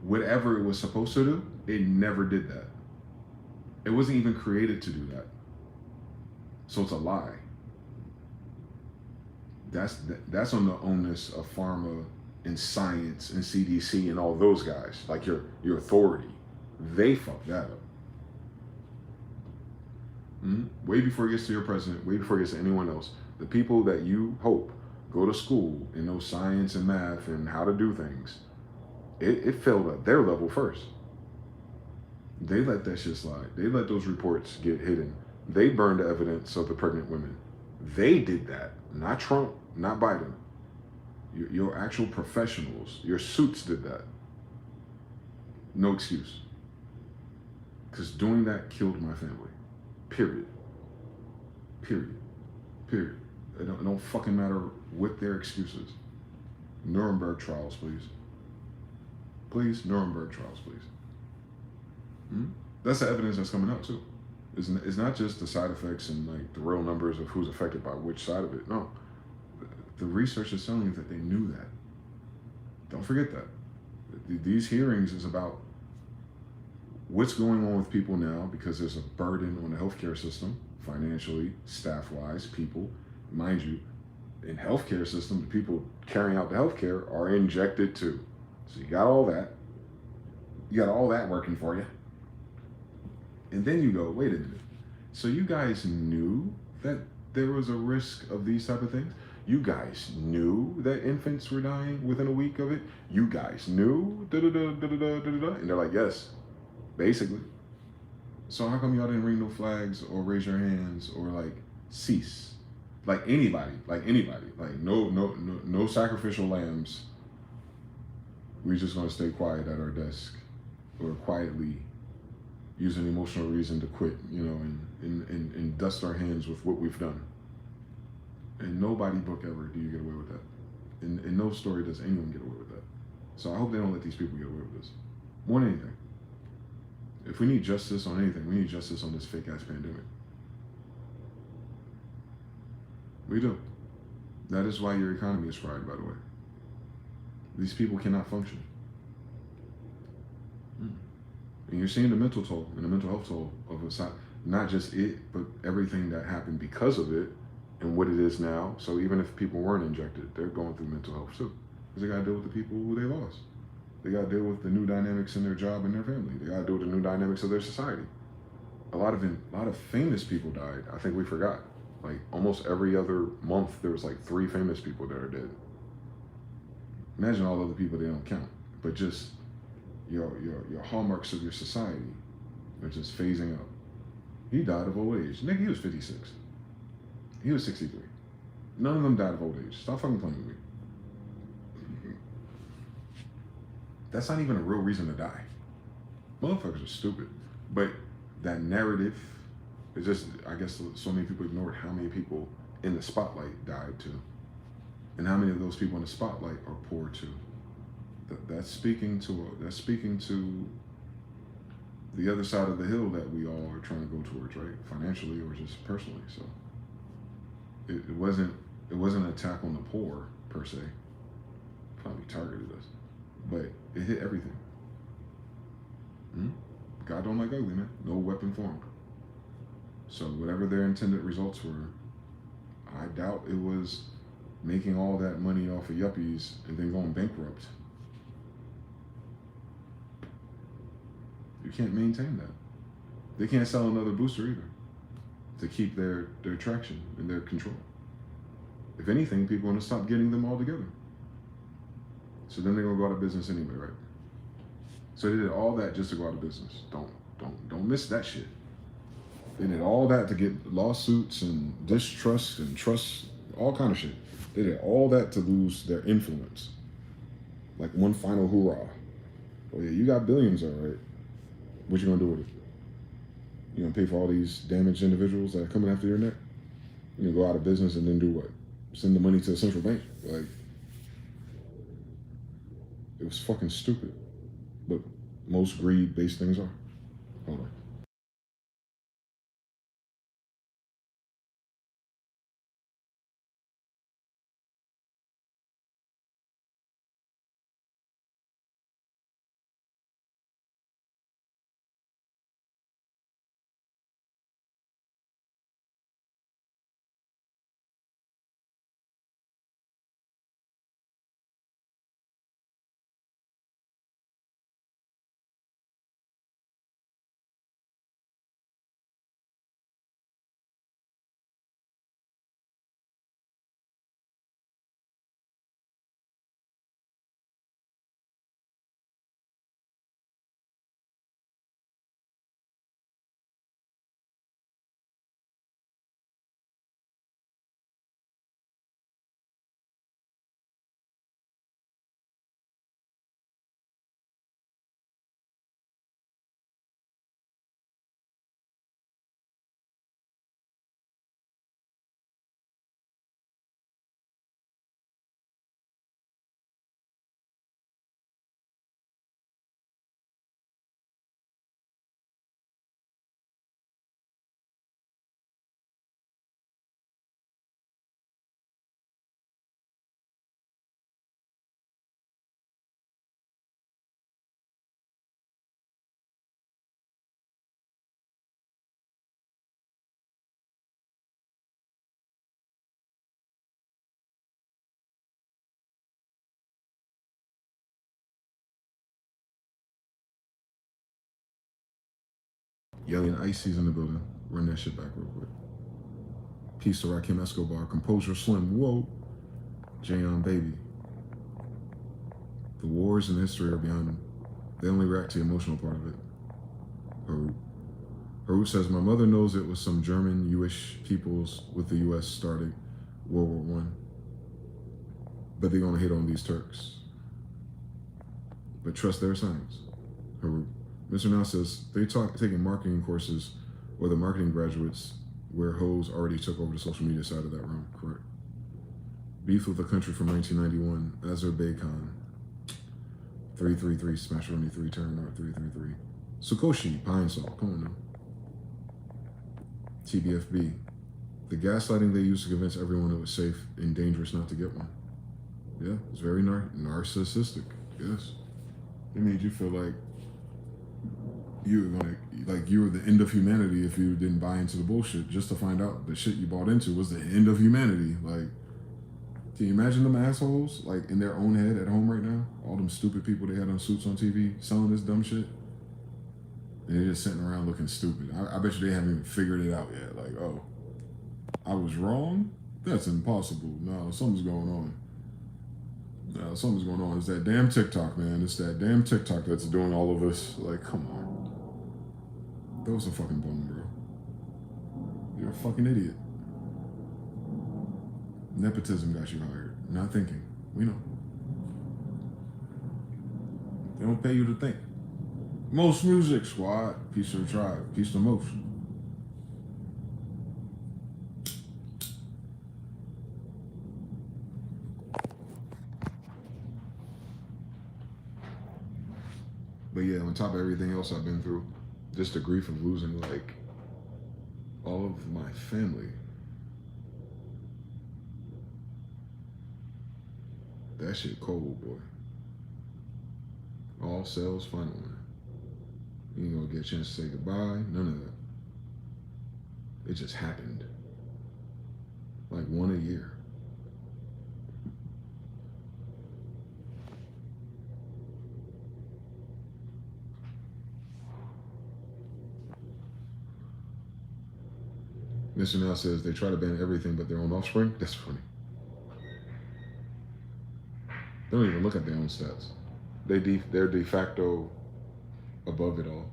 whatever it was supposed to do, it never did that. It wasn't even created to do that. So it's a lie. That's on the onus of pharma and science and CDC and all those guys, like your authority. They fucked that up. Way before it gets to your president, way before it gets to anyone else. The people that you hope go to school and know science and math and how to do things, it failed at their level first. They let that shit slide. They let those reports get hidden. They burned the evidence of the pregnant women. They did that. Not Trump, not Biden. Your actual professionals, your suits did that. No excuse. Because doing that killed my family. Period. Period. Period. It don't fucking matter what their excuses. Nuremberg trials, please. Please, Nuremberg trials, please. That's the evidence that's coming out too. It's not just the side effects and like the real numbers of who's affected by which side of it. No, the research is telling you that they knew that. Don't forget that. These hearings is about what's going on with people now because there's a burden on the healthcare system, financially, staff-wise, people. Mind you, in healthcare system, the people carrying out the healthcare are injected too. So you got all that. You got all that working for you. And then you go, wait a minute. So you guys knew that there was a risk of these type of things? You guys knew that infants were dying within a week of it? You guys knew? And they're like, yes, basically. So how come y'all didn't ring no flags or raise your hands or like cease? Like anybody, like no sacrificial lambs. we're just going to stay quiet at our desk or quietly use an emotional reason to quit, and dust our hands with what we've done. In nobody book ever do you get away with that. In no story does anyone get away with that. So I hope they don't let these people get away with this. More than anything. If we need justice on anything, we need justice on this fake ass pandemic. We do. That is why your economy is fried, by the way. These people cannot function. And you're seeing the mental toll and the mental health toll of not just it, but everything that happened because of it and what it is now. So even if people weren't injected, they're going through mental health too. Because they got to deal with the people who they lost. They got to deal with the new dynamics in their job and their family. They got to deal with the new dynamics of their society. A lot of famous people died. I think we forgot. Like almost every other month, there was like 3 famous people that are dead. Imagine all other people they don't count, but just your hallmarks of your society are just phasing out. He died of old age. Nigga, he was 56. He was 63. None of them died of old age. Stop fucking playing with me. That's not even a real reason to die. Motherfuckers are stupid. But that narrative is just, I guess so many people ignored how many people in the spotlight died too. And how many of those people in the spotlight are poor too. That's speaking to the other side of the hill that we all are trying to go towards, right? Financially or just personally. So it wasn't an attack on the poor per se. Probably targeted us, but it hit everything. God don't like ugly, man. No weapon formed. So whatever their intended results were, I doubt it was making all that money off of yuppies and then going bankrupt. You can't maintain that. They can't sell another booster either to keep their traction and their control. If anything, people want to stop getting them all together. So then they're gonna go out of business anyway, right? So they did all that just to go out of business. Don't miss that shit. They did all that to get lawsuits and distrust and trust, all kind of shit. They did all that to lose their influence. Like one final hoorah. Oh yeah, you got billions, all right. What you gonna do with it? You gonna pay for all these damaged individuals that are coming after your neck? You gonna go out of business and then do what? Send the money to the central bank? Like, it was fucking stupid. But most greed-based things are. Hold on. Yelly and Icy's in the building. Run that shit back real quick. Peace to Rakim Escobar. Composure Slim. Whoa. Jayon Baby. The wars and the history are behind them. They only react to the emotional part of it. Harut says, my mother knows it was some German Jewish peoples with the U.S. starting World War I. But they're going to hit on these Turks. but trust their signs. Mr. Now says they taking marketing courses or the marketing graduates where hoes already took over the social media side of that realm. Correct. Beef with the country from 1991. Azerbaijan. 333 Smash Only 3 turn north 333. Sukoshi Pine Salt. Come on now. TBFB. The gaslighting they used to convince everyone it was safe and dangerous not to get one. Yeah, it's very narcissistic. Yes. It made you feel like you were the end of humanity if you didn't buy into the bullshit, just to find out the shit you bought into was the end of humanity. Like, can you imagine them assholes like in their own head at home right now? All them stupid people they had on Suits on TV selling this dumb shit, and they're just sitting around looking stupid. I bet you they haven't even figured it out yet. Like, oh, I was wrong? That's impossible. No, something's going on. No, something's going on. It's that damn TikTok, man. It's that damn TikTok that's doing all of this. Like, come on. Throw us a fucking bone, bro. You're a fucking idiot. Nepotism got you hired. Not thinking. We know. They don't pay you to think. Most music, squad. Peace to the tribe. Peace to most. But yeah, on top of everything else I've been through, just the grief of losing like all of my family. That shit cold, boy. All cells final, man. You ain't gonna get a chance to say goodbye, none of that. It just happened. Like one a year. Mr. Now says they try to ban everything but their own offspring. That's funny. They don't even look at their own stats. They're de facto above it all.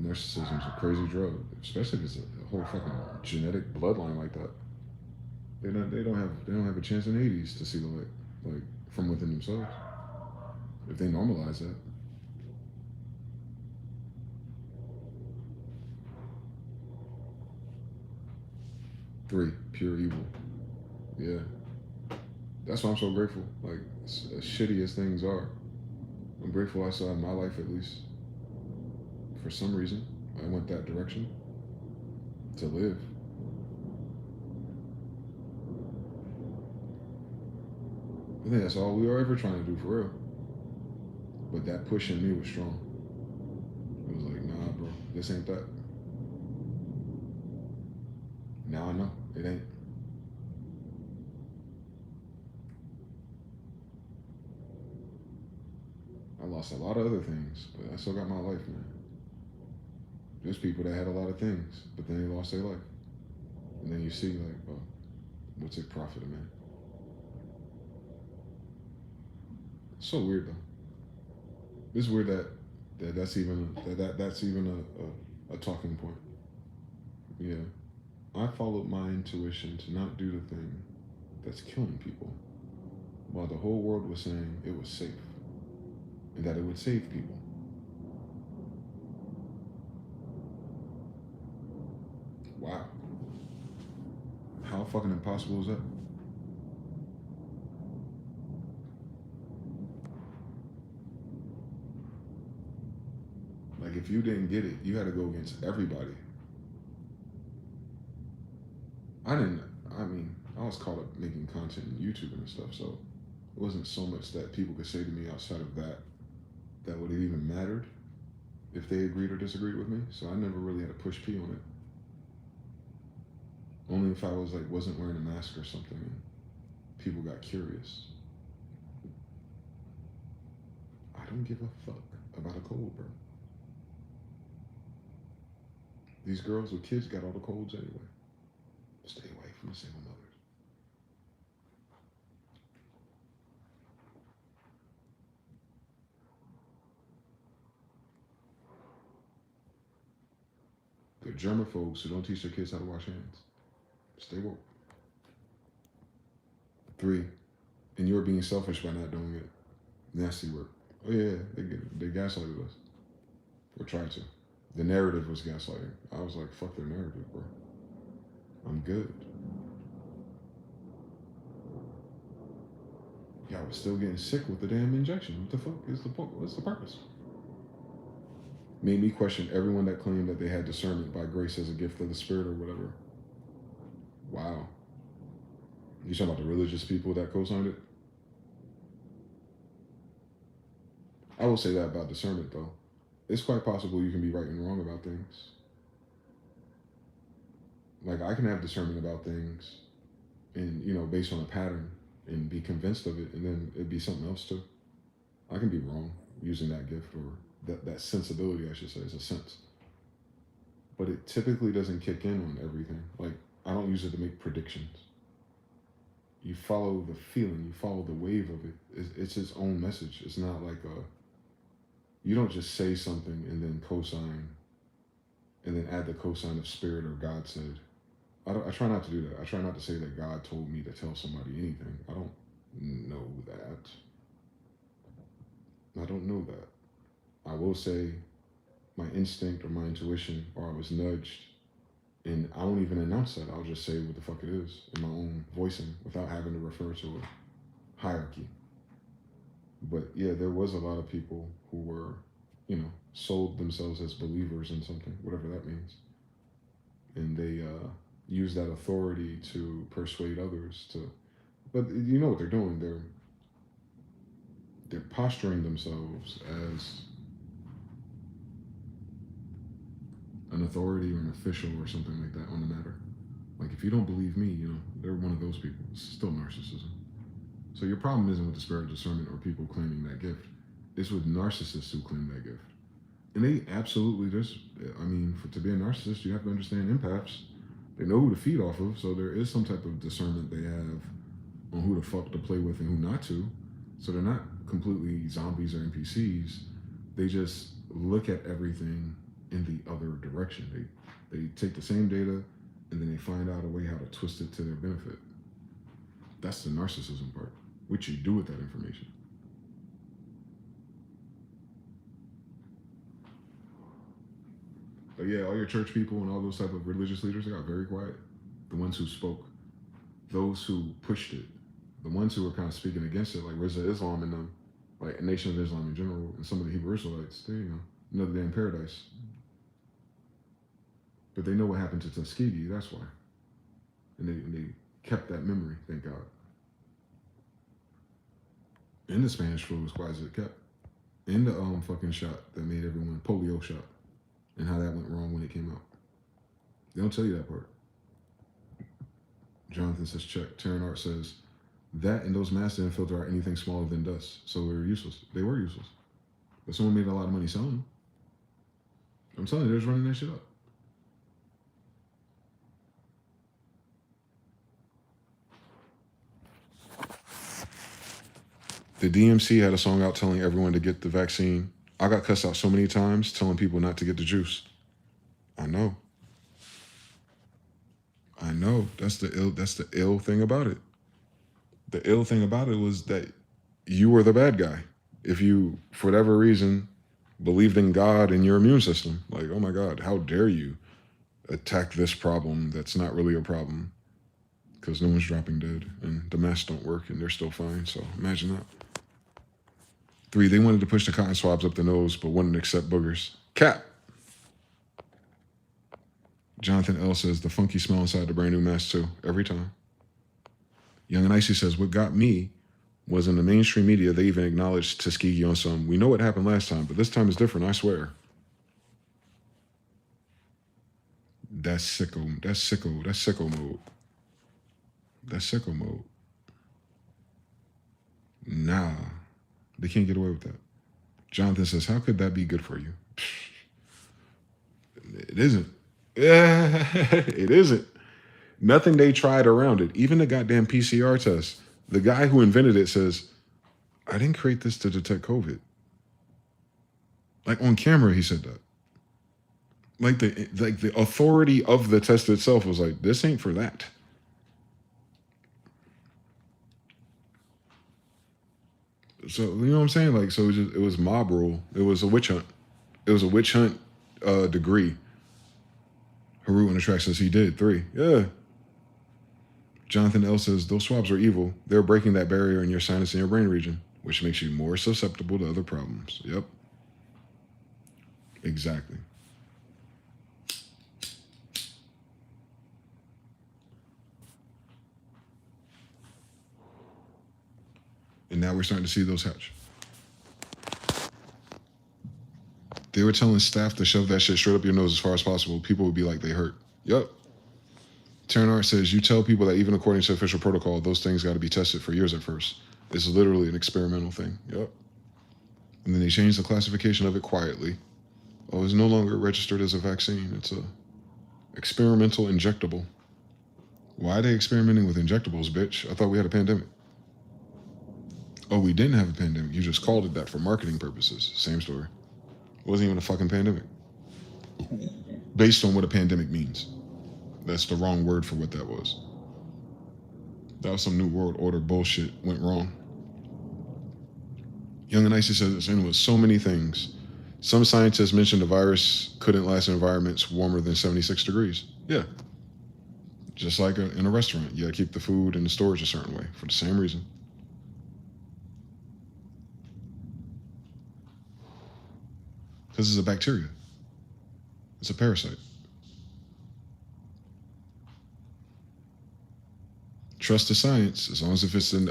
Narcissism's a crazy drug, especially if it's a whole fucking genetic bloodline like that. They don't have a chance in the 80s to see the light, like from within themselves. If they normalize that. Three, pure evil. Yeah. That's why I'm so grateful. Like, as shitty as things are, I'm grateful I saw in my life, at least, for some reason, I went that direction to live. I think that's all we were ever trying to do, for real. But that push in me was strong. It was like, nah, bro, this ain't that. Now I know, it ain't. I lost a lot of other things, but I still got my life, man. There's people that had a lot of things, but then they lost their life. And then you see, like, oh, what's it profit, man? It's so weird, though. It's weird that's even a talking point. Yeah. I followed my intuition to not do the thing that's killing people, while the whole world was saying it was safe and that it would save people. Wow. How fucking impossible is that? Like, if you didn't get it, you had to go against everybody. I was caught up making content on YouTube and stuff, so it wasn't so much that people could say to me outside of that would have even mattered if they agreed or disagreed with me. So I never really had to push P on it. Only if I was like, wasn't wearing a mask or something and people got curious. I don't give a fuck about a cold, bro. These girls with kids got all the colds anyway. Stay away from the single mothers. The germaphobes who don't teach their kids how to wash hands. Stay woke. 3, and you're being selfish by not doing it. Nasty work. Oh yeah, they gaslighted us. Or tried to. The narrative was gaslighting. I was like, fuck their narrative, bro. I'm good. Yeah, I was still getting sick with the damn injection. What the fuck is the point? What's the purpose? Made me question everyone that claimed that they had discernment by grace as a gift of the Spirit or whatever. Wow. You talking about the religious people that co-signed it? I will say that about discernment, though. It's quite possible you can be right and wrong about things. Like, I can have discernment about things and, based on a pattern and be convinced of it, and then it'd be something else too. I can be wrong using that gift, or that sensibility, I should say, is a sense. But it typically doesn't kick in on everything. Like, I don't use it to make predictions. You follow the feeling, you follow the wave of it. It's its own message. It's not like you don't just say something and then cosign, and then add the cosign of Spirit or God said. I try not to do that. I try not to say that God told me to tell somebody anything. I don't know that. I don't know that. I will say my instinct or my intuition, or I was nudged, and I won't even announce that. I'll just say what the fuck it is in my own voicing without having to refer to a hierarchy. But yeah, there was a lot of people who were, sold themselves as believers in something, whatever that means. And they use that authority to persuade others to, but you know what they're doing? They're posturing themselves as an authority or an official or something like that on the matter. Like, if you don't believe me, they're one of those people. It's still narcissism. So your problem isn't with the spirit of discernment or people claiming that gift. It's with narcissists who claim that gift. And they absolutely to be a narcissist, you have to understand empaths. They know who to feed off of, so there is some type of discernment they have on who the fuck to play with and who not to. So they're not completely zombies or NPCs. They just look at everything in the other direction. They take the same data and then they find out a way how to twist it to their benefit. That's the narcissism part. What you do with that information. But yeah, all your church people and all those type of religious leaders, they got very quiet. The ones who spoke, those who pushed it, the ones who were kind of speaking against it, like Rizza Islam and them, like Nation of Islam in general, and some of the Hebrew Israelites, they, another day in paradise. But they know what happened to Tuskegee, that's why. And they kept that memory, thank God. And the Spanish flu was quiet as it kept. And the fucking shot that made everyone, polio shot, and how that went wrong when it came out. They don't tell you that part. Jonathan says, check. Taryn Art says, that and those masks didn't filter out anything smaller than dust, so they were useless. They were useless. But someone made a lot of money selling them. I'm telling you, they're just running that shit up. The DMC had a song out telling everyone to get the vaccine. I got cussed out so many times telling people not to get the juice. I know. That's the ill thing about it. The ill thing about it was that you were the bad guy. If you, for whatever reason, believed in God and your immune system, like, oh my God, how dare you attack this problem that's not really a problem, because no one's dropping dead and the masks don't work and they're still fine. So imagine that. 3, they wanted to push the cotton swabs up the nose, but wouldn't accept boogers. Cap. Jonathan L says, the funky smell inside the brand new mask too, every time. Young and Icy says, what got me was in the mainstream media, they even acknowledged Tuskegee on some, we know what happened last time, but this time is different, I swear. That's sicko mode. That's sicko mode. Nah, they can't get away with that. Jonathan says, how could that be good for you? It isn't. It isn't. Nothing they tried around it. Even the goddamn PCR test. The guy who invented it says, I didn't create this to detect COVID. Like, on camera, he said that. Like the authority of the test itself was like, this ain't for that. So you know what I'm saying? Like, so it was mob rule. It was a witch hunt. It was a witch hunt degree. Haru in the track says he did 3. Yeah. Jonathan L says those swabs are evil. They're breaking that barrier in your sinus and your brain region, which makes you more susceptible to other problems. Yep. Exactly. And now we're starting to see those hatch. They were telling staff to shove that shit straight up your nose as far as possible. People would be like, they hurt. Yep. Tarnart says, you tell people that even according to official protocol, those things got to be tested for years at first. It's literally an experimental thing. Yep. And then they changed the classification of it quietly. Oh, it's no longer registered as a vaccine. It's a experimental injectable. Why are they experimenting with injectables, bitch? I thought we had a pandemic. Oh, we didn't have a pandemic. You just called it that for marketing purposes. Same story. It wasn't even a fucking pandemic. Based on what a pandemic means. That's the wrong word for what that was. That was some New World Order bullshit. Went wrong. Young and Icy says it's in with so many things. Some scientists mentioned the virus couldn't last in environments warmer than 76 degrees. Yeah. Just like in a restaurant. You gotta keep the food in the storage a certain way for the same reason. Because it's a bacteria. It's a parasite. Trust the science as long as it fits the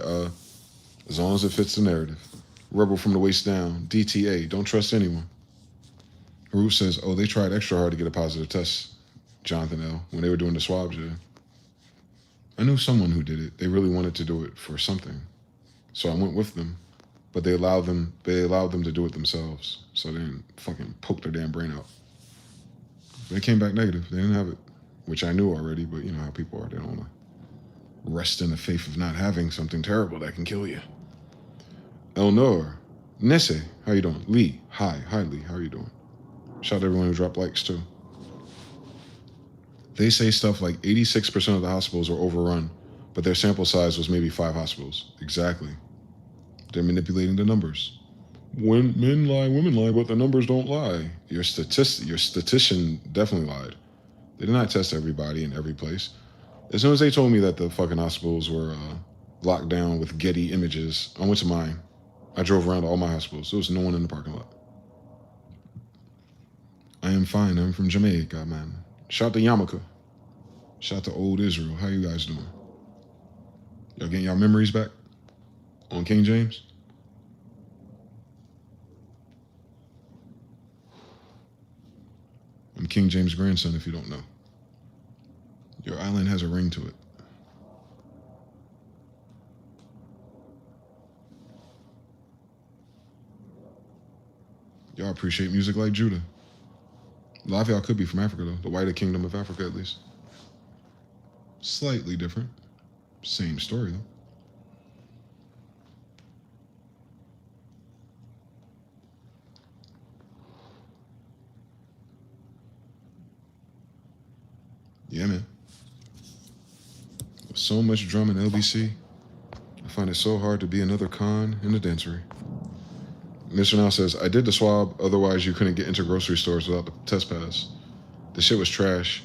narrative. Rebel from the waist down. DTA. Don't trust anyone. Haru says, oh, they tried extra hard to get a positive test, Jonathan L., when they were doing the swabs, yeah. I knew someone who did it. They really wanted to do it for something. So I went with them. But they allowed them to do it themselves. So they didn't fucking poke their damn brain out. They came back negative. They didn't have it. Which I knew already, but you know how people are. They don't want to rest in the faith of not having something terrible that can kill you. Elnor. Nesse. How you doing? Lee. Hi, Lee. How are you doing? Shout out to everyone who dropped likes too. They say stuff like 86% of the hospitals are overrun, but their sample size was maybe 5 hospitals. Exactly. They're manipulating the numbers. When men lie, women lie, but the numbers don't lie. Your statistician definitely lied. They did not test everybody in every place. As soon as they told me that the fucking hospitals were locked down with Getty images, I went to mine. I drove around to all my hospitals. There was no one in the parking lot. I am fine. I'm from Jamaica, man. Shout out to Yamaka. Shout out to old Israel. How you guys doing? Y'all getting y'all memories back on King James? I'm King James' grandson, if you don't know. Your island has a ring to it. Y'all appreciate music like Judah. A lot of y'all could be from Africa, though. The whiter kingdom of Africa, at least. Slightly different. Same story, though. Yeah, man. With so much drum in LBC, I find it so hard to be another con in the dancery. Mr. Now says, I did the swab, otherwise you couldn't get into grocery stores without the test pass. The shit was trash.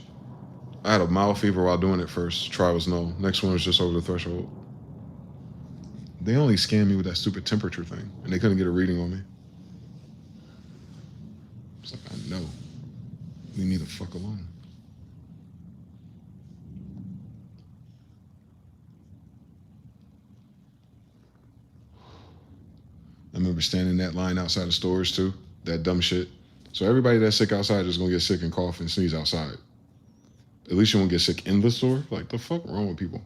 I had a mild fever while doing it first. Try was no. Next one was just over the threshold. They only scanned me with that stupid temperature thing, and they couldn't get a reading on me. It's like, I know. Leave me the fuck alone. I remember standing in that line outside of stores too. That dumb shit. So everybody that's sick outside is gonna get sick and cough and sneeze outside. At least you won't get sick in the store. Like, the fuck wrong with people?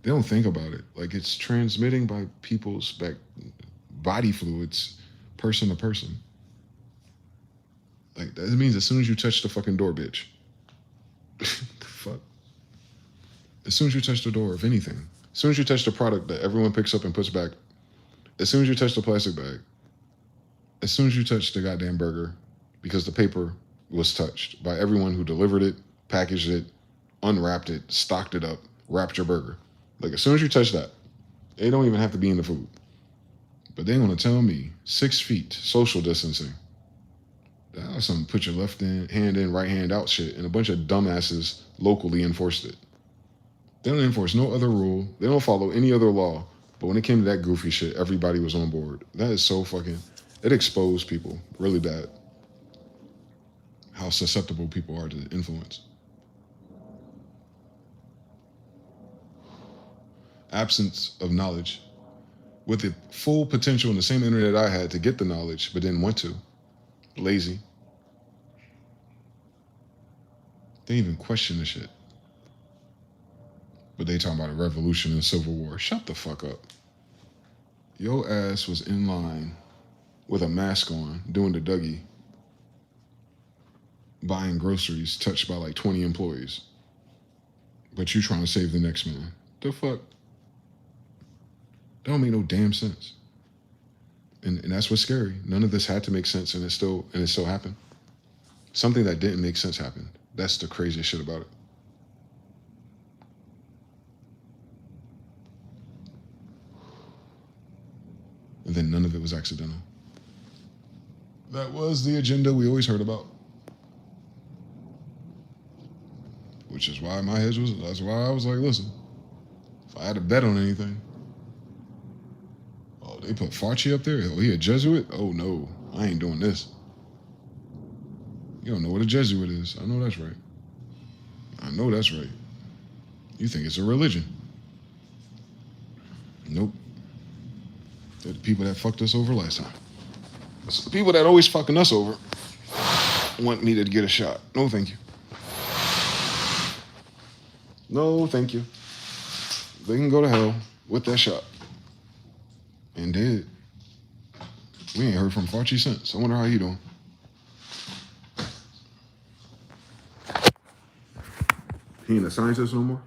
They don't think about it. Like, it's transmitting by people's body fluids, person to person. Like, that means as soon as you touch the fucking door, bitch. The fuck? As soon as you touch the door of anything, as soon as you touch the product that everyone picks up and puts back, as soon as you touch the plastic bag, as soon as you touch the goddamn burger, because the paper was touched by everyone who delivered it, packaged it, unwrapped it, stocked it up, wrapped your burger. Like, as soon as you touch that, it don't even have to be in the food. But they want to tell me 6 feet, social distancing. That was some put your left hand in, right hand out shit, and a bunch of dumbasses locally enforced it. They don't enforce no other rule. They don't follow any other law. But when it came to that goofy shit, everybody was on board. That is so fucking... It exposed people really bad. How susceptible people are to influence. Absence of knowledge. With the full potential and the same internet I had to get the knowledge, but didn't want to. Lazy. They didn't even question the shit. But they talking about a revolution and civil war. Shut the fuck up. Your ass was in line with a mask on, doing the Dougie, buying groceries, touched by like 20 employees. But you trying to save the next man. The fuck? That don't make no damn sense. And that's what's scary. None of this had to make sense, and it still happened. Something that didn't make sense happened. That's the craziest shit about it. And then none of it was accidental. That was the agenda we always heard about. Which is why that's why I was like, listen, if I had to bet on anything, oh, they put Fauci up there? Oh, he a Jesuit? Oh no, I ain't doing this. You don't know what a Jesuit is. I know that's right. I know that's right. You think it's a religion. Nope. They're the people that fucked us over last time. It's the people that always fucking us over want me to get a shot. No, thank you. No, thank you. They can go to hell with that shot. And did. We ain't heard from Fauci since. I wonder how he doing. He ain't a scientist no more.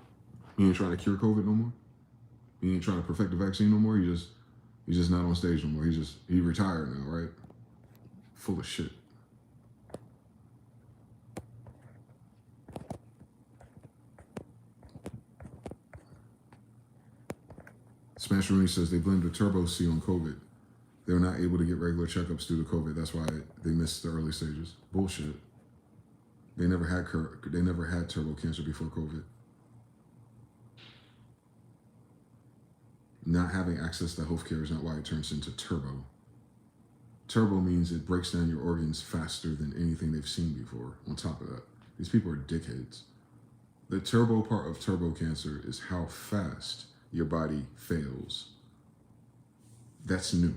He ain't trying to cure COVID no more. He ain't trying to perfect the vaccine no more. He's just not on stage no more. He retired now, right? Full of shit. Smash Rooney says they blamed the Turbo C on COVID. They were not able to get regular checkups due to COVID. That's why they missed the early stages. Bullshit. They never had turbo cancer before COVID. Not having access to healthcare is not why it turns into turbo. Turbo means it breaks down your organs faster than anything they've seen before. On top of that, these people are dickheads. The turbo part of turbo cancer is how fast your body fails. That's new.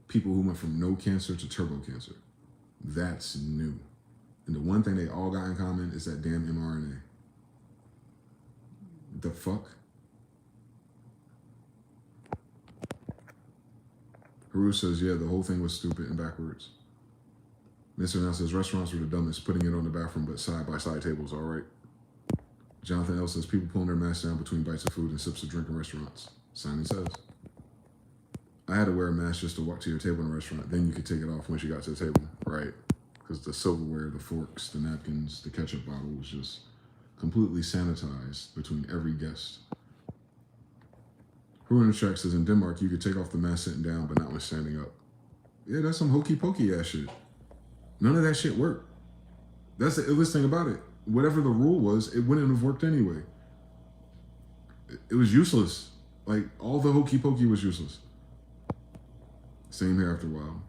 People who went from no cancer to turbo cancer. That's new. And the one thing they all got in common is that damn mRNA. The fuck? Haru says, yeah, the whole thing was stupid and backwards. Mr. Now says, restaurants were the dumbest, putting it on the bathroom, but side-by-side tables, all right. Jonathan L. says, people pulling their masks down between bites of food and sips of drink in restaurants. Simon says, I had to wear a mask just to walk to your table in a restaurant. Then you could take it off once you got to the table, right? Because the silverware, the forks, the napkins, the ketchup bottle was just completely sanitized between every guest. Who in the track says, in Denmark, you could take off the mask sitting down, but not when standing up. Yeah, that's some hokey pokey ass shit. None of that shit worked. That's the illest thing about it. Whatever the rule was, it wouldn't have worked anyway. It was useless. Like, all the hokey pokey was useless. Same here after a while.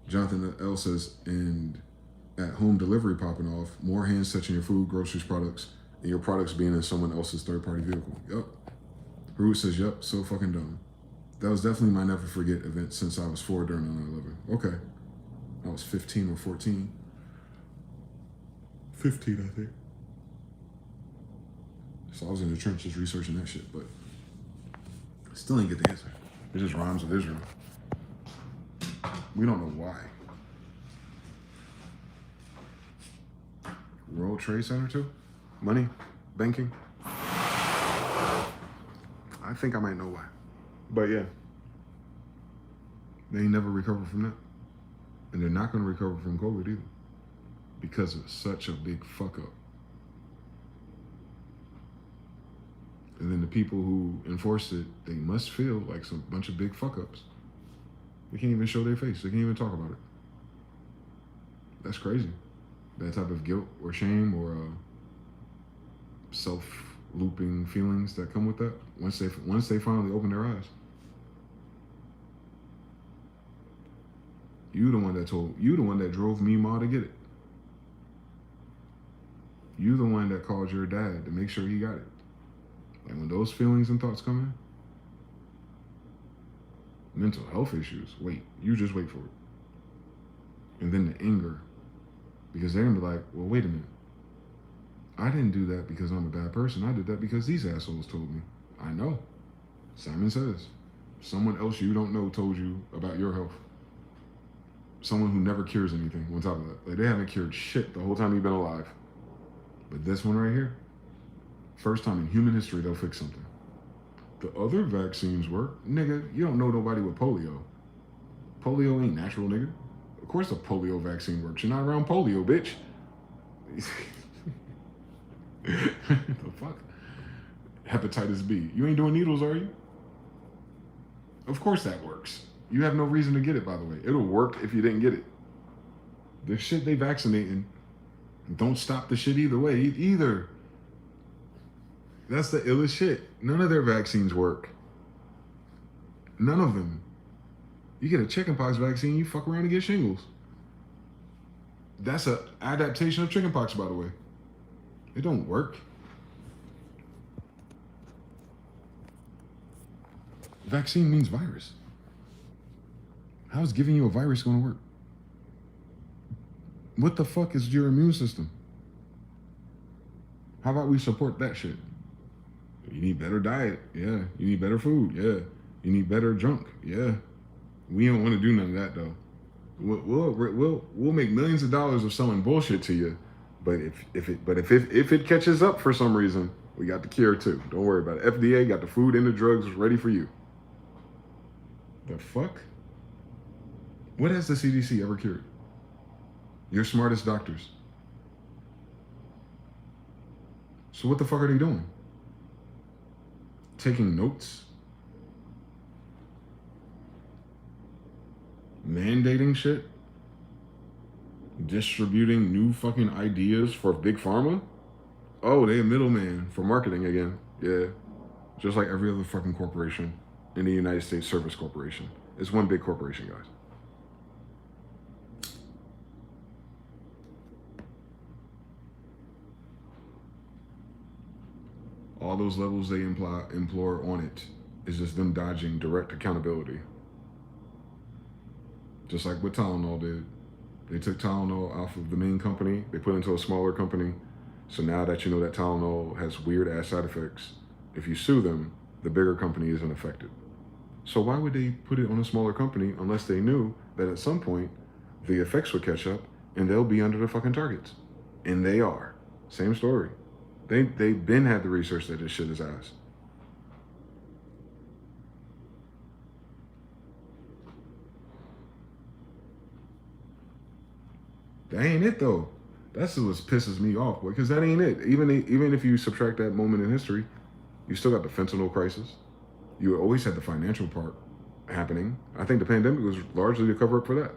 Jonathan L. says, and at home delivery popping off, more hands touching your food, groceries, products, and your products being in someone else's third-party vehicle. Yup. Haru says, yup, so fucking dumb. That was definitely my never forget event since I was 4 during 9/11. Okay. I was 15 or 14. 15, I think. So I was in the trenches researching that shit, but I still ain't get the answer. It just rhymes with Israel. We don't know why. World Trade Center too? Money? Banking? I think I might know why. But yeah. They ain't never recovered from that. And they're not going to recover from COVID either. Because of such a big fuck up. And then the people who enforce it, they must feel like some bunch of big fuck ups. They can't even show their face. They can't even talk about it. That's crazy. That type of guilt or shame or self-looping feelings that come with that once they finally open their eyes. You the one that drove me, Ma, to get it. You the one that called your dad to make sure he got it. Like when those feelings and thoughts come in, mental health issues, you just wait for it. And then the anger, because they're gonna be like, well, wait a minute. I didn't do that because I'm a bad person. I did that because these assholes told me. I know. Simon Says. Someone else you don't know told you about your health. Someone who never cures anything on top of that. Like they haven't cured shit the whole time you've been alive. But this one right here, first time in human history they'll fix something. The other vaccines work. Nigga, you don't know nobody with polio. Polio ain't natural, nigga. Of course a polio vaccine works. You're not around polio, bitch. The fuck? Hepatitis B. You ain't doing needles, are you? Of course that works. You have no reason to get it, by the way. It'll work if you didn't get it. The shit they vaccinating don't stop the shit either way, either. That's the illest shit. None of their vaccines work. None of them. You get a chickenpox vaccine, you fuck around and get shingles. That's an adaptation of chickenpox, by the way. It don't work. Vaccine means virus. How is giving you a virus going to work? What the fuck is your immune system? How about we support that shit? You need better diet. Yeah. You need better food. Yeah. You need better junk. Yeah. We don't want to do none of that though. We'll make millions of dollars of selling bullshit to you, but if it catches up for some reason, we got the cure too. Don't worry about it. FDA got the food and the drugs ready for you. The fuck? What has the CDC ever cured? Your smartest doctors. So what the fuck are they doing? Taking notes? Mandating shit? Distributing new fucking ideas for Big Pharma? Oh, they a middleman for marketing again. Yeah. Just like every other fucking corporation in the United States Service Corporation. It's one big corporation, guys. All those levels they implore on it is just them dodging direct accountability. Just like what Tylenol did. They took Tylenol off of the main company, they put it into a smaller company. So now that you know that Tylenol has weird ass side effects, if you sue them, the bigger company isn't affected. So why would they put it on a smaller company unless they knew that at some point the effects would catch up and they'll be under the fucking targets? And they are. Same story. They've been had the research that this shit is ass. That ain't it though. That's what pisses me off, boy, because that ain't it. Even if you subtract that moment in history, you still got the fentanyl crisis. You always had the financial part happening. I think the pandemic was largely a cover up for that.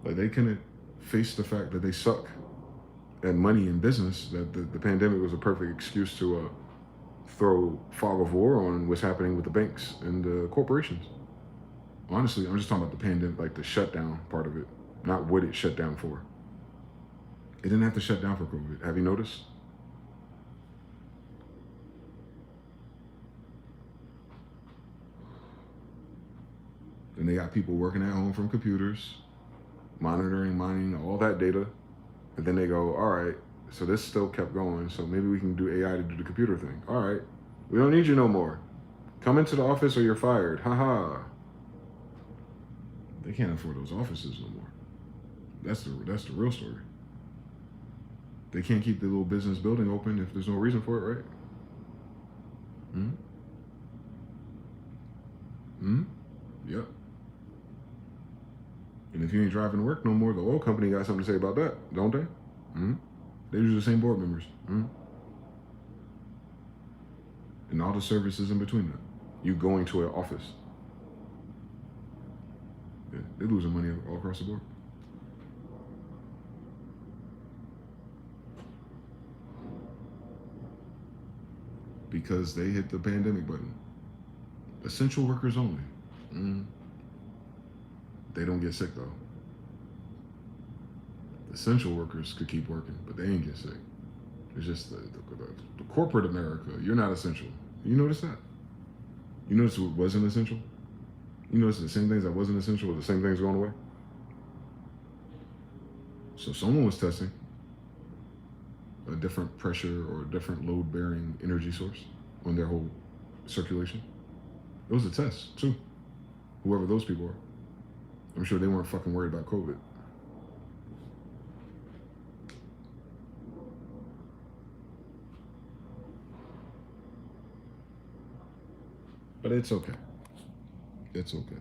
Like they couldn't face the fact that they suck at money in business, that the pandemic was a perfect excuse to throw fog of war on what's happening with the banks and the corporations. Honestly, I'm just talking about the pandemic, like the shutdown part of it, not what it shut down for. It didn't have to shut down for COVID. Have you noticed? Then they got people working at home from computers, monitoring, mining, all that data. And then they go, all right, so this still kept going, so maybe we can do AI to do the computer thing. All right, we don't need you no more. Come into the office or you're fired. Haha. They can't afford those offices no more. That's the real story. They can't keep the little business building open if there's no reason for it, right? Yep. And if you ain't driving to work no more, the oil company got something to say about that, don't they? They use the same board members. And and all the services in between that. You going to an office. Yeah, they're losing money all across the board. Because they hit the pandemic button. Essential workers only. They don't get sick though. Essential workers could keep working, but they ain't get sick. It's just the corporate America. You're not essential. You notice that? You notice what wasn't essential? You notice the same things that wasn't essential are the same things going away? So someone was testing a different pressure or a different load-bearing energy source on their whole circulation. It was a test, too. Whoever those people are. I'm sure they weren't fucking worried about COVID. But it's okay. It's okay.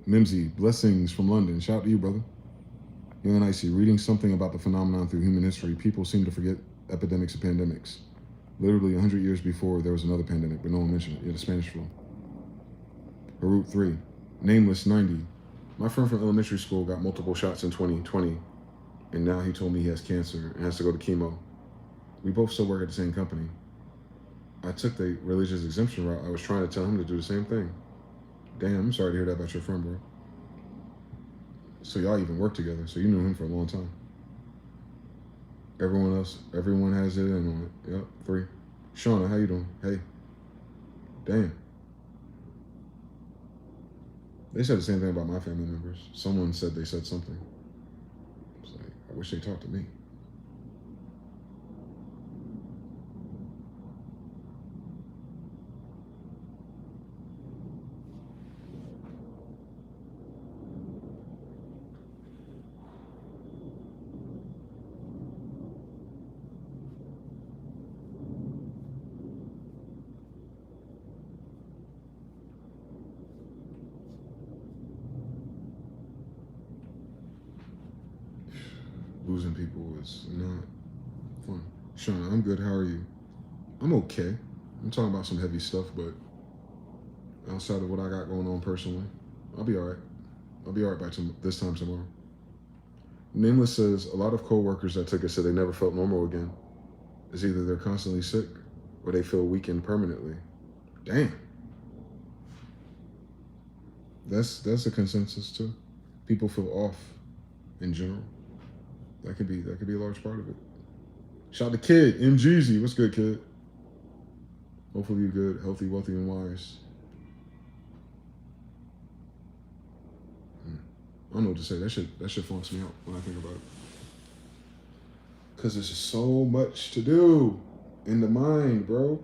Mimsy, blessings from London. Shout out to you, brother. Young and Icy, reading something about the phenomenon through human history, people seem to forget epidemics and pandemics. Literally 100 years before, there was another pandemic, but no one mentioned it. Yeah, the Spanish flu. Harut 3, Nameless 90. My friend from elementary school got multiple shots in 2020, and now he told me he has cancer and has to go to chemo. We both still work at the same company. I took the religious exemption route. I was trying to tell him to do the same thing. Damn, I'm sorry to hear that about your friend, bro. So y'all even work together, so you knew him for a long time. Everyone has it in on it. Yep, 3. Shauna, how you doing? Hey. Damn. They said the same thing about my family members. Someone said they said something. It's like, I wish they talked to me. Losing people is not fun. Sean, I'm good. How are you? I'm okay. I'm talking about some heavy stuff, but outside of what I got going on personally, I'll be all right. I'll be all right by this time tomorrow. Nameless says, a lot of co-workers that took it said they never felt normal again. It's either they're constantly sick or they feel weakened permanently. Damn. That's a consensus too. People feel off in general. That could be a large part of it. Shout out to Kid, MGZ. What's good, Kid? Hopefully you're good, healthy, wealthy, and wise. I don't know what to say. That shit funks me out when I think about it. Because there's just so much to do in the mind, bro.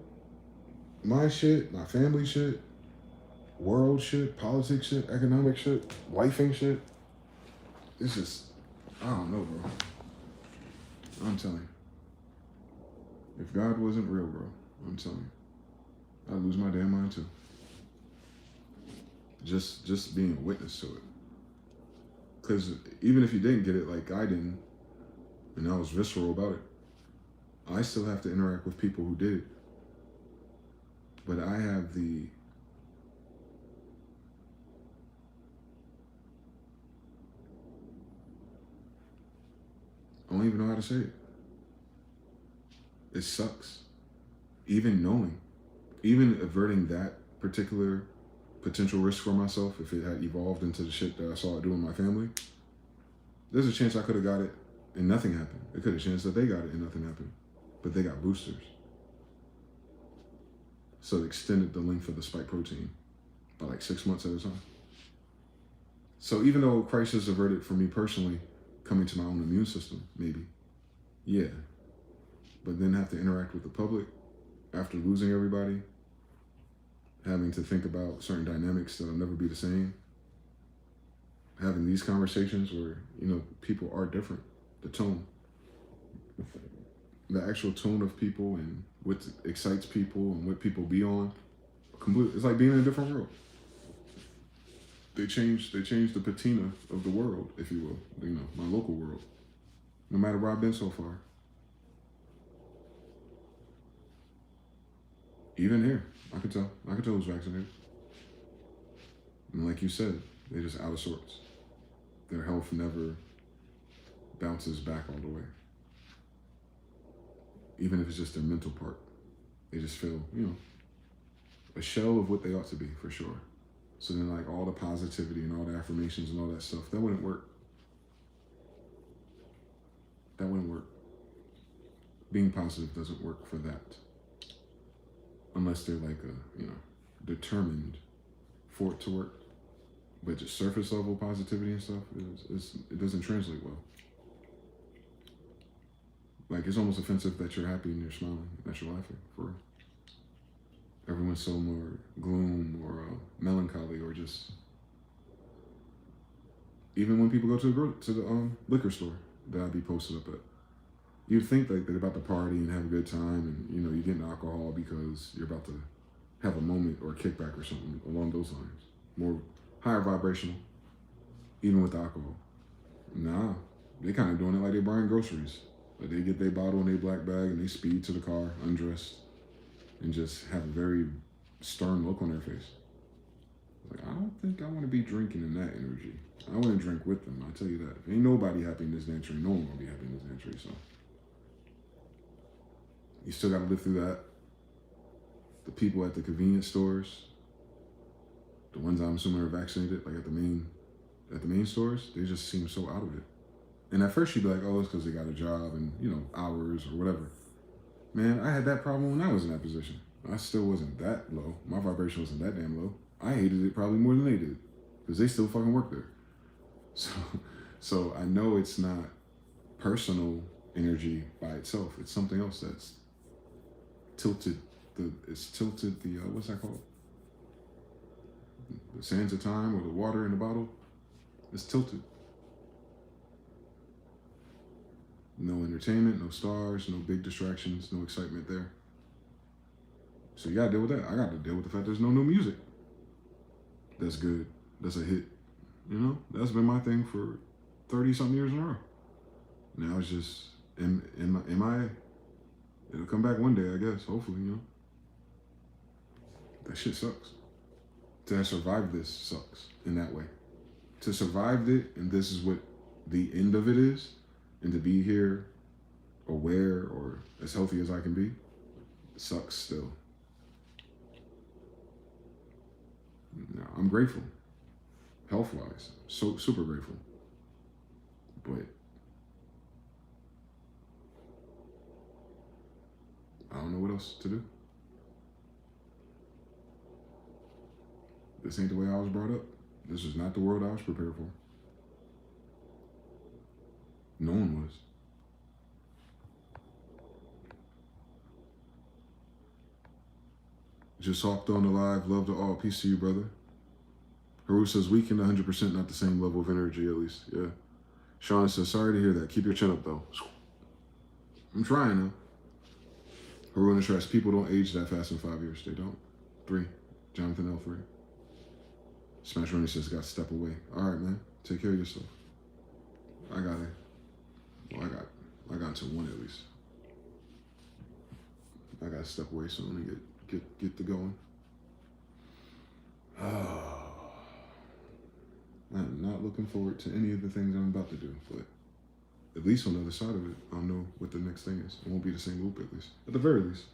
My shit, my family shit, world shit, politics shit, economic shit, wifing shit. It's just, I don't know, bro. I'm telling you. If God wasn't real, bro, I'm telling you, I'd lose my damn mind too. Just being a witness to it. Because even if you didn't get it like I didn't, and I was visceral about it, I still have to interact with people who did. But I have I don't even know how to say it. It sucks. Even knowing, even averting that particular potential risk for myself, if it had evolved into the shit that I saw it do in my family, there's a chance I could have got it and nothing happened. It could have chance that they got it and nothing happened. But they got boosters. So it extended the length of the spike protein by like 6 months at a time. So even though crisis averted for me personally, coming to my own immune system, maybe, yeah. But then have to interact with the public after losing everybody, having to think about certain dynamics that'll never be the same, having these conversations where, people are different, the tone, the actual tone of people and what excites people and what people be on, it's like being in a different world. They changed the patina of the world, if you will, my local world, no matter where I've been so far. Even here, I could tell. I could tell who's vaccinated. And like you said, they're just out of sorts. Their health never bounces back all the way. Even if it's just their mental part. They just feel, a shell of what they ought to be, for sure. So then, like, all the positivity and all the affirmations and all that stuff, that wouldn't work. That wouldn't work. Being positive doesn't work for that. Unless they're like determined for it to work. But just surface level positivity and stuff, it doesn't translate well. Like, it's almost offensive that you're happy and you're smiling, that you're laughing, for real. Everyone's so more gloom or melancholy, or just, even when people go to the liquor store that I'd be posted up at, you'd think like they're about to party and have a good time, and you're getting alcohol because you're about to have a moment or a kickback or something along those lines, more higher vibrational, even with alcohol. Nah, they kind of doing it like they buying groceries. Like, they get their bottle in their black bag and they speed to the car, undressed, and just have a very stern look on their face. Like, I don't think I want to be drinking in that energy. I want to drink with them, I tell you that. If ain't nobody happy in this damn tree, no one gonna be happy in this damn tree, so. You still gotta live through that. The people at the convenience stores, the ones I'm assuming are vaccinated, like at the main stores, they just seem so out of it. And at first you'd be like, oh, it's because they got a job and, hours or whatever. Man, I had that problem when I was in that position. I still wasn't that low. My vibration wasn't that damn low. I hated it probably more than they did, because they still fucking work there. So I know it's not personal energy by itself. It's something else that's tilted. What's that called? The sands of time, or the water in the bottle. It's tilted. No entertainment, no stars, no big distractions, no excitement there. So you gotta deal with that. I gotta deal with the fact there's no new music. That's good. That's a hit. That's been my thing for 30-something years in a row. Now it's just, it'll come back one day, I guess, hopefully, That shit sucks. To have survived this sucks in that way. To survive it, and this is what the end of it is, and to be here aware or as healthy as I can be, sucks still. No, I'm grateful, health-wise, so super grateful. But I don't know what else to do. This ain't the way I was brought up. This was not the world I was prepared for. No one was. Just hopped on the live. Love to all. Peace to you, brother. Haru says, weakened 100%, not the same level of energy, at least. Yeah. Sean says, sorry to hear that. Keep your chin up, though. I'm trying, though. Haru in the stress. People don't age that fast in 5 years. They don't. 3. Jonathan L. 3. Smash Running says, got to step away. All right, man. Take care of yourself. I got it. Well, I got to 1 at least. I got to step away soon and get to going. I'm not looking forward to any of the things I'm about to do, but at least on the other side of it, I'll know what the next thing is. It won't be the same loop, at least. At the very least,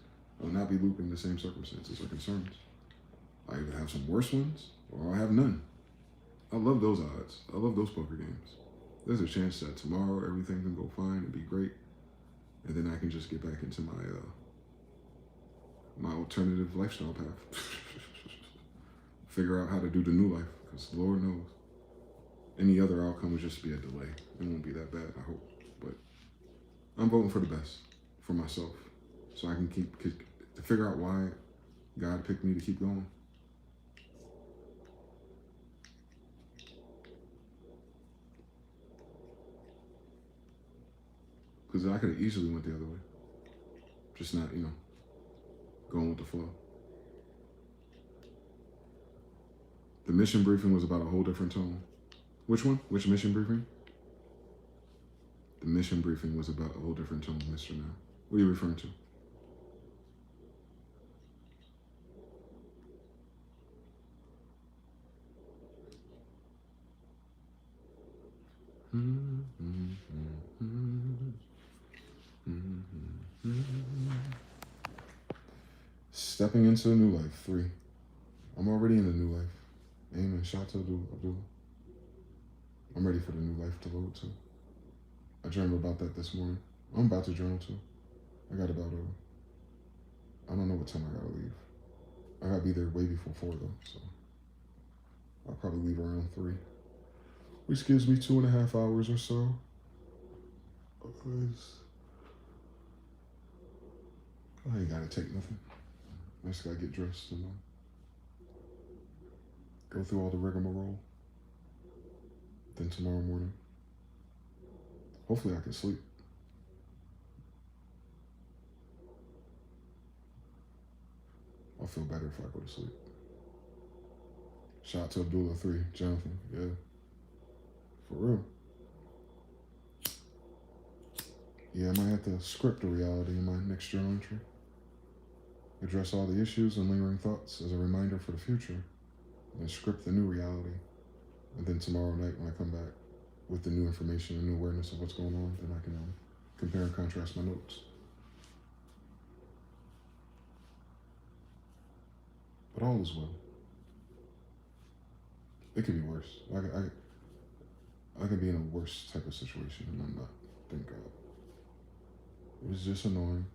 I'll not be looping the same circumstances or concerns. I either have some worse ones, or I'll have none. I love those odds. I love those poker games. There's a chance that tomorrow everything can go fine and be great, and then I can just get back into my alternative lifestyle path. Figure out how to do the new life, because Lord knows. Any other outcome would just be a delay. It won't be that bad, I hope. But I'm voting for the best for myself, so I can to figure out why God picked me to keep going. Because I could have easily went the other way. Just not, going with the flow. The mission briefing was about a whole different tone. Which one? Which mission briefing? The mission briefing was about a whole different tone, Mr. Now. What are you referring to? Stepping into a new life. 3. I'm already in a new life. Amen. Shout to Abdullah. I'm ready for the new life to load too. I dreamed about that this morning. I'm about to journal too. I got about I don't know what time I gotta leave. I gotta be there way before 4 though, so I'll probably leave around 3, which gives me 2.5 hours or so. I ain't gotta take nothing. I just gotta get dressed and go through all the rigmarole. Then tomorrow morning, hopefully I can sleep. I'll feel better if I go to sleep. Shout out to Abdullah 3, Jonathan, yeah. For real. Yeah, I might have to script a reality in my next journal entry. Address all the issues and lingering thoughts as a reminder for the future, and script the new reality. And then tomorrow night when I come back with the new information and new awareness of what's going on, then I can compare and contrast my notes. But all is well. It could be worse. I could be in a worse type of situation, and I'm not. Thank God. It was just annoying.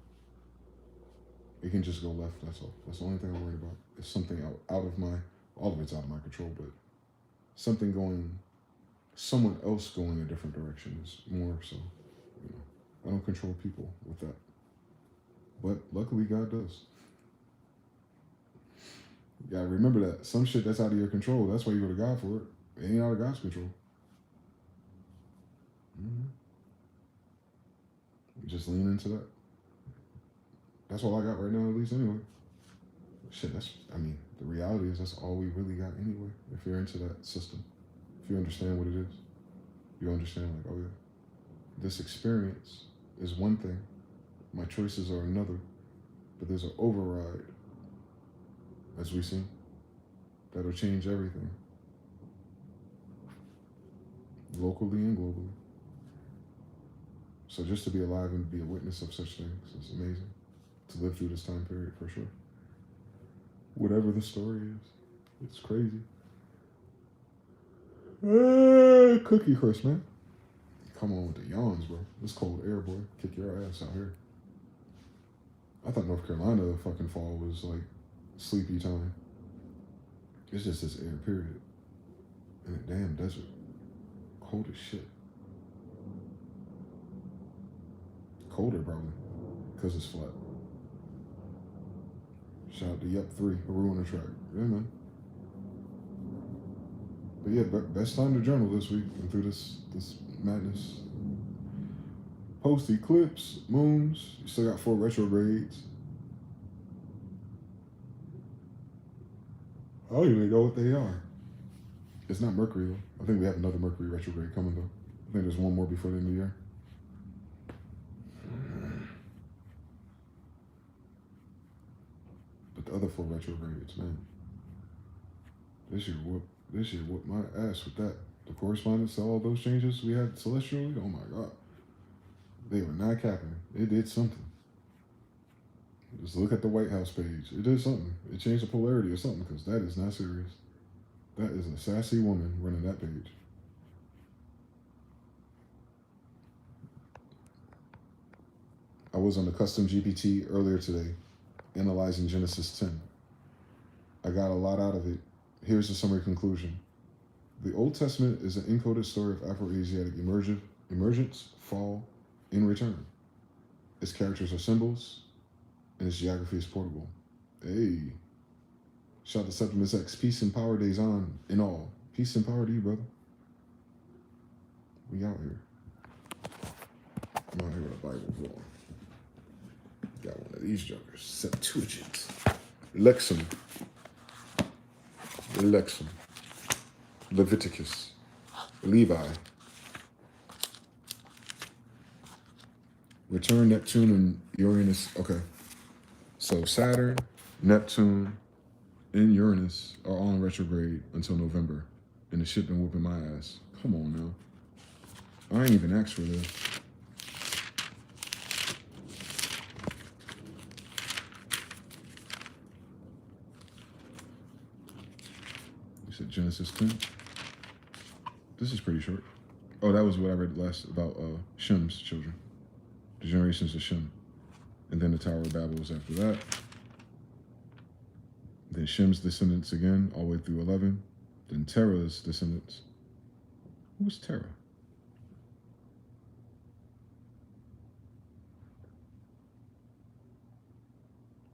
It can just go left, that's all. That's the only thing I'm worried about. It's something out of my, all of it's out of my control, but something going, someone else going a different direction is more so, I don't control people with that. But luckily God does. You gotta remember that. Some shit that's out of your control, that's why you go to God for it. It ain't out of God's control. Just lean into that. That's all I got right now, at least anyway. Shit, the reality is that's all we really got anyway. If you're into that system, if you understand what it is, you understand like, oh yeah, this experience is one thing, my choices are another, but there's an override, as we see, that'll change everything, locally and globally. So just to be alive and be a witness of such things is amazing. To live through this time period, for sure. Whatever the story is, it's crazy. Cookie Crisp, man. Come on with the yawns, bro. This cold air, boy. Kick your ass out here. I thought North Carolina fucking fall was like sleepy time. It's just this air, period. In a damn desert. Cold as shit. Colder, probably, because it's flat. Shout out to Yup 3, Haru on the track. Yeah, man. But yeah, best time to journal this week and through this madness. Post eclipse, moons. You still got 4 retrogrades. I don't even know what they are. It's not Mercury, though. I think we have another Mercury retrograde coming, though. I think there's one more before the end of the year. But the other 4 retrogrades, man. This year whooped my ass with that. The correspondence to all those changes we had celestially, oh my God. They were not capping. It did something. Just look at the White House page. It did something. It changed the polarity or something, because that is not serious. That is a sassy woman running that page. I was on the custom GPT earlier today, analyzing Genesis 10. I got a lot out of it. Here's the summary conclusion. The Old Testament is an encoded story of Afro-Asiatic emergence, fall, and return. Its characters are symbols, and its geography is portable. Hey. Shout out to Septimus X. Peace and power days on in all. Peace and power to you, brother. We out here. I'm out here with a Bible. Hold on. Got one of these jokers. Septuagint. Lexum. Leviticus. Levi. Return, Neptune, and Uranus. Okay. So Saturn, Neptune, and Uranus are all in retrograde until November. And the shit been whooping my ass. Come on now. I ain't even asked for this. Is it Genesis 10? This is pretty short. Oh, that was what I read last about Shem's children. The generations of Shem. And then the Tower of Babel was after that. Then Shem's descendants again, all the way through 11. Then Terah's descendants. Who was Terah?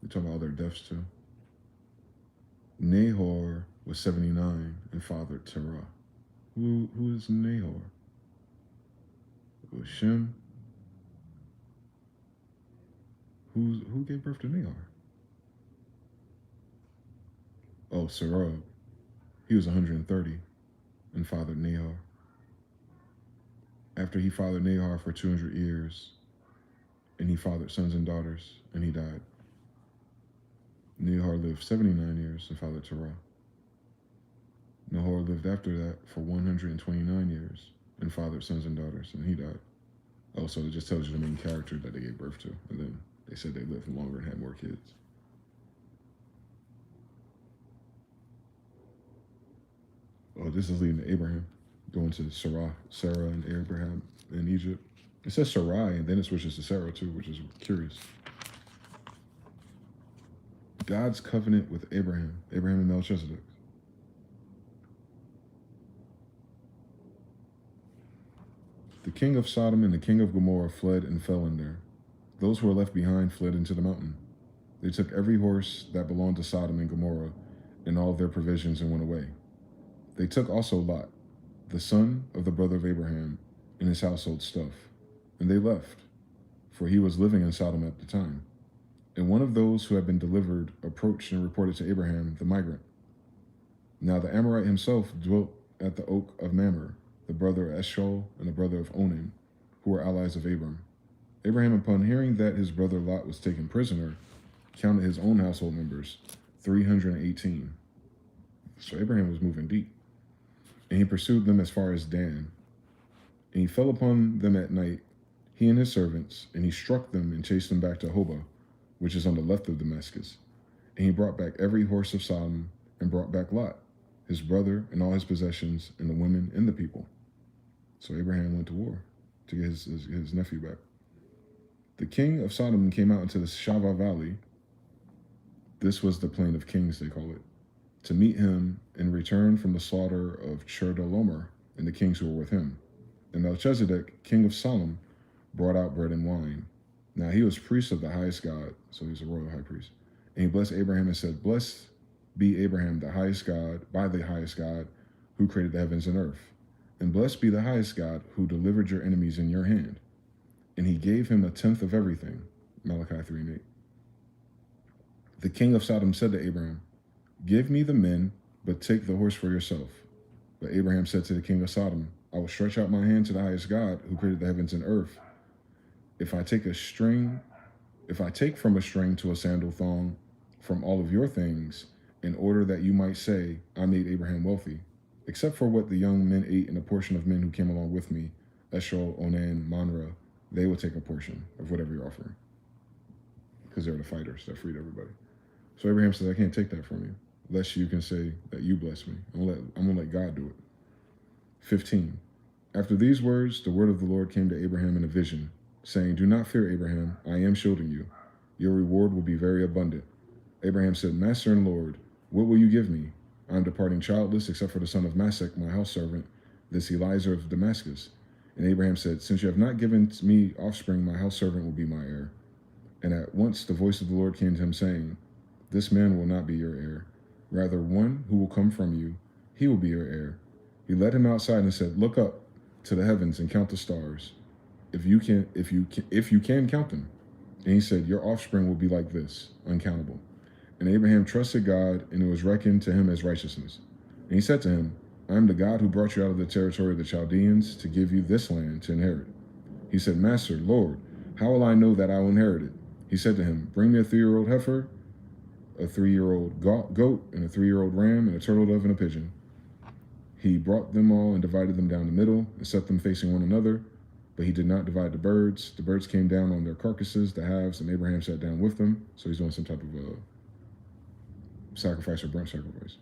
We talk about all their deaths too. Nahor was 79 and fathered Terah. Who is Nahor? It was Shem. Who gave birth to Nahor? Oh, Serug. He was 130 and fathered Nahor. After he fathered Nahor for 200 years, and he fathered sons and daughters, and he died. Nahor lived 79 years and fathered Terah. Nahor lived after that for 129 years and fathered sons and daughters, and he died. Oh, so it just tells you the main character that they gave birth to, and then they said they lived longer and had more kids. Oh, this is leading to Abraham, going to Sarah and Abraham in Egypt. It says Sarai, and then it switches to Sarah too, which is curious. God's covenant with Abraham and Melchizedek. The king of Sodom and the king of Gomorrah fled and fell in there. Those who were left behind fled into the mountain. They took every horse that belonged to Sodom and Gomorrah and all their provisions and went away. They took also Lot, the son of the brother of Abraham, and his household stuff, and they left, for he was living in Sodom at the time. And one of those who had been delivered approached and reported to Abraham, the migrant. Now the Amorite himself dwelt at the oak of Mamre, the brother of Eshcol and the brother of Onan, who were allies of Abram. Abraham, upon hearing that his brother Lot was taken prisoner, counted his own household members, 318. So Abraham was moving deep. And he pursued them as far as Dan. And he fell upon them at night, he and his servants, and he struck them and chased them back to Hobah, which is on the left of Damascus. And he brought back every horse of Sodom, and brought back Lot, his brother, and all his possessions, and the women and the people. So Abraham went to war to get his nephew back. The king of Sodom came out into the Shavah Valley. This was the plain of kings, they call it, to meet him in return from the slaughter of Chedorlaomer and the kings who were with him. And Melchizedek, king of Salem, brought out bread and wine. Now he was priest of the highest God, so he was a royal high priest. And he blessed Abraham and said, "Blessed be Abraham, the highest God, by the highest God, who created the heavens and earth. And blessed be the highest God, who delivered your enemies in your hand." And he gave him a tenth of everything. Malachi 3:8. The king of Sodom said to Abraham, "Give me the men, but take the horse for yourself." But Abraham said to the king of Sodom, "I will stretch out my hand to the highest God, who created the heavens and earth. If I take from a string to a sandal thong from all of your things, in order that you might say, I made Abraham wealthy, except for what the young men ate and a portion of men who came along with me, Eshcol, Onan, Manra, they will take a portion of whatever you're offering." Because they're the fighters that freed everybody. So Abraham says, "I can't take that from you, lest you can say that you bless me. I'm gonna let God do it." 15. After these words, the word of the Lord came to Abraham in a vision, saying, "Do not fear, Abraham. I am shielding you. Your reward will be very abundant." Abraham said, "Master and Lord, what will you give me? I am departing childless, except for the son of Masech, my house servant, this Eliezer of Damascus." And Abraham said, "Since you have not given me offspring, my house servant will be my heir." And at once the voice of the Lord came to him, saying, "This man will not be your heir. Rather, one who will come from you, he will be your heir." He led him outside and said, "Look up to the heavens and count the stars, if you can count them." And he said, "Your offspring will be like this, uncountable." And Abraham trusted God, and it was reckoned to him as righteousness. And he said to him, "I am the God who brought you out of the territory of the Chaldeans to give you this land to inherit." He said, "Master, Lord, how will I know that I will inherit it?" He said to him, "Bring me a 3-year-old heifer, a 3-year-old goat, and a 3-year-old ram, and a turtle dove and a pigeon." He brought them all and divided them down the middle and set them facing one another, but he did not divide the birds. The birds came down on their carcasses, the halves, and Abraham sat down with them. So he's doing some type of sacrifice or burnt sacrifice.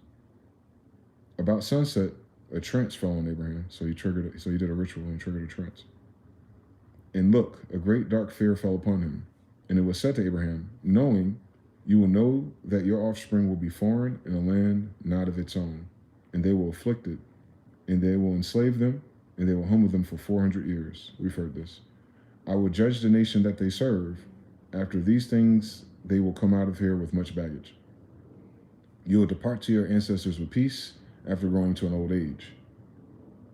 A About sunset, a trance fell on Abraham, so he did a ritual and triggered a trance. And look, a great dark fear fell upon him. And it was said to Abraham, knowing, you will know that your offspring will be foreign in a land not of its own, and they will afflict it, and they will enslave them, and they will humble them for 400 years. We've heard this. I will judge the nation that they serve. After these things, they will come out of here with much baggage. You will depart to your ancestors with peace after growing to an old age.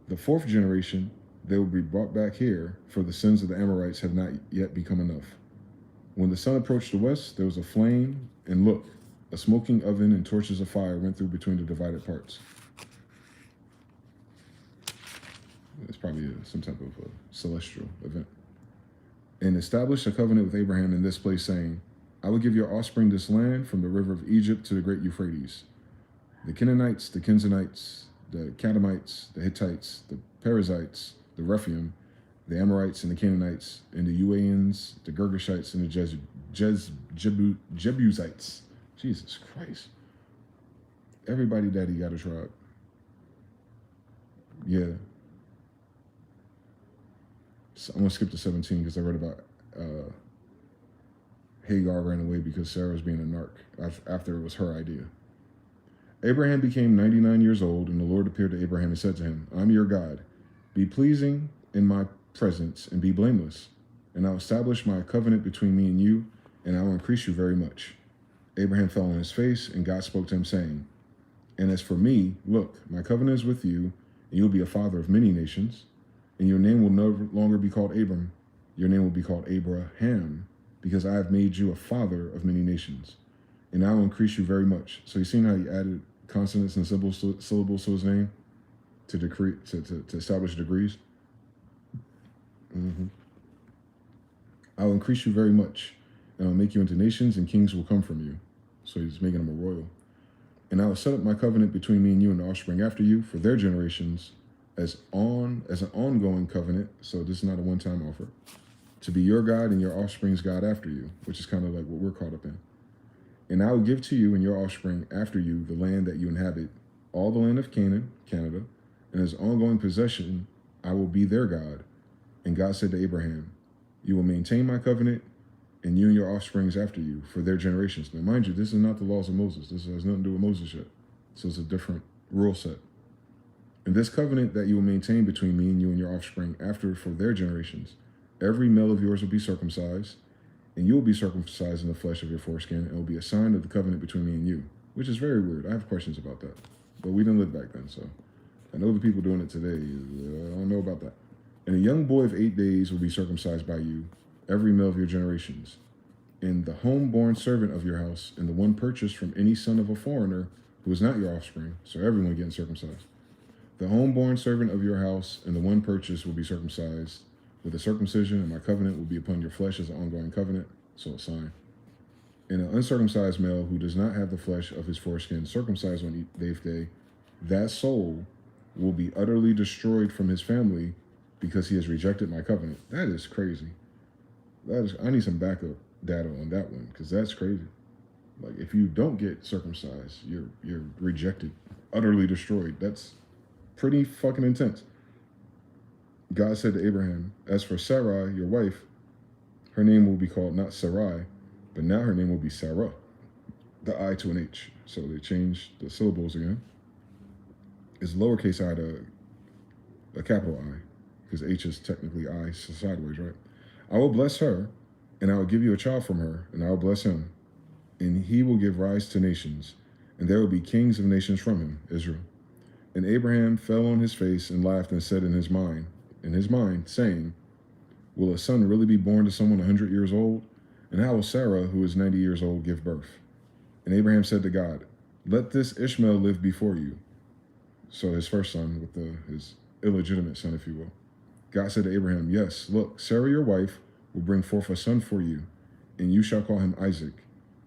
The fourth generation, they will be brought back here, for the sins of the Amorites have not yet become enough. When the sun approached the west, there was a flame, and look, a smoking oven and torches of fire went through between the divided parts. It's probably some type of celestial event. And established a covenant with Abraham in this place, saying, I will give your offspring this land from the river of Egypt to the great Euphrates. The Canaanites, the Kenzanites, the Kadamites, the Hittites, the Perizzites, the Rephaim, the Amorites and the Canaanites, and the Uaeans, the Girgashites, and the Jebusites. Jesus Christ. Everybody daddy got a tribe. Yeah. So I'm going to skip to 17 because I read about Hagar ran away because Sarah was being a narc after it was her idea. Abraham became 99 years old, and the Lord appeared to Abraham and said to him, I'm your God. Be pleasing in my presence and be blameless, and I'll establish my covenant between me and you, and I will increase you very much. Abraham fell on his face, and God spoke to him, saying, And as for me, look, my covenant is with you, and you'll be a father of many nations, and your name will no longer be called Abram. Your name will be called Abraham, because I have made you a father of many nations, and I will increase you very much. So you seen how he added consonants and syllables to his name to establish degrees? I will increase you very much, and I'll make you into nations, and kings will come from you. So he's making him a royal. And I will set up my covenant between me and you and the offspring after you for their generations as an ongoing covenant. So this is not a one-time offer. To be your God and your offspring's God after you, which is kind of like what we're caught up in. And I will give to you and your offspring after you the land that you inhabit, all the land of Canaan, Canada, and as ongoing possession, I will be their God. And God said to Abraham, you will maintain my covenant, and you and your offsprings after you for their generations. Now, mind you, this is not the laws of Moses. This has nothing to do with Moses yet. So it's a different rule set. And this covenant that you will maintain between me and you and your offspring after for their generations, every male of yours will be circumcised, and you will be circumcised in the flesh of your foreskin, and it will be a sign of the covenant between me and you, which is very weird. I have questions about that. But we didn't live back then, so I know the people doing it today. I don't know about that. And a young boy of 8 days will be circumcised by you, every male of your generations. And the homeborn servant of your house, and the one purchased from any son of a foreigner who is not your offspring, so everyone getting circumcised. The homeborn servant of your house and the one purchased will be circumcised with a circumcision, and my covenant will be upon your flesh as an ongoing covenant, so a sign. And an uncircumcised male who does not have the flesh of his foreskin circumcised on the 8th day, that soul will be utterly destroyed from his family because he has rejected my covenant. That is crazy. I need some backup data on that one, because that's crazy. Like, if you don't get circumcised, you're rejected, utterly destroyed. That's pretty fucking intense. God said to Abraham, as for Sarai, your wife, her name will be called not Sarai, but now her name will be Sarah, the I to an H. So they changed the syllables again. It's lowercase I to a capital I, because H is technically I, so sideways, right? I will bless her, and I will give you a child from her, and I will bless him, and he will give rise to nations, and there will be kings of nations from him, Israel. And Abraham fell on his face and laughed and said in his mind, saying, will a son really be born to someone 100 years old? And how will Sarah, who is 90 years old, give birth? And Abraham said to God, let this Ishmael live before you. So his first son, with his illegitimate son, if you will. God said to Abraham, yes, look, Sarah, your wife, will bring forth a son for you, and you shall call him Isaac.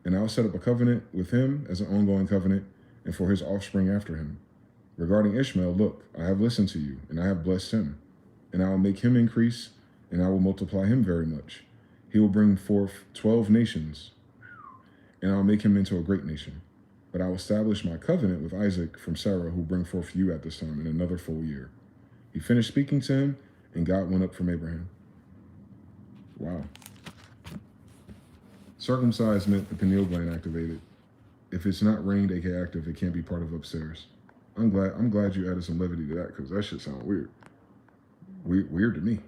And I'll set up a covenant with him as an ongoing covenant, and for his offspring after him. Regarding Ishmael, look, I have listened to you, and I have blessed him. And I will make him increase, and I will multiply him very much. He will bring forth 12 nations, and I will make him into a great nation. But I will establish my covenant with Isaac from Sarah, who bring forth you at this time in another full year. He finished speaking to him, and God went up from Abraham. Wow. Circumcised meant the pineal gland activated. If it's not ringed, aka active, it can't be part of upstairs. I'm glad you added some levity to that, because that shit sound weird. Weird to me.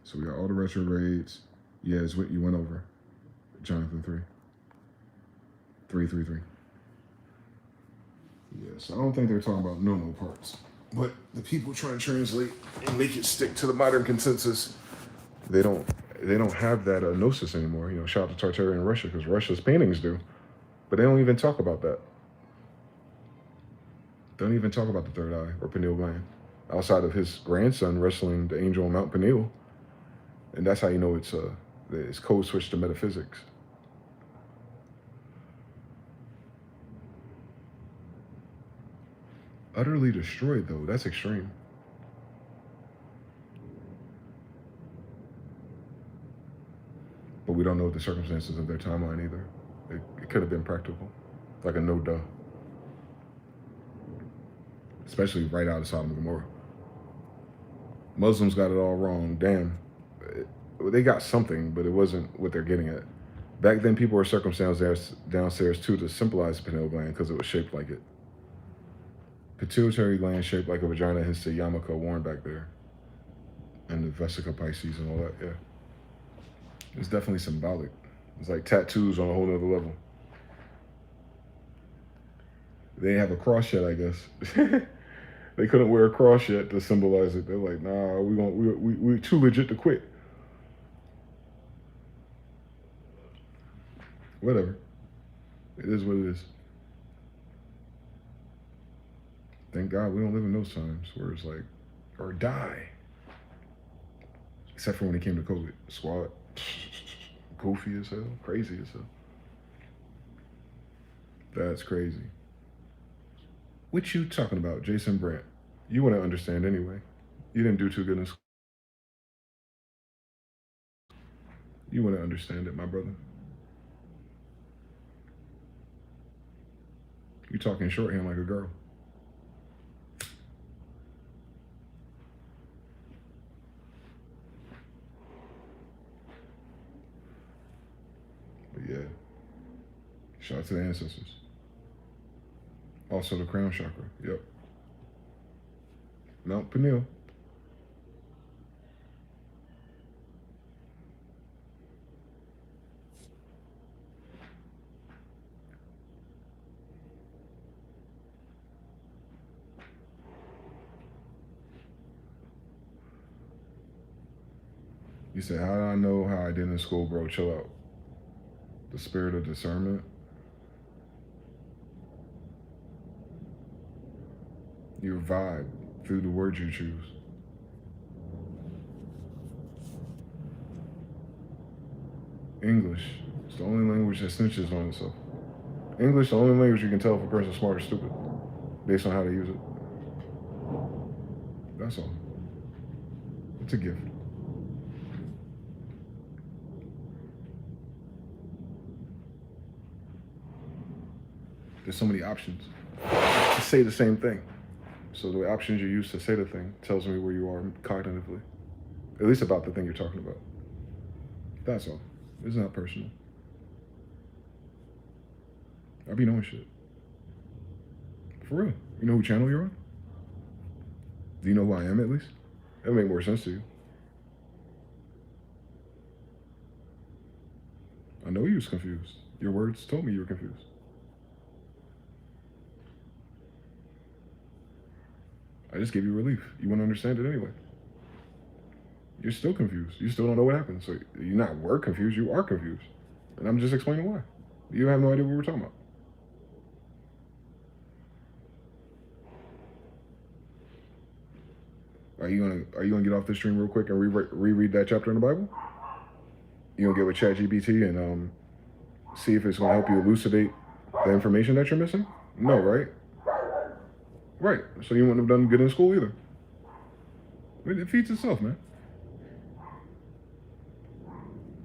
So we got all the retrogrades. Yeah, it's what you went over. Jonathan 3. Yes, I don't think they're talking about no parts. But the people trying to translate and make it stick to the modern consensus, they don't have that gnosis anymore. You know, shout out to Tartaria in Russia, because Russia's paintings do. But they don't even talk about that. They don't even talk about the third eye or pineal gland, outside of his grandson wrestling the angel on Mount Pineal. And that's how you know it's code switched to metaphysics. Utterly destroyed, though. That's extreme. But we don't know the circumstances of their timeline either. It could have been practical, like a no-duh. Especially right out of Sodom and Gomorrah. Muslims got it all wrong. Damn. They got something, but it wasn't what they're getting at. Back then, people were circumcised downstairs too to symbolize the pineal gland because it was shaped like it. Pituitary gland shaped like a vagina, hence the yarmulke worn back there. And the vesica Pisces and all that, yeah. It's definitely symbolic. It's like tattoos on a whole nother level. They didn't have a cross yet, I guess. They couldn't wear a cross yet to symbolize it. They're like, nah, we're too legit to quit. Whatever. It is what it is. Thank God we don't live in those times where it's like, or die. Except for when it came to COVID. Squad. Goofy as hell. Crazy as hell. That's crazy. What you talking about, Jason Brandt? You wouldn't understand anyway. You didn't do too good in school. You wouldn't understand it, my brother. You talking shorthand like a girl. But yeah. Shout out to the ancestors. Also the crown chakra. Yep. Mount Pineal. You said, how do I know how I did in school, bro? Chill out. The spirit of discernment. Your vibe through the words you choose. English. It's the only language that snitches on itself. English, the only language you can tell if a person's smart or stupid, based on how they use it. That's all. It's a gift. There's so many options to say the same thing. So the options you use to say the thing tells me where you are cognitively, at least about the thing you're talking about. That's all. It's not personal. I be knowing shit. For real. You know who channel you're on? Do you know who I am at least? That'll make more sense to you. I know you was confused. Your words told me you were confused. I just gave you relief. You wouldn't understand it anyway. You're still confused. You still don't know what happened. So you're not were confused, you are confused. And I'm just explaining why. You have no idea what we're talking about. Are you gonna get off this stream real quick and reread that chapter in the Bible? You gonna get with ChatGPT and see if it's gonna help you elucidate the information that you're missing? No, right? Right. So you wouldn't have done good in school either. It feeds itself, man.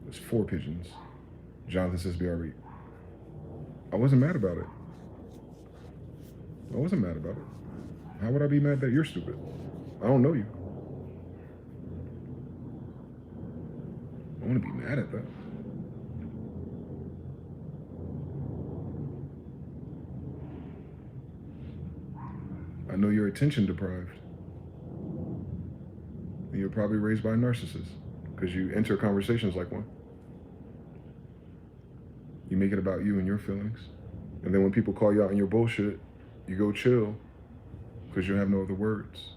There's 4 pigeons. Jonathan says, BRE. I wasn't mad about it. I wasn't mad about it. How would I be mad that you're stupid? I don't know you. I want to be mad at that. I know you're attention deprived. And you're probably raised by a narcissist because you enter conversations like one. You make it about you and your feelings. And then when people call you out on your bullshit, you go chill because you have no other words.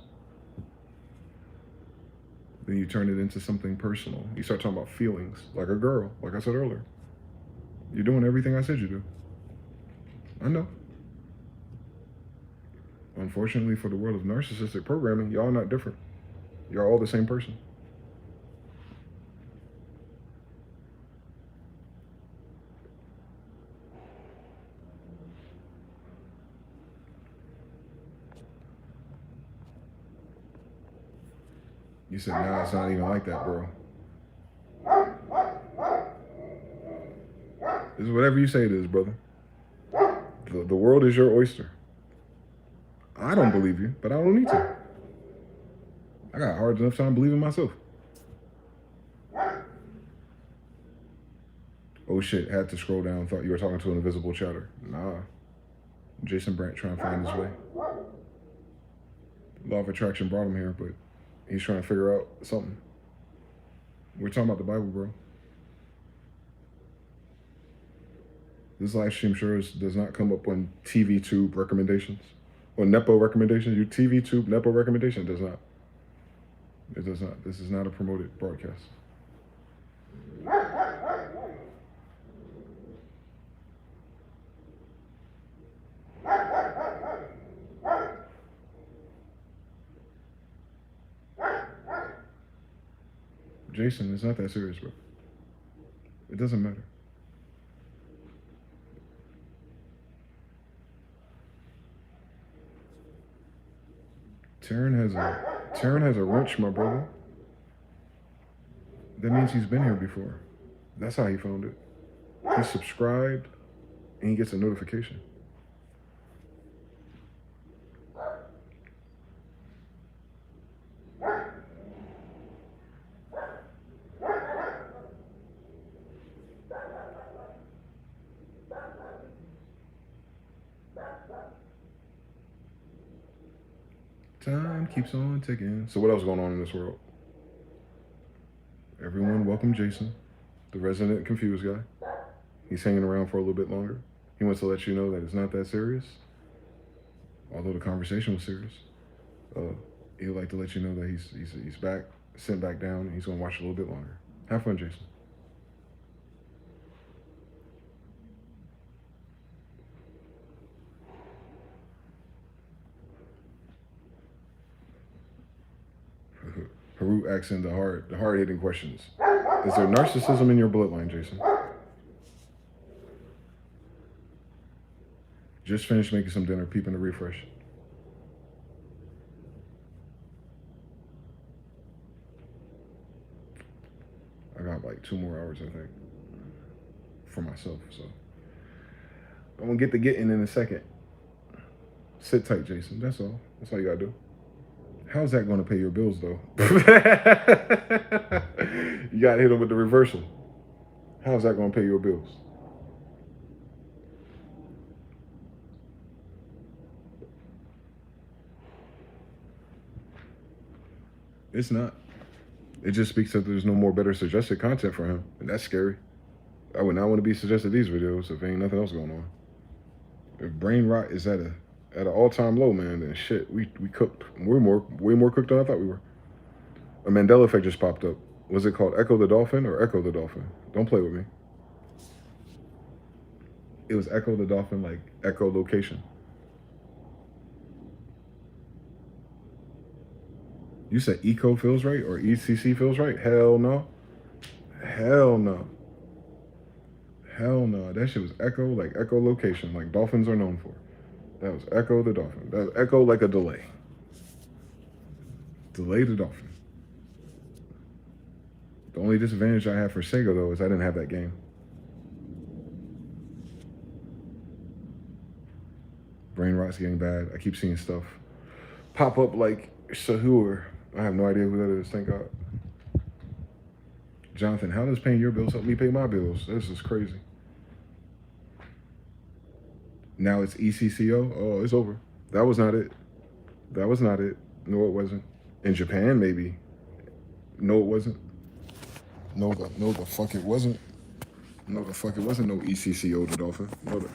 Then you turn it into something personal. You start talking about feelings like a girl, like I said earlier. You're doing everything I said you do. I know. Unfortunately, for the world of narcissistic programming, y'all are not different. You're all the same person. You said, nah, it's not even like that, bro. It's whatever you say it is, brother. The world is your oyster. I don't believe you, but I don't need to. I got a hard enough time believing myself. Oh shit, had to scroll down, thought you were talking to an invisible chatter. Nah. Jason Brandt trying to find his way. Law of attraction brought him here, but he's trying to figure out something. We're talking about the Bible, bro. This live stream sure does not come up on TV Tube recommendations or Nepo recommendations. Your TV Tube Nepo recommendation does not. It does not. This is not a promoted broadcast. Jason, it's not that serious, bro. It doesn't matter. Taryn has a wrench, my brother. That means he's been here before. That's how he found it. He subscribed and he gets a notification. Time keeps on ticking. So what else is going on in this world? Everyone welcome Jason, the resident confused guy. He's hanging around for a little bit longer. He wants to let you know that it's not that serious, although the conversation was serious. He'd like to let you know that he's back, sent back down, and he's going to watch a little bit longer. Have fun, Jason. Haru asks in the hard-hitting questions. Is there narcissism in your bloodline, Jason? Just finished making some dinner, peeping to refresh. I got like 2 more hours, I think, for myself, so. I'm gonna get to getting in a second. Sit tight, Jason, that's all. That's all you gotta do. How's that gonna pay your bills, though? You gotta hit him with the reversal. How's that gonna pay your bills? It's not. It just speaks that there's no more better suggested content for him, and that's scary. I would not want to be suggested these videos if ain't nothing else going on. If brain rot is at an all-time low, man, then shit, we cooked. We're way more cooked than I thought we were. A Mandela effect just popped up. Was it called Echo the Dolphin or Echo the Dolphin? Don't play with me. It was Echo the Dolphin, like echolocation. You said eco feels right or ECC feels right? Hell no. Hell no. Hell no. That shit was echo, like echolocation, like dolphins are known for. That was Echo the Dolphin. That was echo like a delay. Delay the dolphin. The only disadvantage I have for Sega, though, is I didn't have that game. Brain rot's getting bad. I keep seeing stuff pop up like Sahur. I have no idea who that is. Thank God. Jonathan, how does paying your bills help me pay my bills? This is crazy. Now it's ECCO. Oh, it's over. That was not it. That was not it. No, it wasn't. In Japan, maybe. No, it wasn't. No, the fuck it wasn't. No, the fuck it wasn't no ECCO the dolphin. No,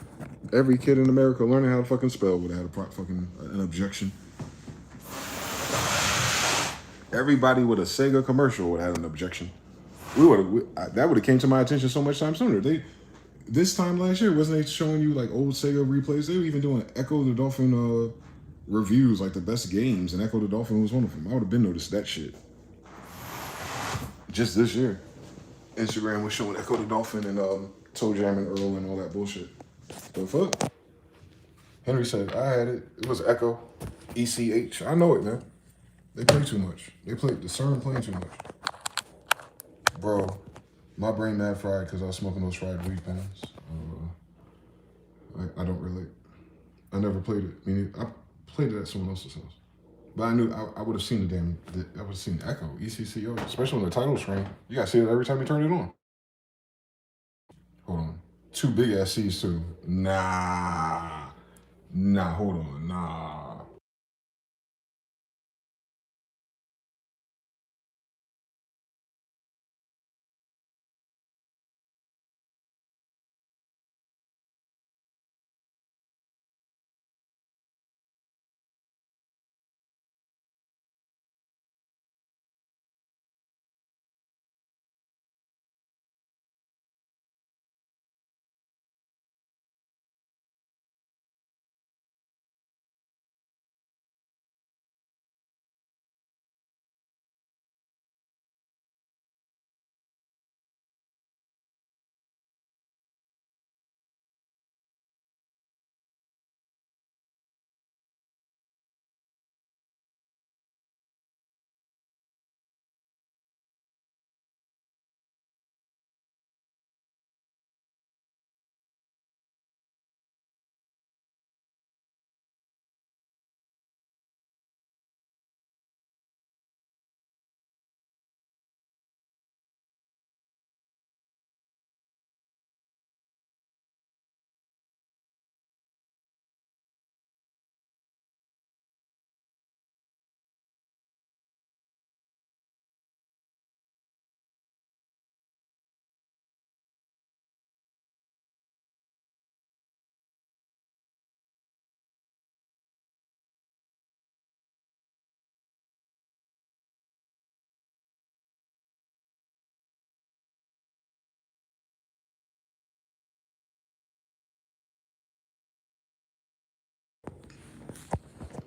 every kid in America learning how to fucking spell would have had a fucking an objection. Everybody with a Sega commercial would have had an objection. That would have came to my attention so much time sooner. This time last year, wasn't they showing you like old Sega replays? They were even doing Echo the Dolphin reviews, like the best games, and Echo the Dolphin was one of them. I would have been noticed that shit. Just this year, Instagram was showing Echo the Dolphin and Toe Jam and Earl and all that bullshit. The fuck? Henry said, I had it. It was Echo, ECH. I know it, man. They play too much. They play the CERN playing too much. Bro, my brain mad fried because I was smoking those fried weed pens. I don't relate. I never played it. I mean, I played it at someone else's house. But I knew I would have seen I would have seen Echo, ECCO, especially on the title screen. You gotta see it every time you turn it on. Hold on. Two big ass C's too. Nah, hold on. Nah.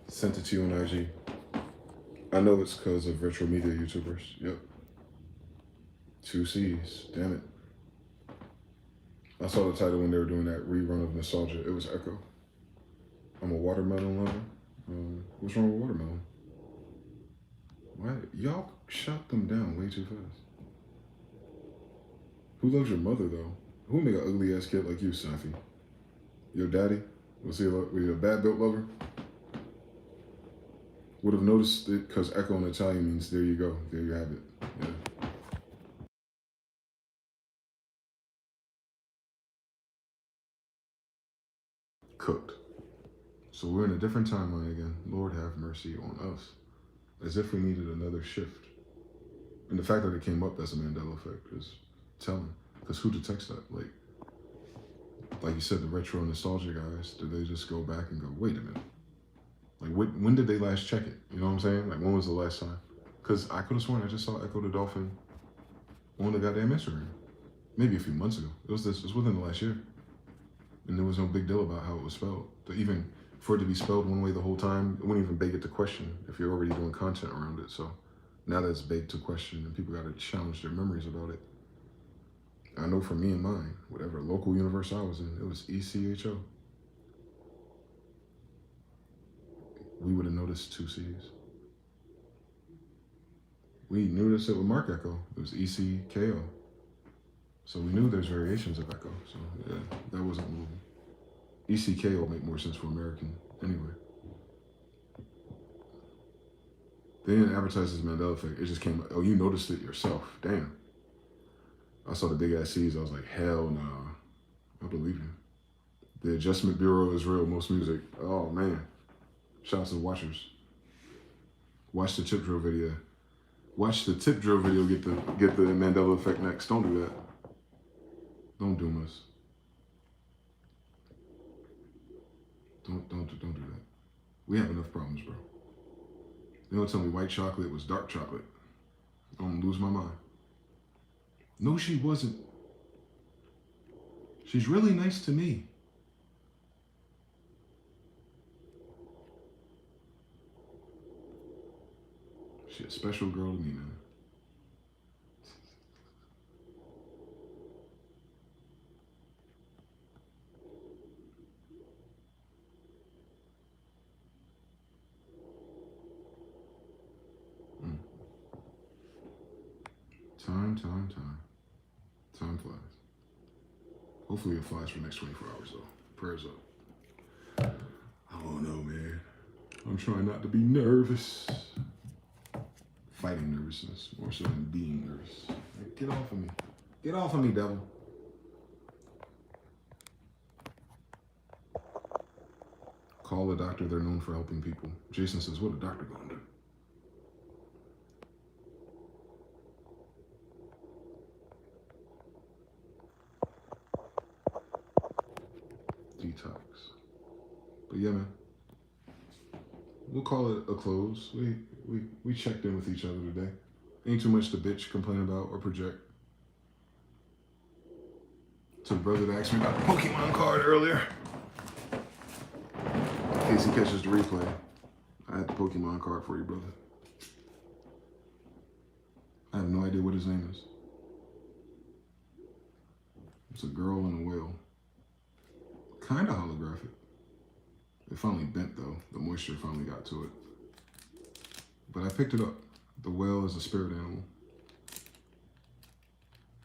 Sent it to you on IG. I know it's because of retro media YouTubers. Yep. 2 C's. Damn it. I saw the title when they were doing that rerun of Nostalgia. It was Echo. I'm a watermelon lover. What's wrong with watermelon? Why? Y'all shot them down way too fast. Who loves your mother, though? Who make an ugly ass kid like you, Safi? Your daddy? Was he a bad built lover? Would have noticed it because Echo in Italian means there you go. There you have it. Yeah. Cooked. So we're in a different timeline again. Lord have mercy on us. As if we needed another shift. And the fact that it came up, that's a Mandela effect, is telling. Because who detects that? Like you said, the retro nostalgia guys, do they just go back and go, wait a minute? Like, when did they last check it? You know what I'm saying? Like, when was the last time? Because I could have sworn I just saw Echo the Dolphin on the goddamn Instagram. Maybe a few months ago. It was within the last year. And there was no big deal about how it was spelled. Even for it to be spelled one way the whole time, it wouldn't even beg it to question if you're already doing content around it. So now that's begged to question and people got to challenge their memories about it. I know for me and mine, whatever local universe I was in, it was ECHO. We would have noticed 2 C's. We knew this it with Mark Echo. It was ECKO. So we knew there's variations of Echo. So yeah, that wasn't moving. ECK will make more sense for American anyway. They didn't advertise this Mandela effect. It just came up. Oh, you noticed it yourself. Damn. I saw the big ass C's. I was like, hell nah. I believe you. The Adjustment Bureau is real. Most music. Oh man. Shouts to the watchers. Watch the tip drill video. Watch the tip drill video. Get the Mandela effect next. Don't do that. Don't doom us. Don't do that. We have enough problems, bro. They don't tell me white chocolate was dark chocolate. I'm gonna lose my mind. No, she wasn't. She's really nice to me. She's a special girl to me, man. Time flies. Hopefully it flies for the next 24 hours, though. Prayers up. I don't know, man. I'm trying not to be nervous. Fighting nervousness, more so than being nervous. Like, get off of me. Get off of me, devil. Call a doctor. They're known for helping people. Jason says, what a doctor gonna do? Detox. But yeah, man. We'll call it a close. We checked in with each other today. Ain't too much to bitch, complain about, or project. To the brother that asked me about the Pokemon card earlier. In case he catches the replay, I had the Pokemon card for you, brother. I have no idea what his name is. It's a girl and a whale. Kind of holographic. It finally bent though. The moisture finally got to it. But I picked it up. The whale is a spirit animal.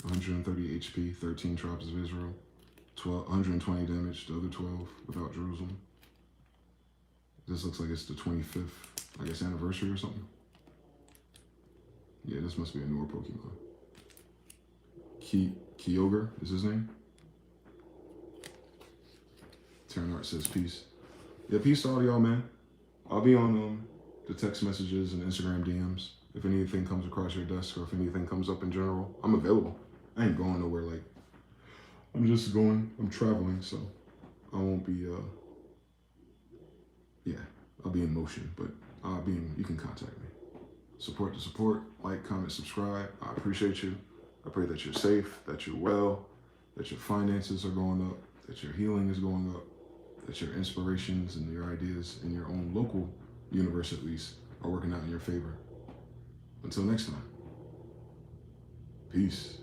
130 HP, 13 tribes of Israel. 120 damage, the other 12 without Jerusalem. This looks like it's the 25th, I guess, anniversary or something. Yeah, this must be a newer Pokemon. Kyogre is his name. Terranart says peace. Yeah, peace to all y'all, man. I'll be on the text messages and Instagram DMs. If anything comes across your desk or if anything comes up in general, I'm available. I ain't going nowhere. Like, I'm traveling, so I won't be, I'll be in motion, but you can contact me. Support to support, like, comment, subscribe. I appreciate you. I pray that you're safe, that you're well, that your finances are going up, that your healing is going up, that your inspirations and your ideas in your own local universe, at least, are working out in your favor. Until next time, peace.